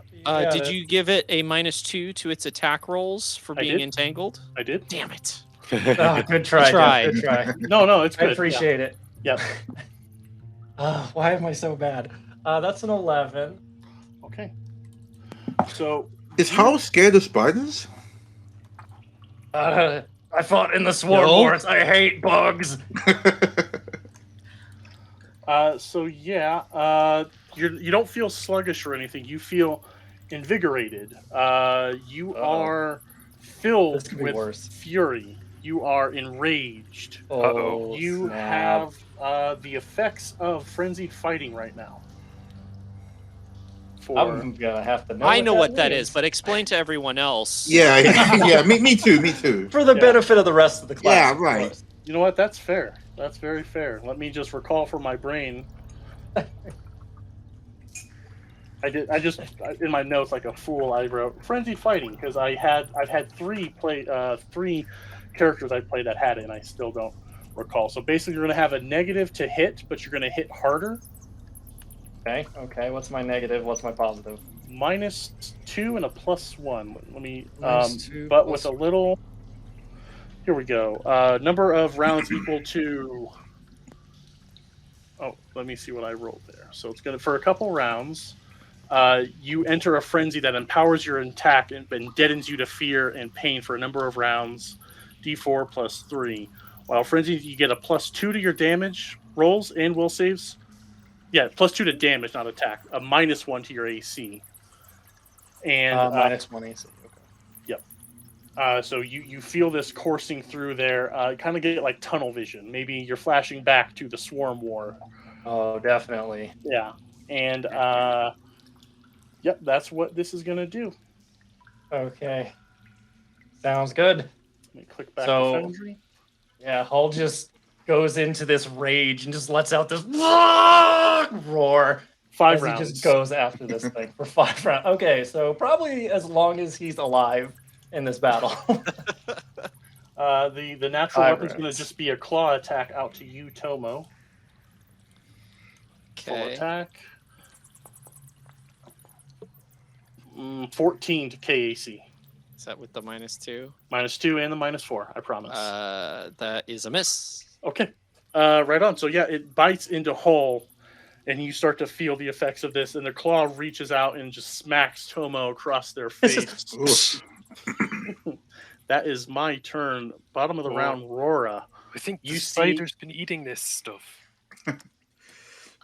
Did you give it a -2 to its attack rolls for I being did. entangled? I did. Damn it. Oh, good try. try. Jeff, good try. No, it's I good. appreciate it. Yep. Why am I so bad? That's an 11. Okay. So Is Hal scared of spiders? I fought in the Swarm No. Wars. I hate bugs. you don't feel sluggish or anything. You feel invigorated. You are This filled could be with worse. fury. You are enraged. Oh, You snap. have the effects of frenzied fighting right now. I'm gonna have to know. I know what that means. is, but explain to everyone else. Yeah, yeah. Me too. Me too. For the Yeah. benefit of the rest of the class. Yeah, of right. course. You know what? That's fair. That's very fair. Let me just recall from my brain. I just in my notes like a fool. I wrote frenzied fighting because I've had three characters I played that had it, and I still don't recall. So basically, you're going to have a negative to hit, but you're going to hit harder. Okay. What's my negative? What's my positive? -2 and a +1. Let me. -2 but plus- with a little. Here we go. Number of rounds equal to. Oh, let me see what I rolled there. So it's gonna for a couple rounds. You enter a frenzy that empowers your attack and deadens you to fear and pain for a number of rounds. D4 + 3. While frenzy, you get a +2 to your damage rolls and will saves. Yeah, +2 to damage, not attack. A -1 to your AC. And -1 AC. Okay. so you feel this coursing through there. Kind of get like tunnel vision. Maybe you're flashing back to the Swarm War. Oh, definitely. Yeah, and yep, that's what this is gonna do. Okay. Sounds good. Let me click back So- to Foundry. Yeah, Hull just goes into this rage and just lets out this roar 5 as rounds. he just goes after this thing for 5 rounds. Okay, so probably as long as he's alive in this battle. The natural 5 weapon's gonna rounds. just be a claw attack out to you, Tomo. Full Okay. attack. 14 to KAC. Is that with the -2? -2 and the -4, I promise. That is a miss. Okay. Right on. So yeah, it bites into Hull, and you start to feel the effects of this, and the claw reaches out and just smacks Tomo across their face. That is my turn. Bottom of the round, Rora. I think You the see- spider's been eating this stuff.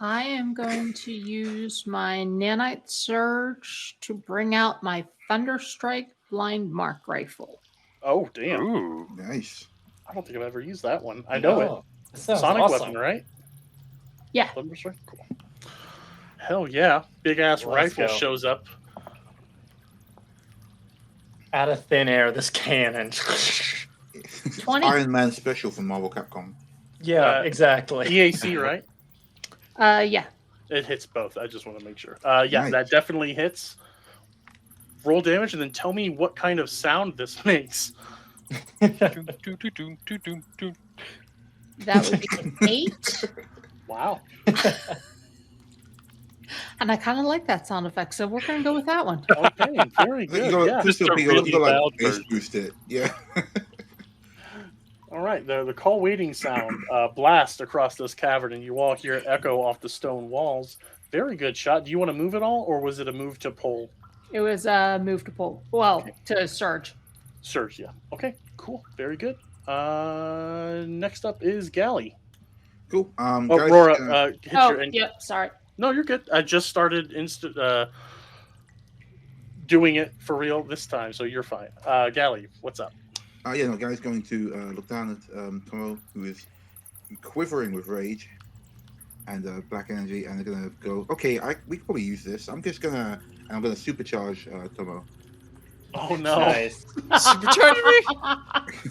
I am going to use my nanite surge to bring out my Thunderstrike blind mark rifle. Oh damn! Ooh. Nice. I don't think I've ever used that one. I know it. Oh, that sounds Sonic awesome. weapon, right? Yeah. Thunderstrike? Cool. Hell yeah! Big ass Let's rifle go. shows up. Out of thin air, this cannon. 20. Iron Man special from Marvel Capcom. Yeah, exactly. EAC, right? Yeah. It hits both. I just want to make sure. Yeah, Nice. that definitely hits. Roll damage and then tell me what kind of sound this makes. Doom, doom, doom, doom, doom, doom. That would be an 8. Wow. And I kind of like that sound effect, so we're going to go with that one. Okay, very good. Yeah. Just a you really gotta, loud bass version. boost it. Yeah. All right, the call waiting sound blast across this cavern, and you all hear it echo off the stone walls. Very good shot. Do you want to move at all, or was it a move to pull? It was a move to pull. Well, to surge. Surge, yeah. Okay, cool. Very good. Next up is Galley. Cool. Oh, Guys, Rora, hit Oh, your yep, sorry. No, you're good. I just started doing it for real this time, so you're fine. Galley, what's up? Guy's going to look down at Tomo, who is quivering with rage and black energy, and they're gonna go. Okay, we can probably use this. I'm gonna supercharge Tomo. Oh no! Nice. Supercharge me?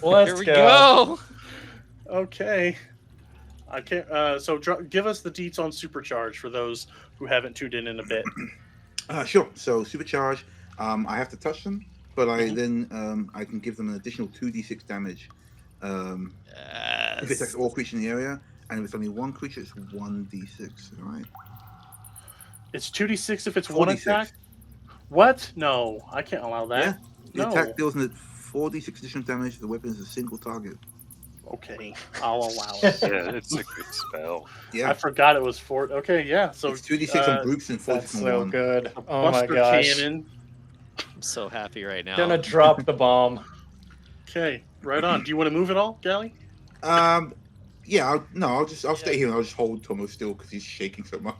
Let's Here we go. go. Okay, I can't. So give us the deets on supercharge for those who haven't tuned in a bit. Sure. So supercharge. I have to touch them, but I can give them an additional 2d6 damage. If it attacks all creatures in the area, and if it's only one creature, it's 1d6. All right. It's 2d6 if it's 4d6. one attack. What? No, I can't allow that. Yeah. The No. attack deals an 4d6 additional damage. The weapon is a single target. Okay, I'll allow it. Yeah, it's a good spell. Yeah. I forgot it was 4. Okay, yeah. So It's 2d6 on groups and 4d6 That's on so one. good. Oh my Buster gosh. Cannon. I'm so happy right now. Gonna drop the bomb. Okay, right on. Do you want to move at all, Galley? Yeah. I'll stay here and I'll just hold Tomo still because he's shaking so much.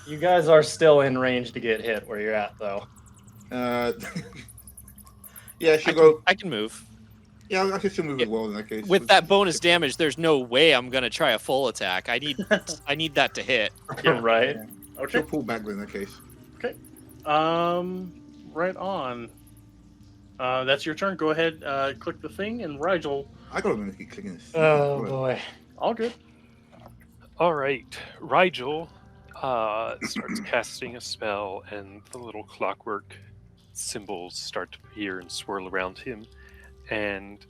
You guys are still in range to get hit where you're at, though. Yeah, she'll go. I can move. Yeah, I can still move as well in that case. With that bonus damage, there's no way I'm gonna try a full attack. I need that to hit. Right? She'll Okay. pull back in that case. Right on. That's your turn. Go ahead, click the thing, and Rigel. I gotta remember to keep clicking this. Oh boy. All good. All right, Rigel starts casting a spell, and the little clockwork symbols start to appear and swirl around him, and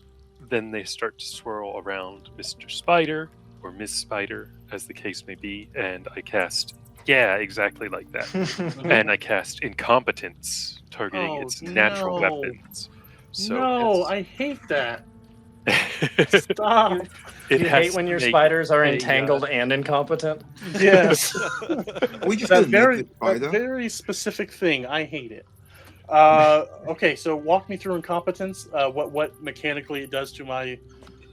then they start to swirl around Mr. Spider or Miss Spider, as the case may be, and I cast, yeah, exactly like that, and I cast Incompetence, targeting Oh, its natural no. weapons. So No, I hate that. Stop. it You has hate to when your make spiders are a, entangled and incompetent? Yes. We just that gonna very, make the spider. that very specific thing. I hate it. Okay, so walk me through incompetence. What mechanically it does to my.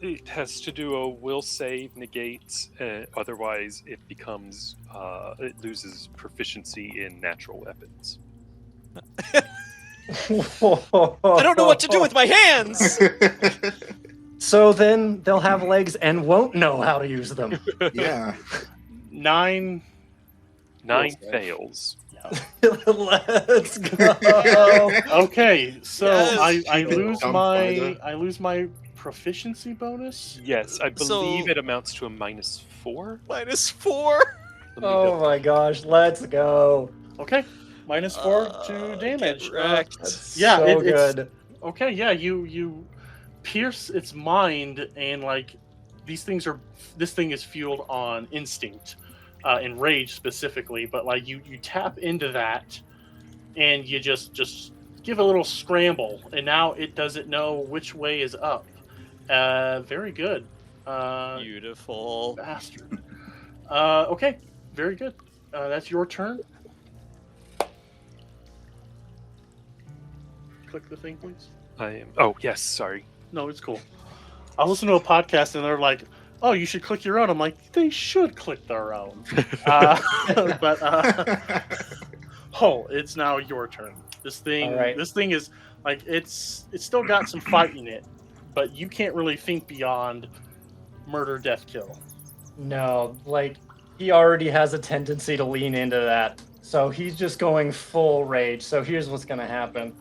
It has to do a will save negates, otherwise it becomes it loses proficiency in natural weapons. I don't know what to do with my hands. So then they'll have legs and won't know how to use them. Yeah. 9. 9 save. fails. Let's go. Okay, so Yes. I Stupid lose dumb my spider. I lose my proficiency bonus. Yes, I So- believe it amounts to a -4. -4. Let me Oh double- my gosh, let's go. Okay, -4 to damage. Get wrecked. Yeah, so it's good. okay. Yeah, you pierce its mind, and like this thing is fueled on instinct, and rage specifically. But like you tap into that, and you just give a little scramble, and now it doesn't know which way is up. Very good. Beautiful. Bastard. Okay, very good. That's your turn. Click the thing, please. I am. Oh yes, sorry. No, it's cool. I listen to a podcast and they're like, "Oh, you should click your own." I'm like, they should click their own. Oh, it's now your turn. This thing, All right. this thing is like it's still got some fight in it, but you can't really think beyond murder, death, kill. No, like he already has a tendency to lean into that. So he's just going full rage. So here's what's gonna happen.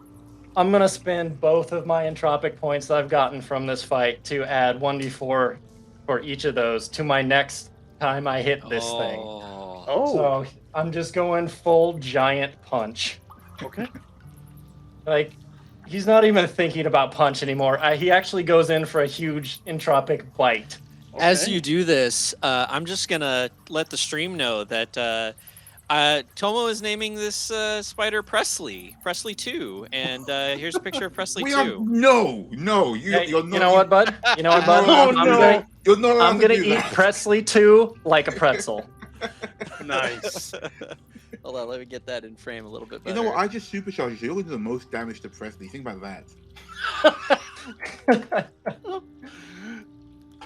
I'm gonna spend both of my entropic points that I've gotten from this fight to add 1d4 for each of those to my next time I hit this thing. Oh, So I'm just going full giant punch. okay. Like he's not even thinking about punch anymore. He actually goes in for a huge entropic bite. As Okay. you do this, I'm just gonna let the stream know that Tomo is naming this spider Presley 2, and here's a picture of Presley We 2. are no. Hey, You're not. you know what, bud? You know what, You're bud? not allowed to Oh, do no. that. You're not allowed I'm to gonna do eat that. Presley 2 like a pretzel. Nice. Hold on, let me get that in frame a little bit You better. know what? I just supercharged you. So you're going to do the most damage to Presley. Think about that.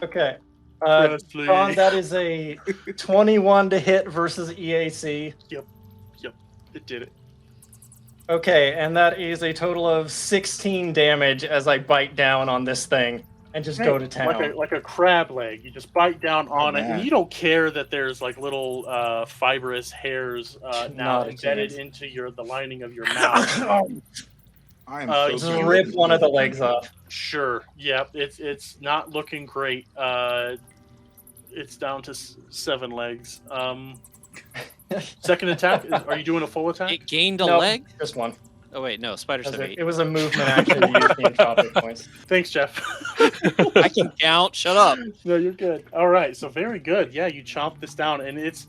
Okay. Presley. Ron, that is a 21 to hit versus EAC. It did it. Okay, and that is a total of 16 damage as I bite down on this thing and just go to town. Like a crab leg. You just bite down on it, man. and you don't care that there's like little fibrous hairs now Not a embedded chance. into the lining of your mouth. I am Just so rip one of the legs off. Sure. Yep. It's not looking great. It's down to 7 legs. Second attack. Are you doing a full attack? It gained a Nope, leg? Just one. Oh, wait, no, spiders have 8. It was a movement action to use the entropic points. Thanks, Jeff. I can count, shut up. No, you're good. All right, so very good. Yeah, you chomp this down, and it's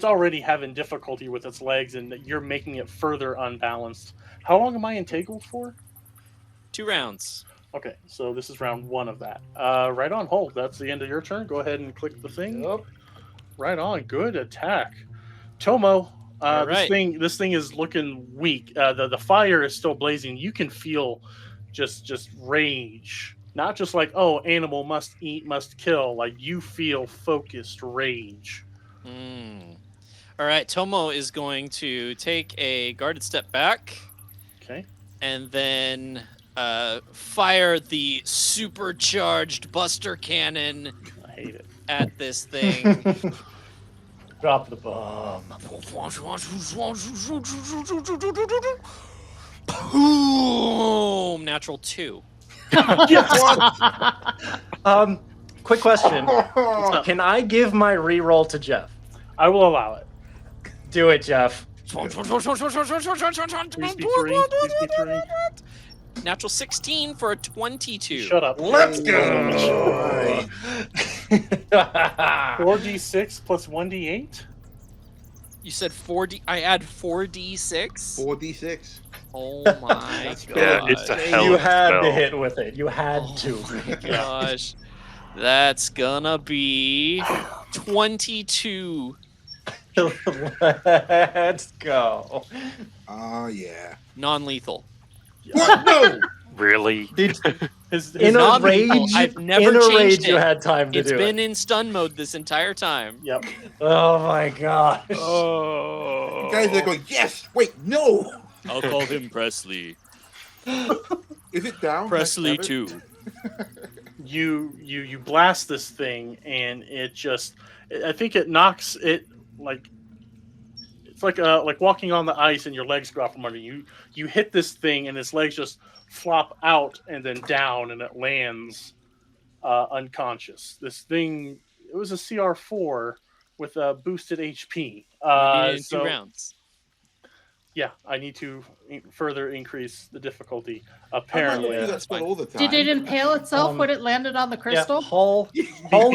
already having difficulty with its legs, and you're making it further unbalanced. How long am I entangled for? 2 rounds. Okay, so this is round 1 of that. Right on, hold. That's the end of your turn. Go ahead and click the thing. Yep. Right on, good attack. Tomo, All right. this thing is looking weak. The fire is still blazing. You can feel just rage. Not just like, oh, animal must eat, must kill. Like you feel focused rage. All right, Tomo is going to take a guarded step back Okay. and then fire the supercharged Buster Cannon I hate it. at this thing. Drop the bomb. Boom! Natural 2. Quick question. Can I give my reroll to Jeff? I will allow it. Do it, Jeff. Please be 3. Please be 3. Natural 16 for a 22. Shut up. Let's go. 4d6 plus 1d8? You said 4D. I add 4d6. 4d6. Oh my Yeah, god! it's a hell You of a had to spell. hit with it. You had Oh to. my gosh, that's gonna be 22. Let's go. Oh, yeah. Non-lethal. What? No! Really? In a non-lethal. rage, I've never in a changed rage, it. you had time to It's do been it. in stun mode this entire time. Yep. Oh my gosh. Oh. You guys are going, yes! Wait, no! I'll call him Presley. Is it down? Presley Like, Evan? 2. You blast this thing, and it just, I think it knocks it like, it's like walking on the ice and your legs go out from under you. You hit this thing and its legs just flop out and then down, and it lands unconscious. This thing, it was a CR4 with a boosted HP. We need it in 2 So rounds. yeah, I need to further increase the difficulty. I'm not Apparently, gonna do that That's spell fine. all the time. Did it impale itself Um, when it landed on the Yeah, crystal? Hull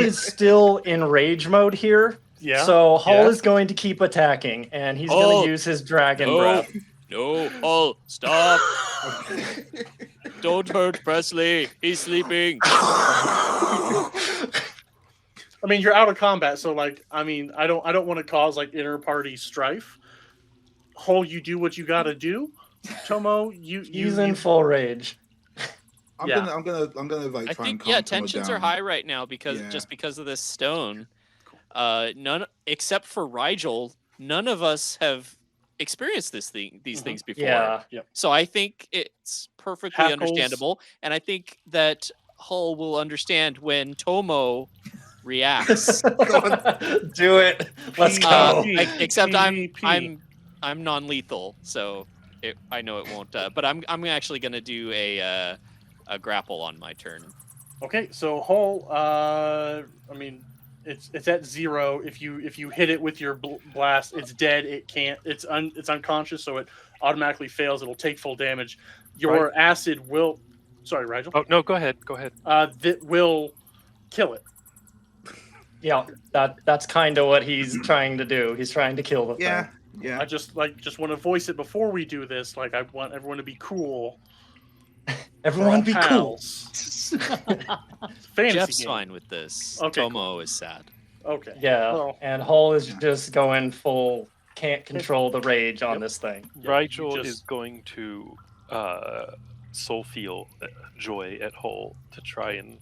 is still in rage mode here. yeah. So Hull yeah. is going to keep attacking, and he's Oh. going to use his dragon Oh. breath. No, Hull, stop! Don't hurt Presley. He's sleeping. I mean, you're out of combat, so like, I mean, I don't want to cause like inter-party strife. Hull, you do what you got to do. Tomo, He's in full rage. I'm Yeah. gonna like I try and think calm Tomo tensions down. are high right now because Yeah. just because of this stone. None except for Rigel, none of us have experienced these things before. Yeah. So I think it's perfectly Hackles. understandable, and I think that Hull will understand when Tomo reacts. Do it. Let's go. Except PvP. I'm non-lethal, so I know it won't. But I'm actually gonna do a grapple on my turn. Okay, so Hull, I mean, it's at 0. If you hit it with your blast, it's dead. It can't. It's unconscious, so it automatically fails. It'll take full damage. Your acid will. Sorry, Rigel. Oh no, go ahead. Go ahead. That will kill it. Yeah, that's kind of what he's trying to do. He's trying to kill the Yeah, thing. yeah. I just want to voice it before we do this. Like, I want everyone to be cool. Everyone be cool. Fantasy Jeff's game. fine with this. Okay, Tomo is sad. Okay. Yeah, Well, and Hull is just going full. Can't control the rage on this thing. yeah, Rigel you is just- going to soul feel joy at Hull to try and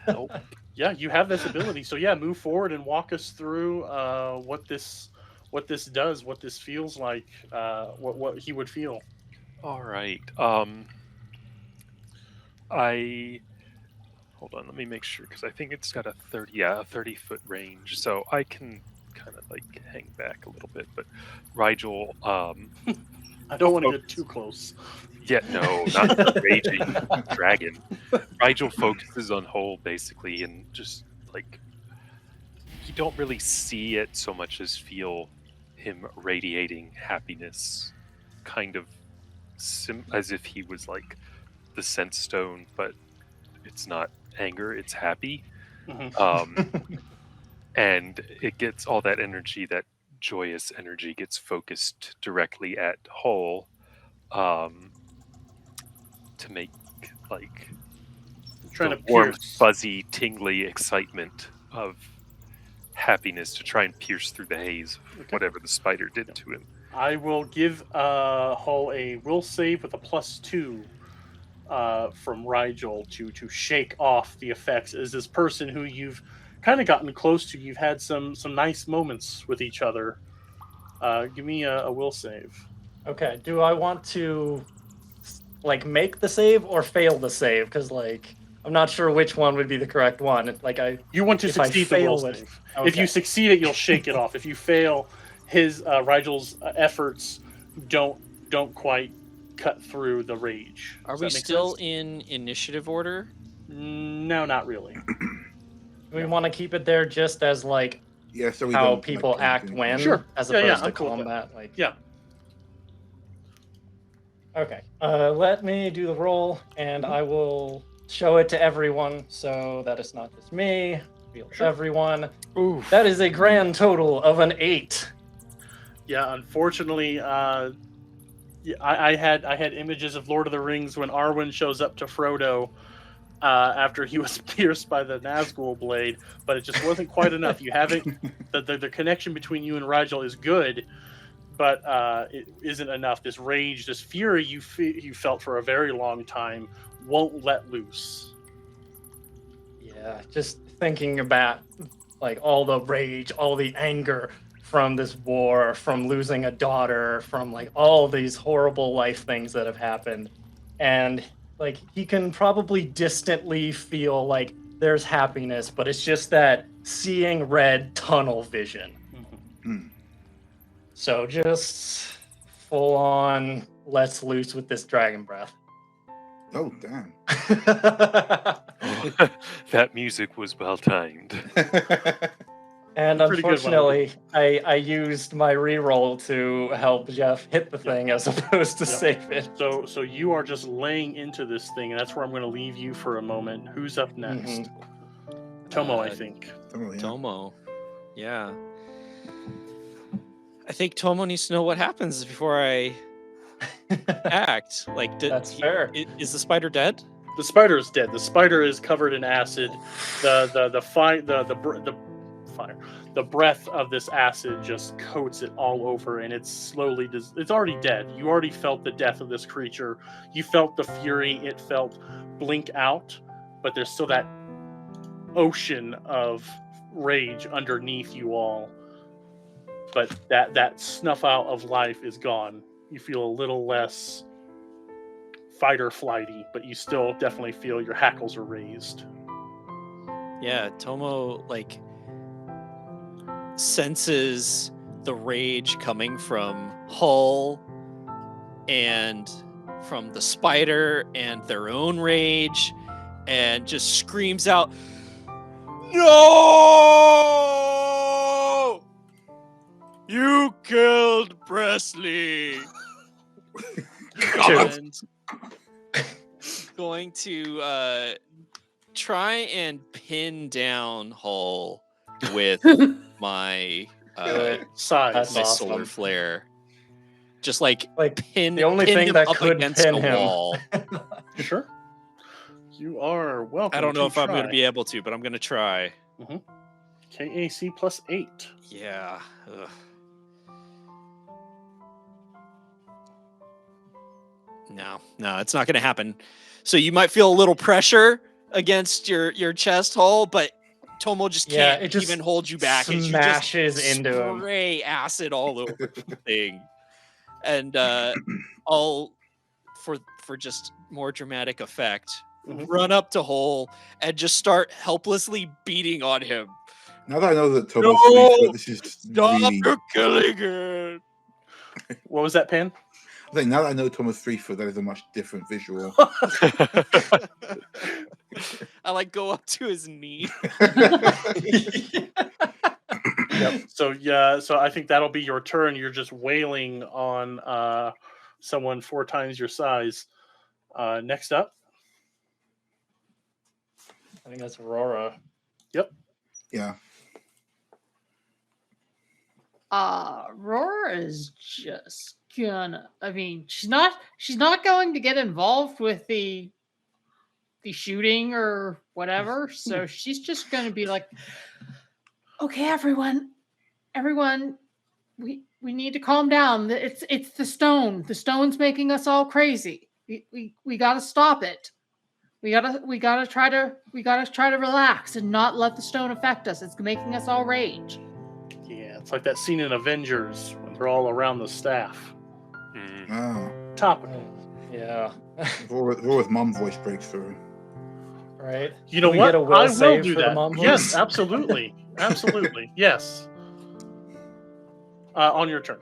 help. Yeah, you have this ability. So yeah, move forward and walk us through what this does, what this feels like, what he would feel. All right. Hold on. Let me make sure because I think it's got a 30-foot range, so I can kind of like hang back a little bit. But Rigel, I don't want to get too close. yeah, no, not the raging dragon. Rigel focuses on Hull basically, and just like you don't really see it so much as feel him radiating happiness, kind of as if he was like the sense stone, but it's not anger, it's happy. And it gets all that energy, that joyous energy gets focused directly at Hull, to make like Trying the to warm, pierce. fuzzy, tingly excitement of happiness to try and pierce through the haze of whatever the spider did to him. I will give Hull a will save with a +2 from Rigel to shake off the effects. As this person who you've kind of gotten close to, you've had some nice moments with each other. Give me a will save. Okay, do I want to like make the save or fail the save? Because like I'm not sure which one would be the correct one. Like You want to if I succeed the will fail it- save. okay. If you succeed it, you'll shake it off. If you fail, his Rigel's efforts don't quite cut through the rage. Are Does we that make still sense? in initiative order? No, not really. we want to keep it there just as like Yeah, so we how don't, like, people jump act in. when, Sure. as Yeah, opposed I'm to cool with combat. Like Yeah. Okay, let me do the roll, and I will show it to everyone so that it's not just me. Sure. Everyone. Ooh, That is a grand total of an 8. Yeah, unfortunately, yeah, I had images of Lord of the Rings when Arwen shows up to Frodo after he was pierced by the Nazgul blade, but it just wasn't quite enough. You haven't the connection between you and Rigel is good, but it isn't enough. This rage, this fury you felt for a very long time won't let loose. Yeah, just thinking about like all the rage, all the anger from this war, from losing a daughter, from like all these horrible life things that have happened. And like he can probably distantly feel like there's happiness, but it's just that seeing red tunnel vision. Mm. So just full on let's loose with this dragon breath. Oh, damn. that music was well timed. And Pretty good one. unfortunately, I used my reroll to help Jeff hit the thing as opposed to Yep. save it. So you are just laying into this thing, and that's where I'm going to leave you for a moment. Who's up next? Tomo, I think. Oh, yeah. Tomo. Yeah. I think Tomo needs to know what happens before I act. Like, That's fair. Is the spider dead? The spider is dead. The spider is covered in acid. The fire, the breath of this acid just coats it all over, and it's already dead. You already felt the death of this creature. You felt the fury it felt blink out, but there's still that ocean of rage underneath you all. But that snuff out of life is gone. You feel a little less fight or flighty, but you still definitely feel your hackles are raised. Yeah, Tomo senses the rage coming from Hull and from the spider and their own rage, and just screams out, "No! You killed Presley!" And going to try and pin down Hull with my Size. That's my awesome. solar flare. Just like pin the only pin thing him that up could against pin a him. wall. Sure. You are welcome. I don't know to if I'm going to try. be able to, but I'm going to try. KAC plus 8. Yeah. Ugh. No, it's not going to happen. So you might feel a little pressure against your chest hole, but Tomo just can't it just even hold you back. smashes into him. Spray acid all over the thing, and I'll for just more dramatic effect, run up to Hole and just start helplessly beating on him. Now that I know that Tomo's No! 3 foot, this is Stop! really. You're killing it. What was that, Pan? I think now that I know Tomo's 3 foot, that is a much different visual. I go up to his knee. Yep. So I think that'll be your turn. You're just wailing on someone 4 times your size. Next up. I think that's Aurora. Yep. Yeah. Aurora is just gonna. I mean, she's not going to get involved with the shooting or whatever. So she's just going to be like, "Okay, everyone, we need to calm down. It's the stone. The stone's making us all crazy. We got to stop it. We gotta try to relax and not let the stone affect us. It's making us all rage." Yeah, it's like that scene in Avengers when they're all around the staff. Oh. Topical. Yeah. Aurora's mom voice breaks through. Right. You know Can we what? get a will I will save do for the that. mom Yes, voice? absolutely. Absolutely. Yes. On your turn.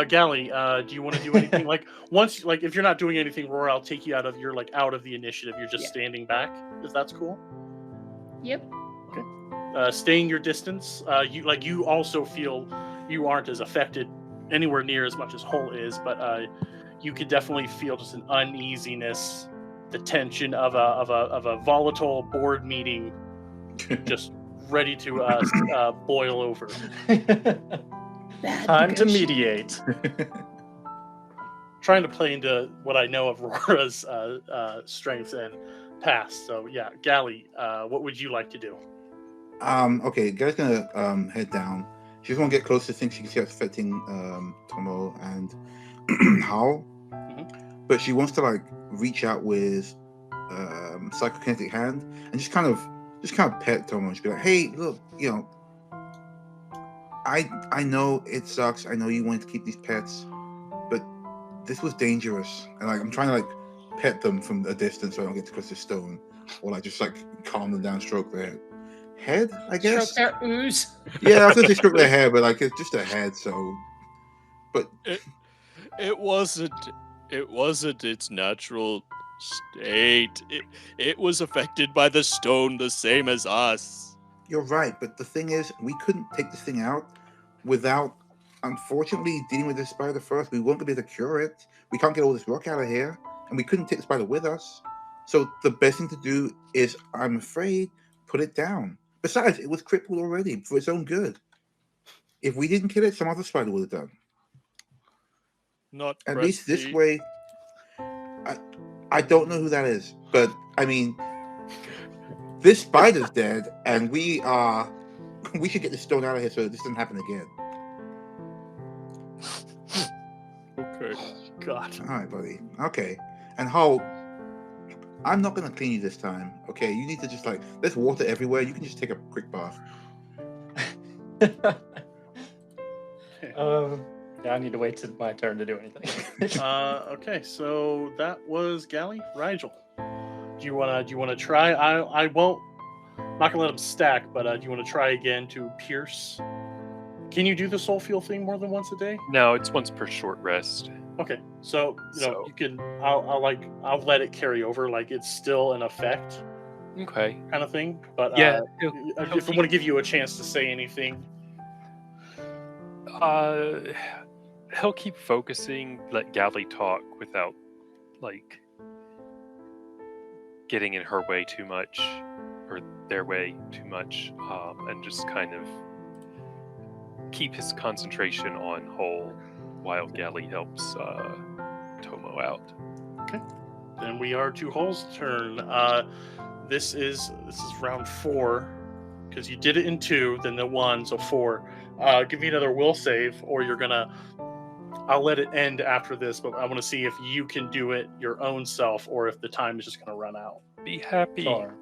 Gally, do you want to do anything? Once if you're not doing anything, Roar, I'll take you out of the initiative. You're just standing back, if that's cool. Yep. Staying your distance. You also feel you aren't as affected anywhere near as much as Hull is, but you could definitely feel just an uneasiness, the tension of a volatile board meeting, just ready to boil over. Time to mediate. Trying to play into what I know of Aurora's strengths and past. So yeah, Gally, what would you like to do? Okay, Gally's gonna head down. She doesn't want to get close to things she can see affecting Tomo and Hal, but she wants to reach out with psychokinetic hand and just kind of pet Tomo and just be like, "Hey, look, I know it sucks. I know you wanted to keep these pets, but this was dangerous." And I'm trying to pet them from a distance so I don't get too close to stone, or just calm them down, stroke their head, I guess. Stroke their ooze. Yeah, I was gonna say stroke their hair, but it's just a head, so. But it wasn't its natural state. It was affected by the stone the same as us. You're right, but the thing is, we couldn't take this thing out without, unfortunately, dealing with this spider first. We weren't gonna be able to cure it. We can't get all this rock out of here, and we couldn't take the spider with us. So the best thing to do is, I'm afraid, put it down. Besides, it was crippled already for its own good. If we didn't kill it, some other spider would have done. Not At least this Rusty. way, I don't know who that is, but I mean, this spider's dead, and we should get this stone out of here so this doesn't happen again. Okay. God. All right, buddy. Okay. And Hull, I'm not gonna clean you this time. Okay, you need to just there's water everywhere. You can just take a quick bath. Yeah, I need to wait till my turn to do anything. Okay, so that was Galley. Rigel, do you wanna try? I won't. I'm not gonna let him stack, but do you want to try again to pierce? Can you do the soul feel thing more than once a day? No, it's once per short rest. Okay, so you can. I'll let it carry over. Like it's still an effect, Okay. kind of thing. But Yeah. if I want to give you a chance to say anything, He'll keep focusing, let Galley talk without getting in her way too much or their way too much, and just kind of keep his concentration on Hull while Galley helps Tomo out. then we are to Hull's turn. This is round 4 because you did it in 2, then the 1, so 4. Give me another will save, or you're gonna. I'll let it end after this, but I want to see if you can do it your own self, or if the time is just gonna run out. Be happy. Sure.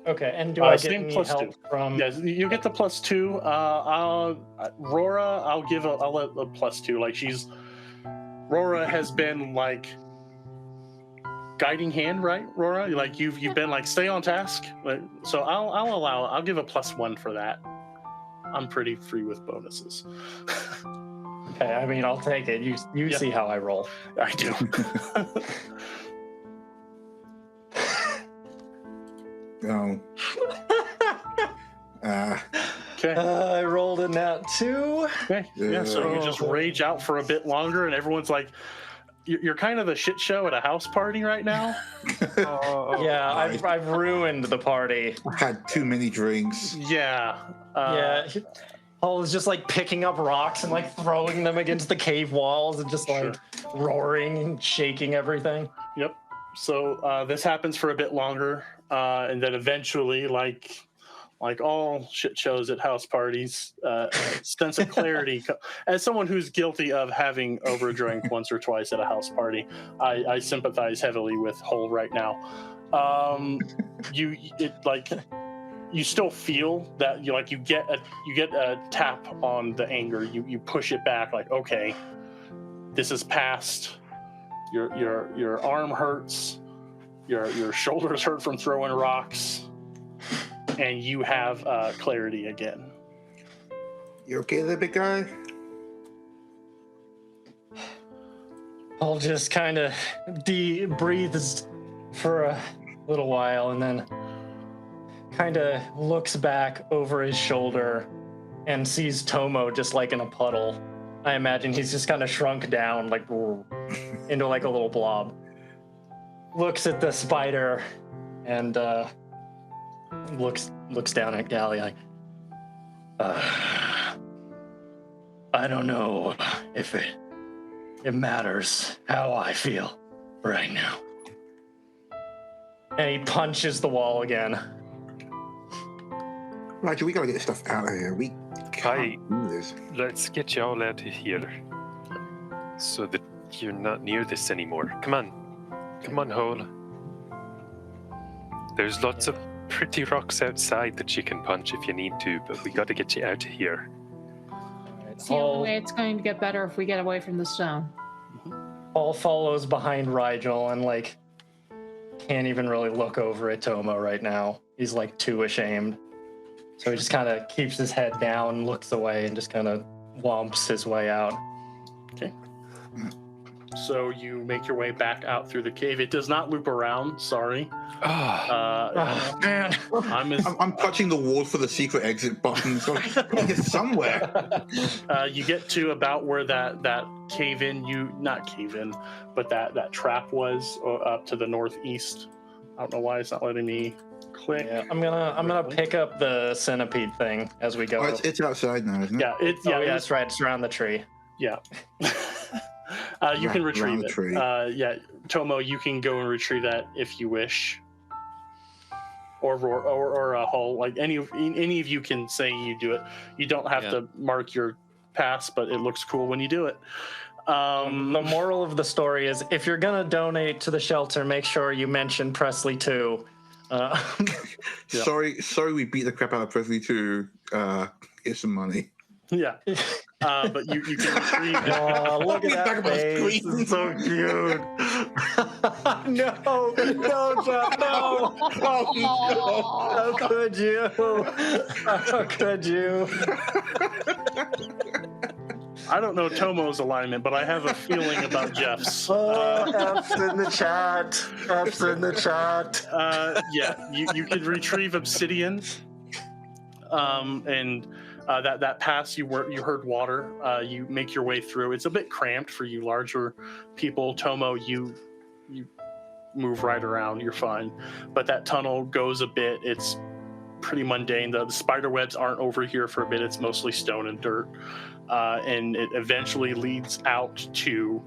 Okay, and do I get same any plus help 2. from? Yeah, you get the +2. Rora, I'll let a +2. Like Rora has been guiding hand, right? Rora, like you've been stay on task. So I'll give a +1 for that. I'm pretty free with bonuses. Okay, I mean I'll take it. You Yeah. see how I roll. I do. No. Okay. I rolled a nat 2. Okay. Yeah. So you just rage out for a bit longer, and everyone's like, "You're kind of the shit show at a house party right now." Yeah, I've ruined the party. I had too many drinks. Yeah. Yeah, Hull is just picking up rocks and throwing them against the cave walls and just Sure. roaring and shaking everything. Yep. So this happens for a bit longer, and then eventually, like all shit shows at house parties, sense of clarity. As someone who's guilty of having overdrank once or twice at a house party, I sympathize heavily with Hull right now. You still feel that you get a tap on the anger. You push it back. Okay, this is past. Your arm hurts, your shoulders hurt from throwing rocks, and you have clarity again. You okay there, big guy? Hull just kind of breathes for a little while and then kind of looks back over his shoulder and sees Tomo just in a puddle. I imagine he's just kind of shrunk down into a little blob. Looks at the spider and looks down at Galley I don't know if it matters how I feel right now. And he punches the wall again. Roger, we gotta get this stuff out of here. We can't do this. Let's get y'all out of here so that you're not near this anymore. Come on, Hull. There's lots of pretty rocks outside that you can punch if you need to, but we got to get you out of here. It's the only way it's going to get better if we get away from the stone. Paul follows behind Rigel and can't even really look over at Tomo right now. He's too ashamed. So he just kind of keeps his head down, looks away, and just kind of womps his way out. Okay. So you make your way back out through the cave. It does not loop around. Sorry. Oh, man. I'm touching the wall for the secret exit button. So it's somewhere. You get to about where that cave in, but that trap was up to the northeast. I don't know why it's not letting me click. Yeah, I'm gonna pick up the centipede thing as we go. Oh, it's outside now, isn't it? Yeah, That's right. It's around the tree. Yeah. You can retrieve the it. tree. Yeah, Tomo, you can go and retrieve that if you wish. Or Hull, like any of you can say you do it. You don't have to mark your pass, but it looks cool when you do it. The moral of the story is, if you're gonna donate to the shelter, make sure you mention Presley too. Sorry, we beat the crap out of Presley to get some money. Yeah. But you can retrieve it. Oh, look at that face. Screen. It's so cute. No, Jeff, no. How could you? How could you? I don't know Tomo's alignment, but I have a feeling about Jeff's. F's in the chat. F's in the chat. Yeah, you could retrieve obsidian, and that pass you heard water. You make your way through. It's a bit cramped for you larger people. Tomo, you move right around. You're fine, but that tunnel goes a bit. It's pretty mundane. The spider webs aren't over here for a bit. It's mostly stone and dirt. And it eventually leads out to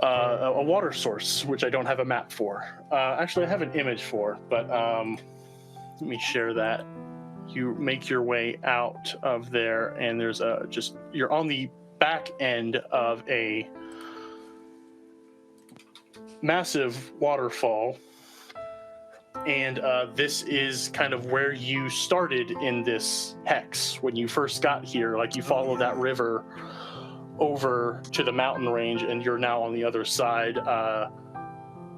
a water source, which I don't have a map for. Actually, I have an image for, but let me share that. You make your way out of there, and there's you're on the back end of a massive waterfall. And this is kind of where you started in this hex when you first got here. Like, you follow that river over to the mountain range, and you're now on the other side.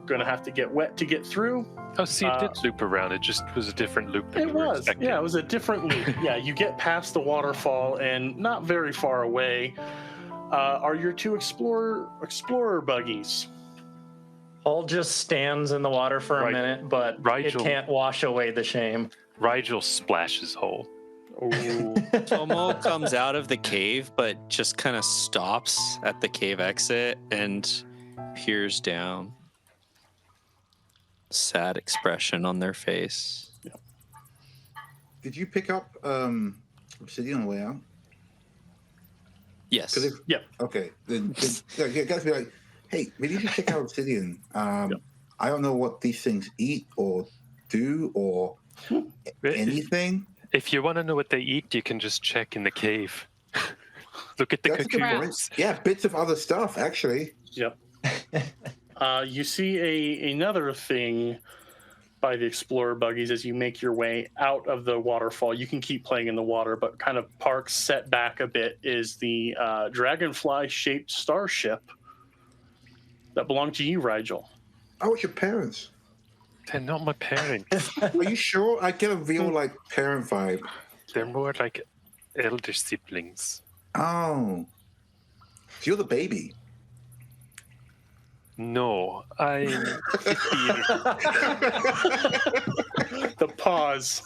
Gonna have to get wet to get through. Oh, see, it did loop around. It just was a different loop than It we were was. expecting. Yeah, it was a different loop. Yeah, you get past the waterfall, and not very far away are your two explorer buggies. Hull just stands in the water for a minute, but Rigel. it can't wash away the shame. Rigel splashes Hole. Ooh. Tomo comes out of the cave, but just kind of stops at the cave exit and peers down. Sad expression on their face. Did you pick up obsidian on the way out? Yes. Yeah. Okay. Then you guys be like, hey, maybe you should check out obsidian. I don't know what these things eat or do or anything. If you want to know what they eat, you can just check in the cave. Look at the That's a good point. cocoons. Yeah, bits of other stuff, actually. Yep. You see another thing by the explorer buggies as you make your way out of the waterfall. You can keep playing in the water, but kind of parked set back a bit is the dragonfly-shaped starship that belonged to you, Rigel. Oh, it's your parents. They're not my parents. Are you sure? I get a real, parent vibe. They're more like elder siblings. Oh. So you're the baby. No, I'm 15. The pause.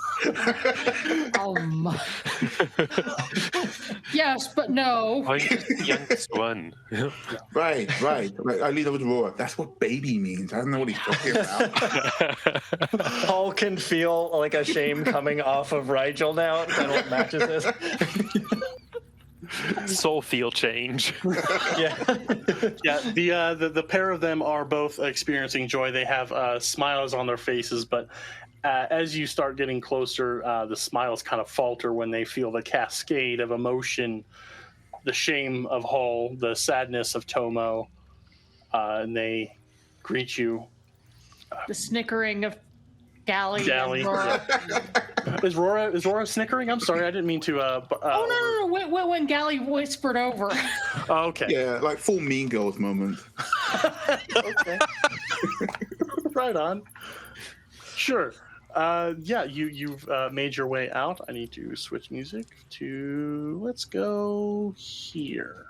Yes, but no. I'm just the youngest one. Right. I lean over to Roar. That's what baby means. I don't know what he's talking about. Hull can feel like a shame coming off of Rigel now. Kind of what matches this. Soul feel change. Yeah. Yeah, the pair of them are both experiencing joy. They have smiles on their faces, but as you start getting closer, the smiles kind of falter when they feel the cascade of emotion, the shame of Hull, the sadness of Tomo, and they greet you. The snickering of Galley. Galley. And Rora. Is Rora snickering? I'm sorry, I didn't mean to. Oh no! When Galley whispered over. Oh, okay. Yeah, like full Mean Girls moment. Okay. Right on. Sure. Yeah, you've made your way out. I need to switch music to. Let's go here.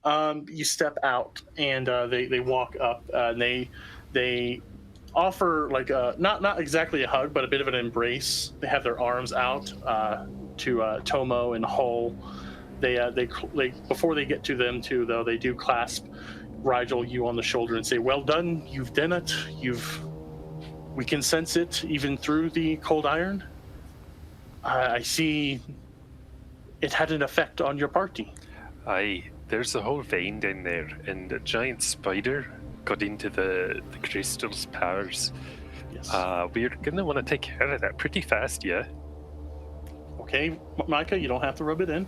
You step out, and they walk up. And they offer not exactly a hug, but a bit of an embrace. They have their arms out to Tomo and Hull. They before they get to them too, though, they do clasp Rigel you on the shoulder and say, "Well done, you've done it. We can sense it even through the cold iron. I see it had an effect on your party." Aye, there's a whole vein down there, and a giant spider got into the crystal's powers. Yes. We're gonna want to take care of that pretty fast, yeah? Okay, Micah, you don't have to rub it in.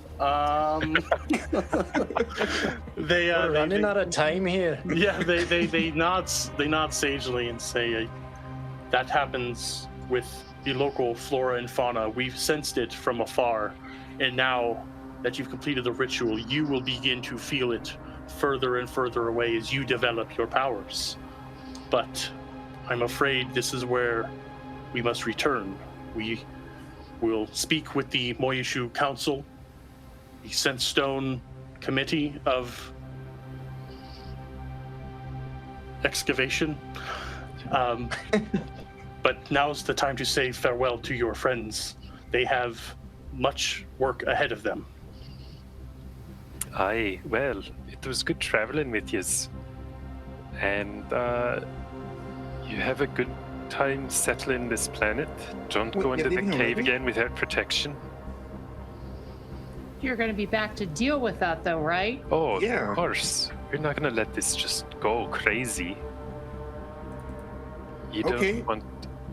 We're running out of time here. Yeah, they nod sagely and say that happens with the local flora and fauna. We've sensed it from afar, and now that you've completed the ritual, you will begin to feel it further and further away as you develop your powers. But I'm afraid this is where we must return. We will speak with the Moyashu Council, the Scentstone Committee of Excavation. But now's the time to say farewell to your friends. They have much work ahead of them. Aye, well, it was good traveling with yous. And you have a good time settling this planet. Don't go Wait, into the leaving cave already? again without protection. You're going to be back to deal with that, though, right? Oh, Yeah. of course. We're not gonna let this just go crazy. You Okay. don't want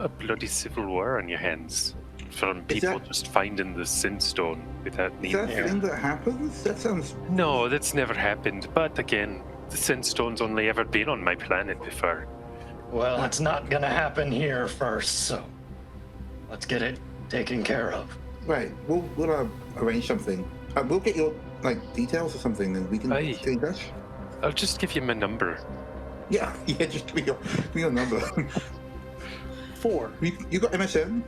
a bloody civil war on your hands from people that- just finding the Sinstone without Is needing that a thing that happens? That sounds. No, that's never happened. But again, the Sinstone's only ever been on my planet before. Well, it's not gonna happen here first, so let's get it taken care of. Right. We'll arrange something. We'll get your details or something, and we can Aye. stay in touch. I'll just give you my number. Yeah. Yeah. Just give me your number. 4. You got MSN?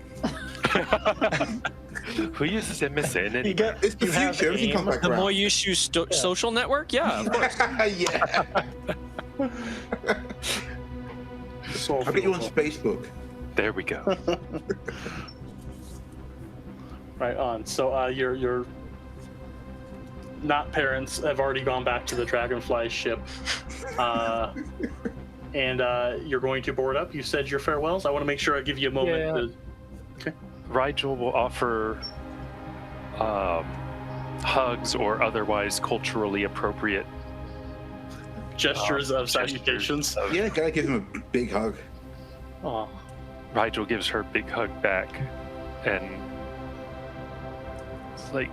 Who uses MSN You anymore? got It's the you have future. Everything AIM. comes back The around. Moyashu social network? Yeah, of course. Yeah. So I'll get you on Facebook. There we go. Right on. So your not parents have already gone back to the Dragonfly ship, and you're going to board up. You said your farewells. I want to make sure I give you a moment. Yeah. Rigel will offer hugs or otherwise culturally appropriate Gestures of gestures salutations. of- Yeah, gotta give him a big hug. Aw. Rigel gives her a big hug back, and it's like,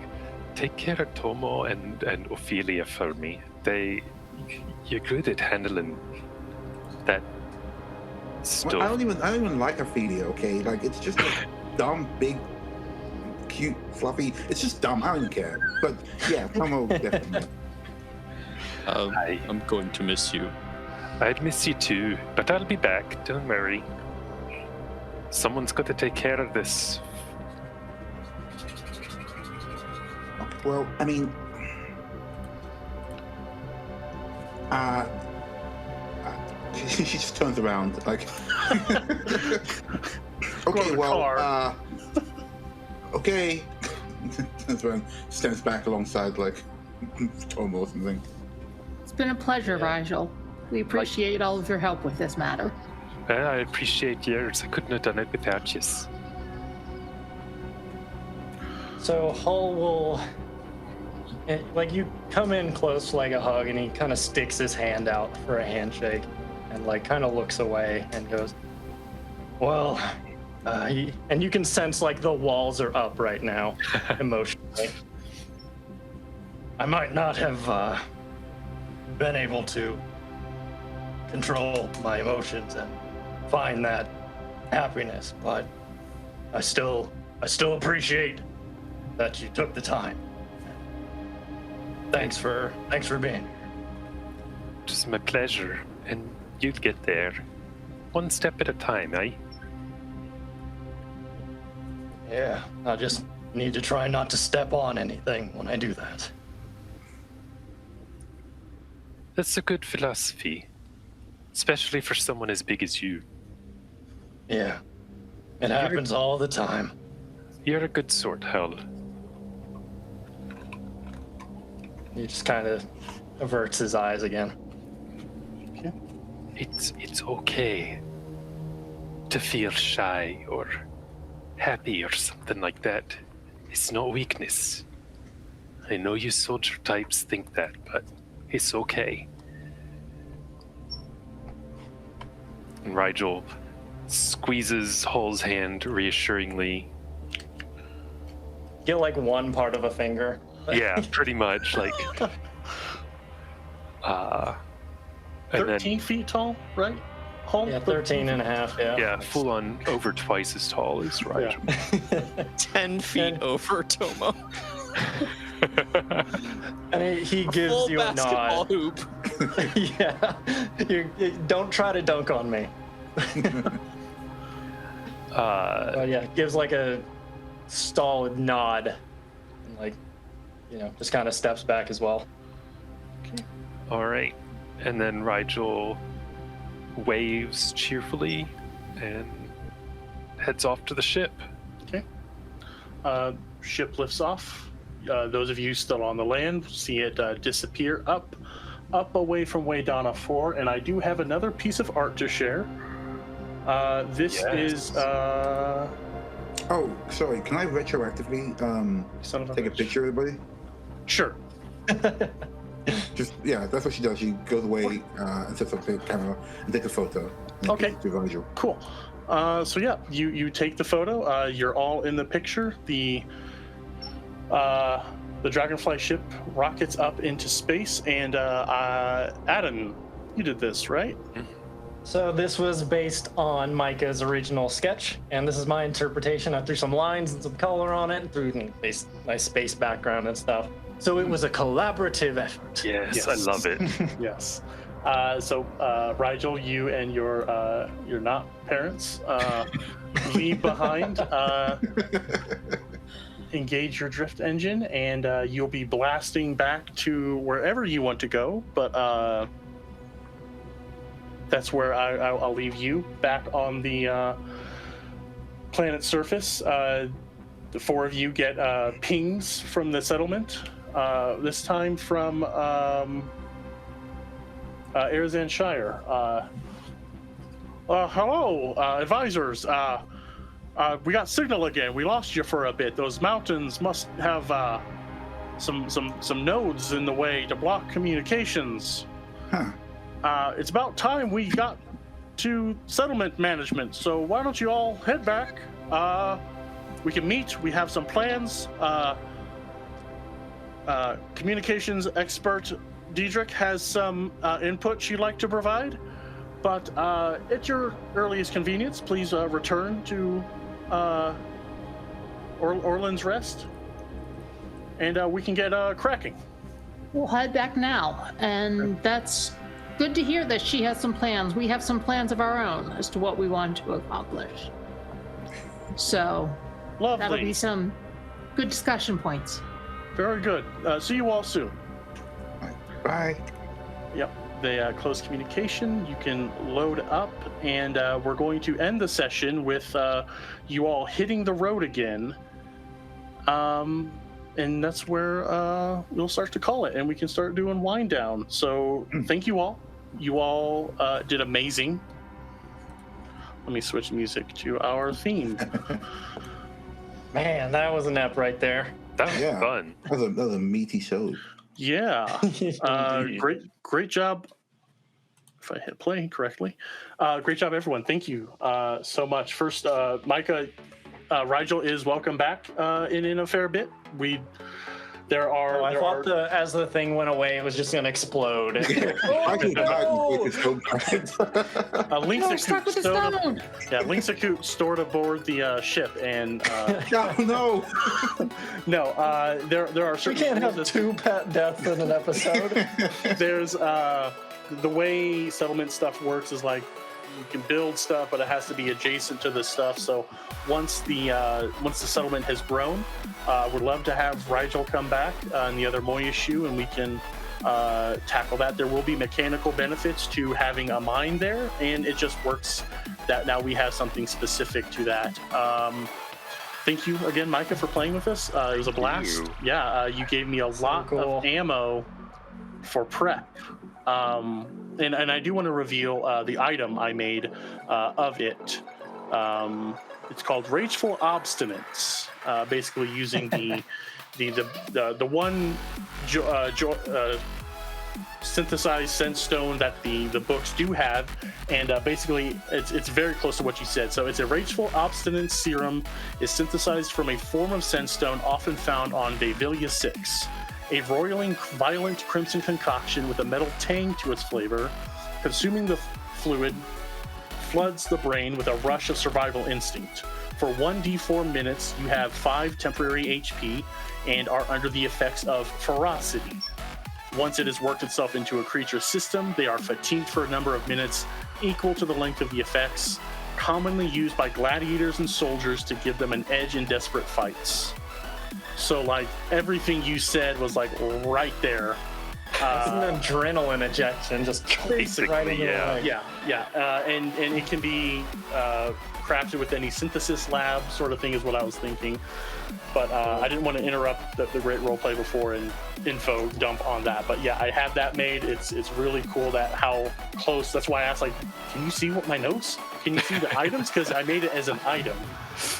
take care of Tomo and Ophelia for me. You're good at handling that Well, stuff. I don't even like Ophelia. Okay, it's just a dumb, big, cute, fluffy. It's just dumb. I don't even care. But yeah, Tomo definitely. Aye. I'm going to miss you. I'd miss you too, but I'll be back. Don't worry. Someone's got to take care of this. Well, I mean, she just turns around like. Okay, to well, car. okay. Turns around, stands back alongside Tomo or something. It's been a pleasure, Rigel. We appreciate all of your help with this matter. Well, I appreciate yours. I couldn't have done it without you. So Hull will, you come in close like a hug, and he kind of sticks his hand out for a handshake, and kind of looks away and goes, "Well," and you can sense the walls are up right now, emotionally. I might not have been able to control my emotions and find that happiness, but I still appreciate that you took the time. Thanks for being here. Just my pleasure, and you'll get there. One step at a time, eh? Yeah, I just need to try not to step on anything when I do that. That's a good philosophy. Especially for someone as big as you. Yeah, it happens all the time. You're a good sort, Hull. He just kind of averts his eyes again. It's okay to feel shy or happy or something like that. It's no weakness. I know you soldier types think that, but it's okay. And Rigel squeezes Hull's hand reassuringly. Get like one part of a finger. Yeah, pretty much. Like, and 13 feet tall, right? Hull? Yeah, 13 and a half, yeah. yeah, full on over twice as tall as Rigel. 10 feet over Tomo. And he A gives full you a basketball nod. hoop. Yeah. Don't try to dunk on me. But yeah, gives like a stolid nod. And like, just kind of steps back as well. All right. And then Rigel waves cheerfully and heads off to the ship. Okay. Ship lifts off. Those of you still on the land see it disappear up away from Waydana 4, and I do have another piece of art to share. This is Oh, sorry. Can I retroactively son of a take a bitch. picture of everybody? Sure. Just that's what she does. She goes away and sets up the camera and takes a photo. And Okay. gives it to Rigel. Cool. So yeah, you take the photo. You're all in the picture. The Dragonfly ship rockets up into space, and Adam, you did this, right? So this was based on Micah's original sketch, and this is my interpretation. I threw some lines and some color on it, and threw nice space background and stuff. So it was a collaborative effort. Yes, I love it. Yes. So Rigel, you and your not parents leave behind. Engage your drift engine, and you'll be blasting back to wherever you want to go. But that's where I'll leave you back on the planet's surface. The four of you get pings from the settlement. This time from Arizan Shire. Hello, advisors. We got signal again. We lost you for a bit. Those mountains must have some nodes in the way to block communications. Huh. It's about time we got to settlement management. So why don't you all head back? We can meet. We have some plans. Communications expert Diedrich has some input she'd like to provide, but at your earliest convenience, please return to Orland's Rest, and we can get cracking. We'll head back now, and that's good to hear that she has some plans. We have some plans of our own as to what we want to accomplish. So Lovely. that'll be some good discussion points. Very good. See you all soon. Bye. Yep. They close communication. You can load up, and we're going to end the session with you all hitting the road again. And that's where we'll start to call it, and we can start doing wind down. So thank you all. You all did amazing. Let me switch music to our theme. Man, that was an ep right there. That was Yeah. fun. That was a meaty show. Yeah. Indeed. Great job. If I hit play correctly. Great job, everyone. Thank you so much. First, Micah, Rigel is welcome back in a fair bit. I thought as the thing went away, it was just gonna explode. Rigel died and broke his phone. Link's Stuck with the stone. Link's stored aboard the ship, and Oh no! no, there are We certain can't have rules two pet deaths in an episode. there's the way settlement stuff works is like you can build stuff, but it has to be adjacent to the stuff. So once the settlement has grown, we'd love to have Rigel come back and the other Moyashu, and we can tackle that. There will be mechanical benefits to having a mine there, and it just works that now we have something specific to that. Thank you again, Micah, for playing with us. It was a blast. you. Yeah, you gave me a lot cool. of ammo for prep. And I do want to reveal the item I made of it. It's called Rageful Obstinance. Basically, using the one synthesized sense stone that the books do have, and basically it's very close to what you said. So it's a Rageful Obstinance serum is synthesized from a form of sense stone often found on Davilia 6, a roiling violent crimson concoction with a metal tang to its flavor. Consuming the fluid floods the brain with a rush of survival instinct. For 1d4 minutes, you have 5 temporary HP and are under the effects of ferocity. Once it has worked itself into a creature's system, they are fatigued for a number of minutes equal to the length of the effects, commonly used by gladiators and soldiers to give them an edge in desperate fights. So, like, everything you said was, like, right there. It's an adrenaline injection, just Basically, right into the leg. And it can be crafted with any synthesis lab sort of thing is what I was thinking. But I didn't want to interrupt the great roleplay before and info dump on that. But yeah, I have that made. It's really cool that how close. That's why I asked, like, can you see what my notes? Can you see the items? Because I made it as an item.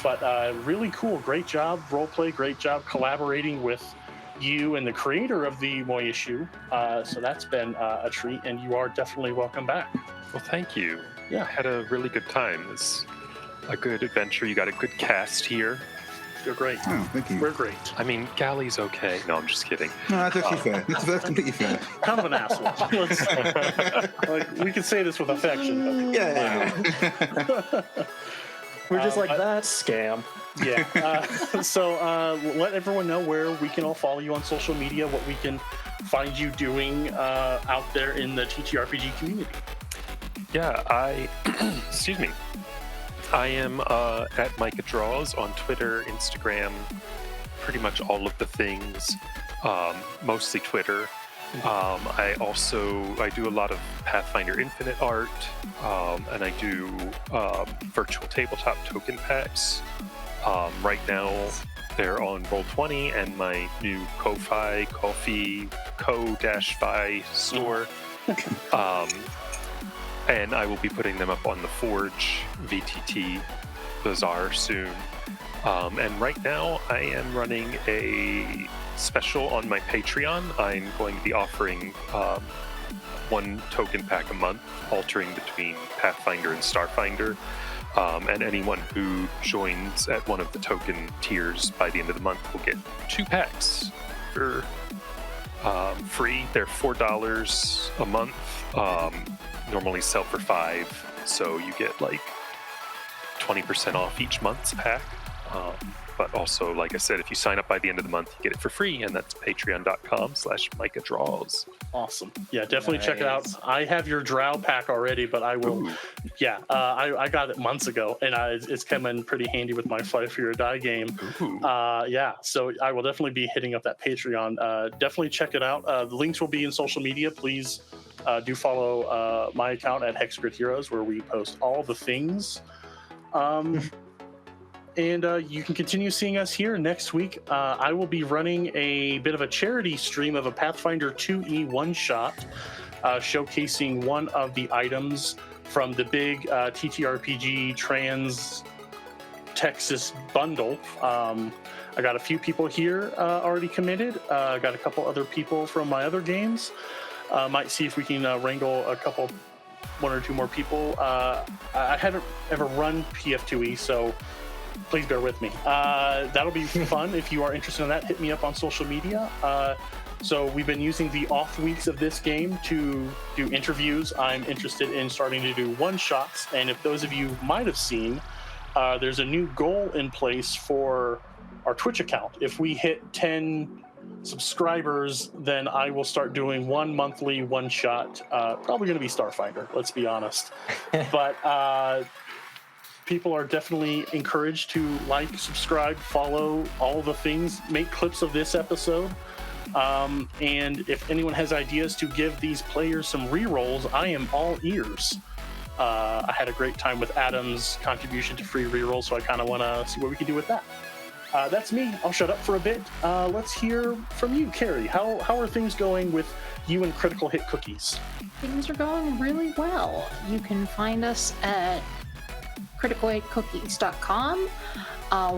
But really cool. Great job, roleplay. Great job collaborating with you and the creator of the Moy issue. So that's been a treat, and you are definitely welcome back. Well, thank you. Yeah. I had a really good time. It's a good adventure. You got a good cast here. You're great. Oh, thank you. We're great. I mean, Galley's okay. No, I'm just kidding. No, that's actually fair. That's completely fair. Kind of an asshole. Like, we can say this with affection. But Yeah. We're just like, that's scam. yeah. So let everyone know where we can all follow you on social media, what we can find you doing out there in the TTRPG community. Yeah, excuse me. I am at Micah Draws on Twitter, Instagram, pretty much all of the things, mostly Twitter. I do a lot of Pathfinder Infinite art, and I do virtual tabletop token packs. Right now, they're on Roll20 and my new Ko-Fi Co-Fi store. And I will be putting them up on the Forge VTT Bazaar soon. And right now, I am running a special on my Patreon. I'm going to be offering one token pack a month, altering between Pathfinder and Starfinder. And anyone who joins at one of the token tiers by the end of the month will get 2 packs for free. They're $4 a month. Normally sell for $5, so you get like 20% off each month's pack. But also, like I said, if you sign up by the end of the month, you get it for free, and that's patreon.com/Micah Draws. Awesome. Yeah, definitely check it out. I have your Drow pack already, but I will. Ooh. Yeah, I got it months ago, and it's come in pretty handy with my Fight for Your Die game. Yeah, so I will definitely be hitting up that Patreon. Definitely check it out. The links will be in social media. Please do follow my account at Hexgrid Heroes, where we post all the things. And you can continue seeing us here next week. I will be running a bit of a charity stream of a Pathfinder 2E one-shot, showcasing one of the items from the big TTRPG Trans Texas bundle. I got a few people here already committed. I got a couple other people from my other games. Might see if we can wrangle one or two more people. I haven't ever run PF2E, so please bear with me. That'll be fun. If you are interested in that, hit me up on social media. So we've been using the off weeks of this game to do interviews. I'm interested in starting to do one-shots, and if those of you might have seen, there's a new goal in place for our Twitch account. If we hit 10 subscribers, then I will start doing one monthly one-shot. Probably going to be Starfinder, let's be honest. But people are definitely encouraged to like, subscribe, follow, all the things, make clips of this episode. And if anyone has ideas to give these players some rerolls, I am all ears. I had a great time with Adam's contribution to free rerolls, so I kind of want to see what we can do with that. That's me. I'll shut up for a bit. Let's hear from you, Carrie. How are things going with you and Critical Hit Cookies? Things are going really well. You can find us at criticalhitcookies.com.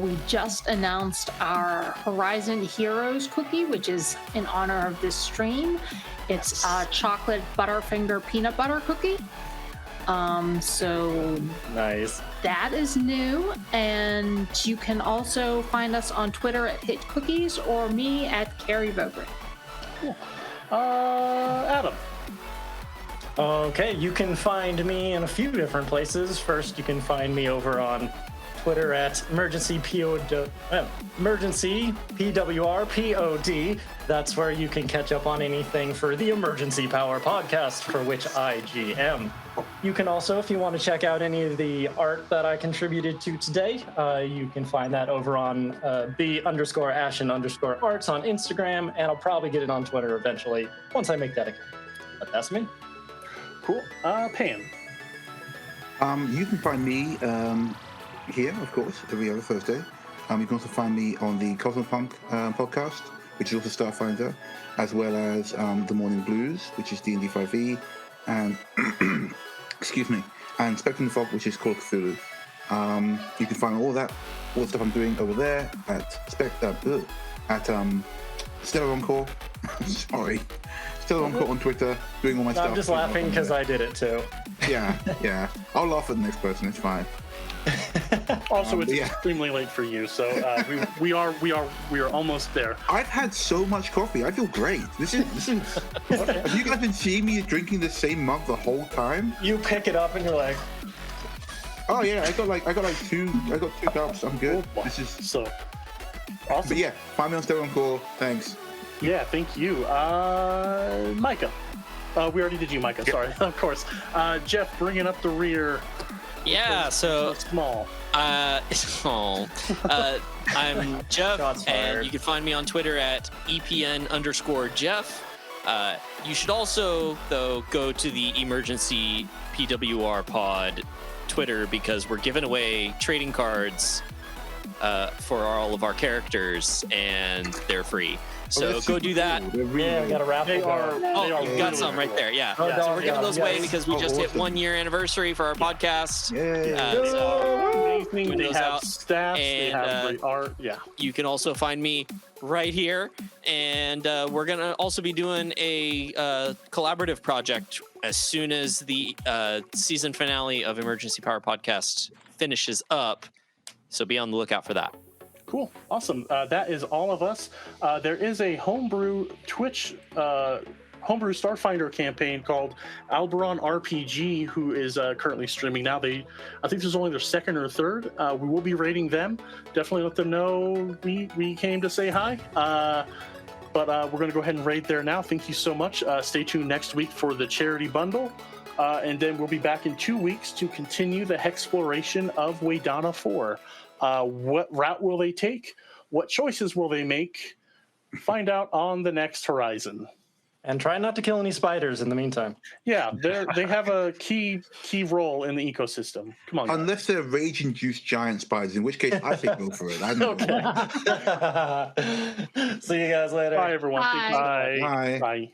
We just announced our Horizon Heroes cookie, which is in honor of this stream. It's a chocolate Butterfinger peanut butter cookie. So Nice. that is new, and you can also find us on Twitter at Hit Cookies or me at Carrie Vogren. Adam. Okay, you can find me in a few different places. First, you can find me over on Twitter at emergency PWRPOD. That's where you can catch up on anything for the Emergency Power podcast, for which I GM. You can also, if you want to check out any of the art that I contributed to today, you can find that over on B_Ashen_arts on Instagram, and I'll probably get it on Twitter eventually once I make that account. But that's me. Cool. Pam. You can find me here, of course, every other Thursday. You can also find me on the Cosmopunk podcast, which is also Starfinder, as well as The Morning Blues, which is D&D 5e, and excuse me, and Spectrum Fog, which is Call of Cthulhu. You can find all the stuff I'm doing over there at Stellar Encore. Sorry, Stellar Encore on Twitter, doing all my stuff. I'm just laughing because I did it too. Yeah. I'll laugh at the next person. It's fine. Also, it's extremely late for you, so we are almost there. I've had so much coffee. I feel great. This is. Have you guys been seeing me drinking the same mug the whole time? You pick it up and you're like, oh yeah, I got two cups. I'm good. This is so awesome. But yeah, find me on Stellar Encore. Thanks. Yeah, thank you, Micah. We already did you, Micah. Sorry, of course. Jeff, bringing up the rear. Yeah, so small. I'm Jeff, Shots and fired. you can find me on Twitter at EPN_Jeff. You should also, though, go to the Emergency PWR Pod Twitter, because we're giving away trading cards for all of our characters, and they're free. So go do that. yeah, we got a raffle. They are. Oh, you've got some right there. Yeah. Oh, So we're giving those away yes. because we just hit awesome. 1 year anniversary for our podcast. Yeah. So Amazing. Put They those have out, stats. They and, have great art. Yeah. you can also find me right here. And we're going to also be doing a collaborative project as soon as the season finale of Emergency Power Podcast finishes up. So be on the lookout for that. Cool. Awesome. That is all of us. There is a homebrew Twitch homebrew Starfinder campaign called Alberon RPG, who is currently streaming now. I think this is only their second or third. We will be rating them. Definitely let them know we came to say hi. But we're going to go ahead and rate there now. Thank you so much. Stay tuned next week for the charity bundle. And then we'll be back in 2 weeks to continue the exploration of Waydana 4. What route will they take? What choices will they make? Find out on the next Horizon. And try not to kill any spiders in the meantime. Yeah, they have a key role in the ecosystem. Come on, guys. Unless they're rage-induced giant spiders, in which case I think go for it. I don't know. See you guys later. Bye, everyone. Thank you. Bye. Bye. Bye.